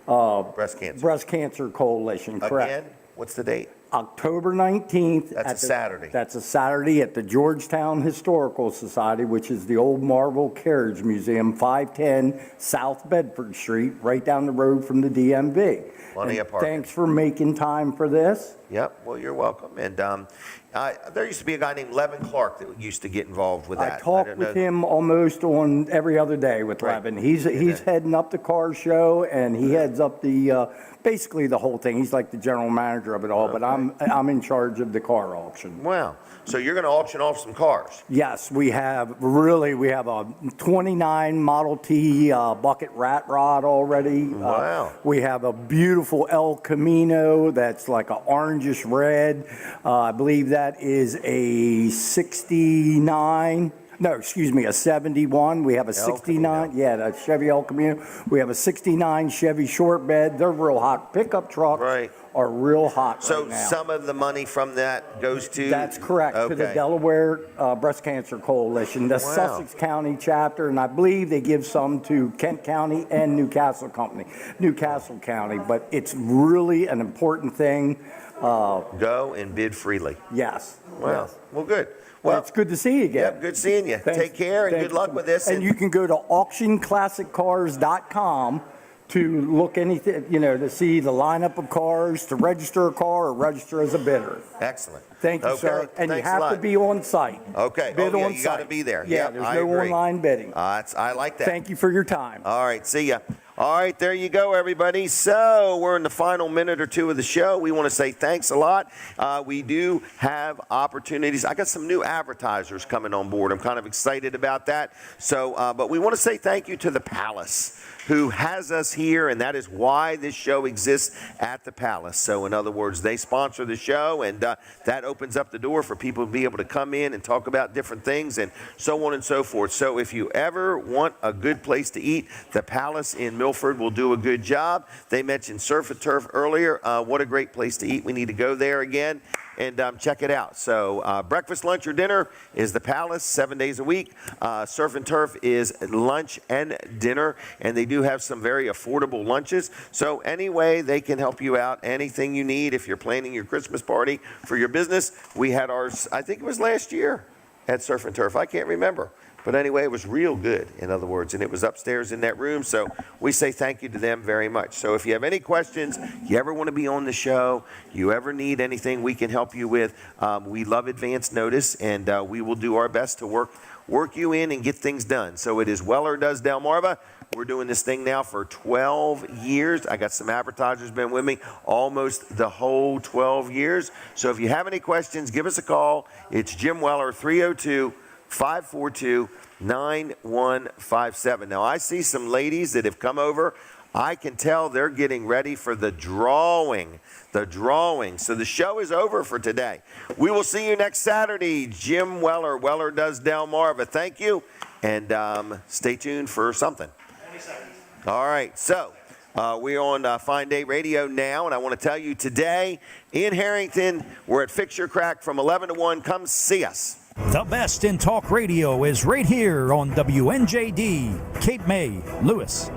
Breast Cancer Coalition. Correct. Again, what's the date? October 19th. That's a Saturday. That's a Saturday at the Georgetown Historical Society, which is the old Marble Carriage Museum, 510 South Bedford Street, right down the road from the DMV. Plenty of parking. Thanks for making time for this. Yep, well, you're welcome. And there used to be a guy named Levin Clark that used to get involved with that. I talk with him almost on every other day with Levin. He's heading up the car show, and he heads up the basically the whole thing. He's like the general manager of it all, but I'm in charge of the car auction. Wow. So you're going to auction off some cars? Yes, we have a 29 Model T bucket rat rod already. Wow. We have a beautiful El Camino that's like an orangish red. I believe that is a 69. No, excuse me, a 71. We have a 69. Yeah, the Chevy El Camino. We have a 69 Chevy short bed. They're real hot. Pickup trucks are real hot right now. So some of the money from that goes to? That's correct, to the Delaware Breast Cancer Coalition, the Sussex County chapter, and I believe they give some to Kent County and Newcastle County, but it's really an important thing. Go and bid freely. Yes. Wow. Yes. Well, good. Well, it's good to see you again. Yep, good seeing you. Take care and good luck with this. And you can go to auctionclassiccars.com to look anything, to see the lineup of cars, to register a car or register as a bidder. Excellent. Thank you, sir. And Thanks you have to be on site. Okay. Bid on you site. got to be there. Yeah, Yep, there's I no agree. online bidding. I like that. Thank you for your time. All right, see ya. All right, there you go, everybody. So we're in the final minute or two of the show. We want to say thanks a lot. We do have opportunities. I got some new advertisers coming on board. I'm kind of excited about that. So, but we want to say thank you to the Palace, who has us here, and that is why this show exists at the Palace. So in other words, they sponsor the show, and that opens up the door for people to be able to come in and talk about different things and so on and so forth. So if you ever want a good place to eat, the Palace in Milford will do a good job. They mentioned Surf and Turf earlier. What a great place to eat. We need to go there again and check it out. So breakfast, lunch, or dinner is the Palace 7 days a week. Surf and Turf is lunch and dinner, and they do have some very affordable lunches. So anyway, they can help you out. Anything you need if you're planning your Christmas party for your business. We had ours, I think it was last year at Surf and Turf. I can't remember. But anyway, it was real good, in other words, and it was upstairs in that room. So we say thank you to them very much. So if you have any questions, you ever want to be on the show, you ever need anything we can help you with, we love advance notice, and we will do our best to work you in and get things done. So it is Weller Does Delmarva. We're doing this thing now for 12 years. I got some advertisers been with me almost the whole 12 years. So if you have any questions, give us a call. It's Jim Weller, 302-542-9157. Now, I see some ladies that have come over. I can tell they're getting ready for the drawing. So the show is over for today. We will see you next Saturday. Jim Weller, Weller Does Delmarva. Thank you, and stay tuned for something. All right, so we're on Fine Day Radio now, and I want to tell you today in Harrington, we're at Fix Your Crack from 11 to 1. Come see us. The best in talk radio is right here on WNJD, Cape May, Lewis.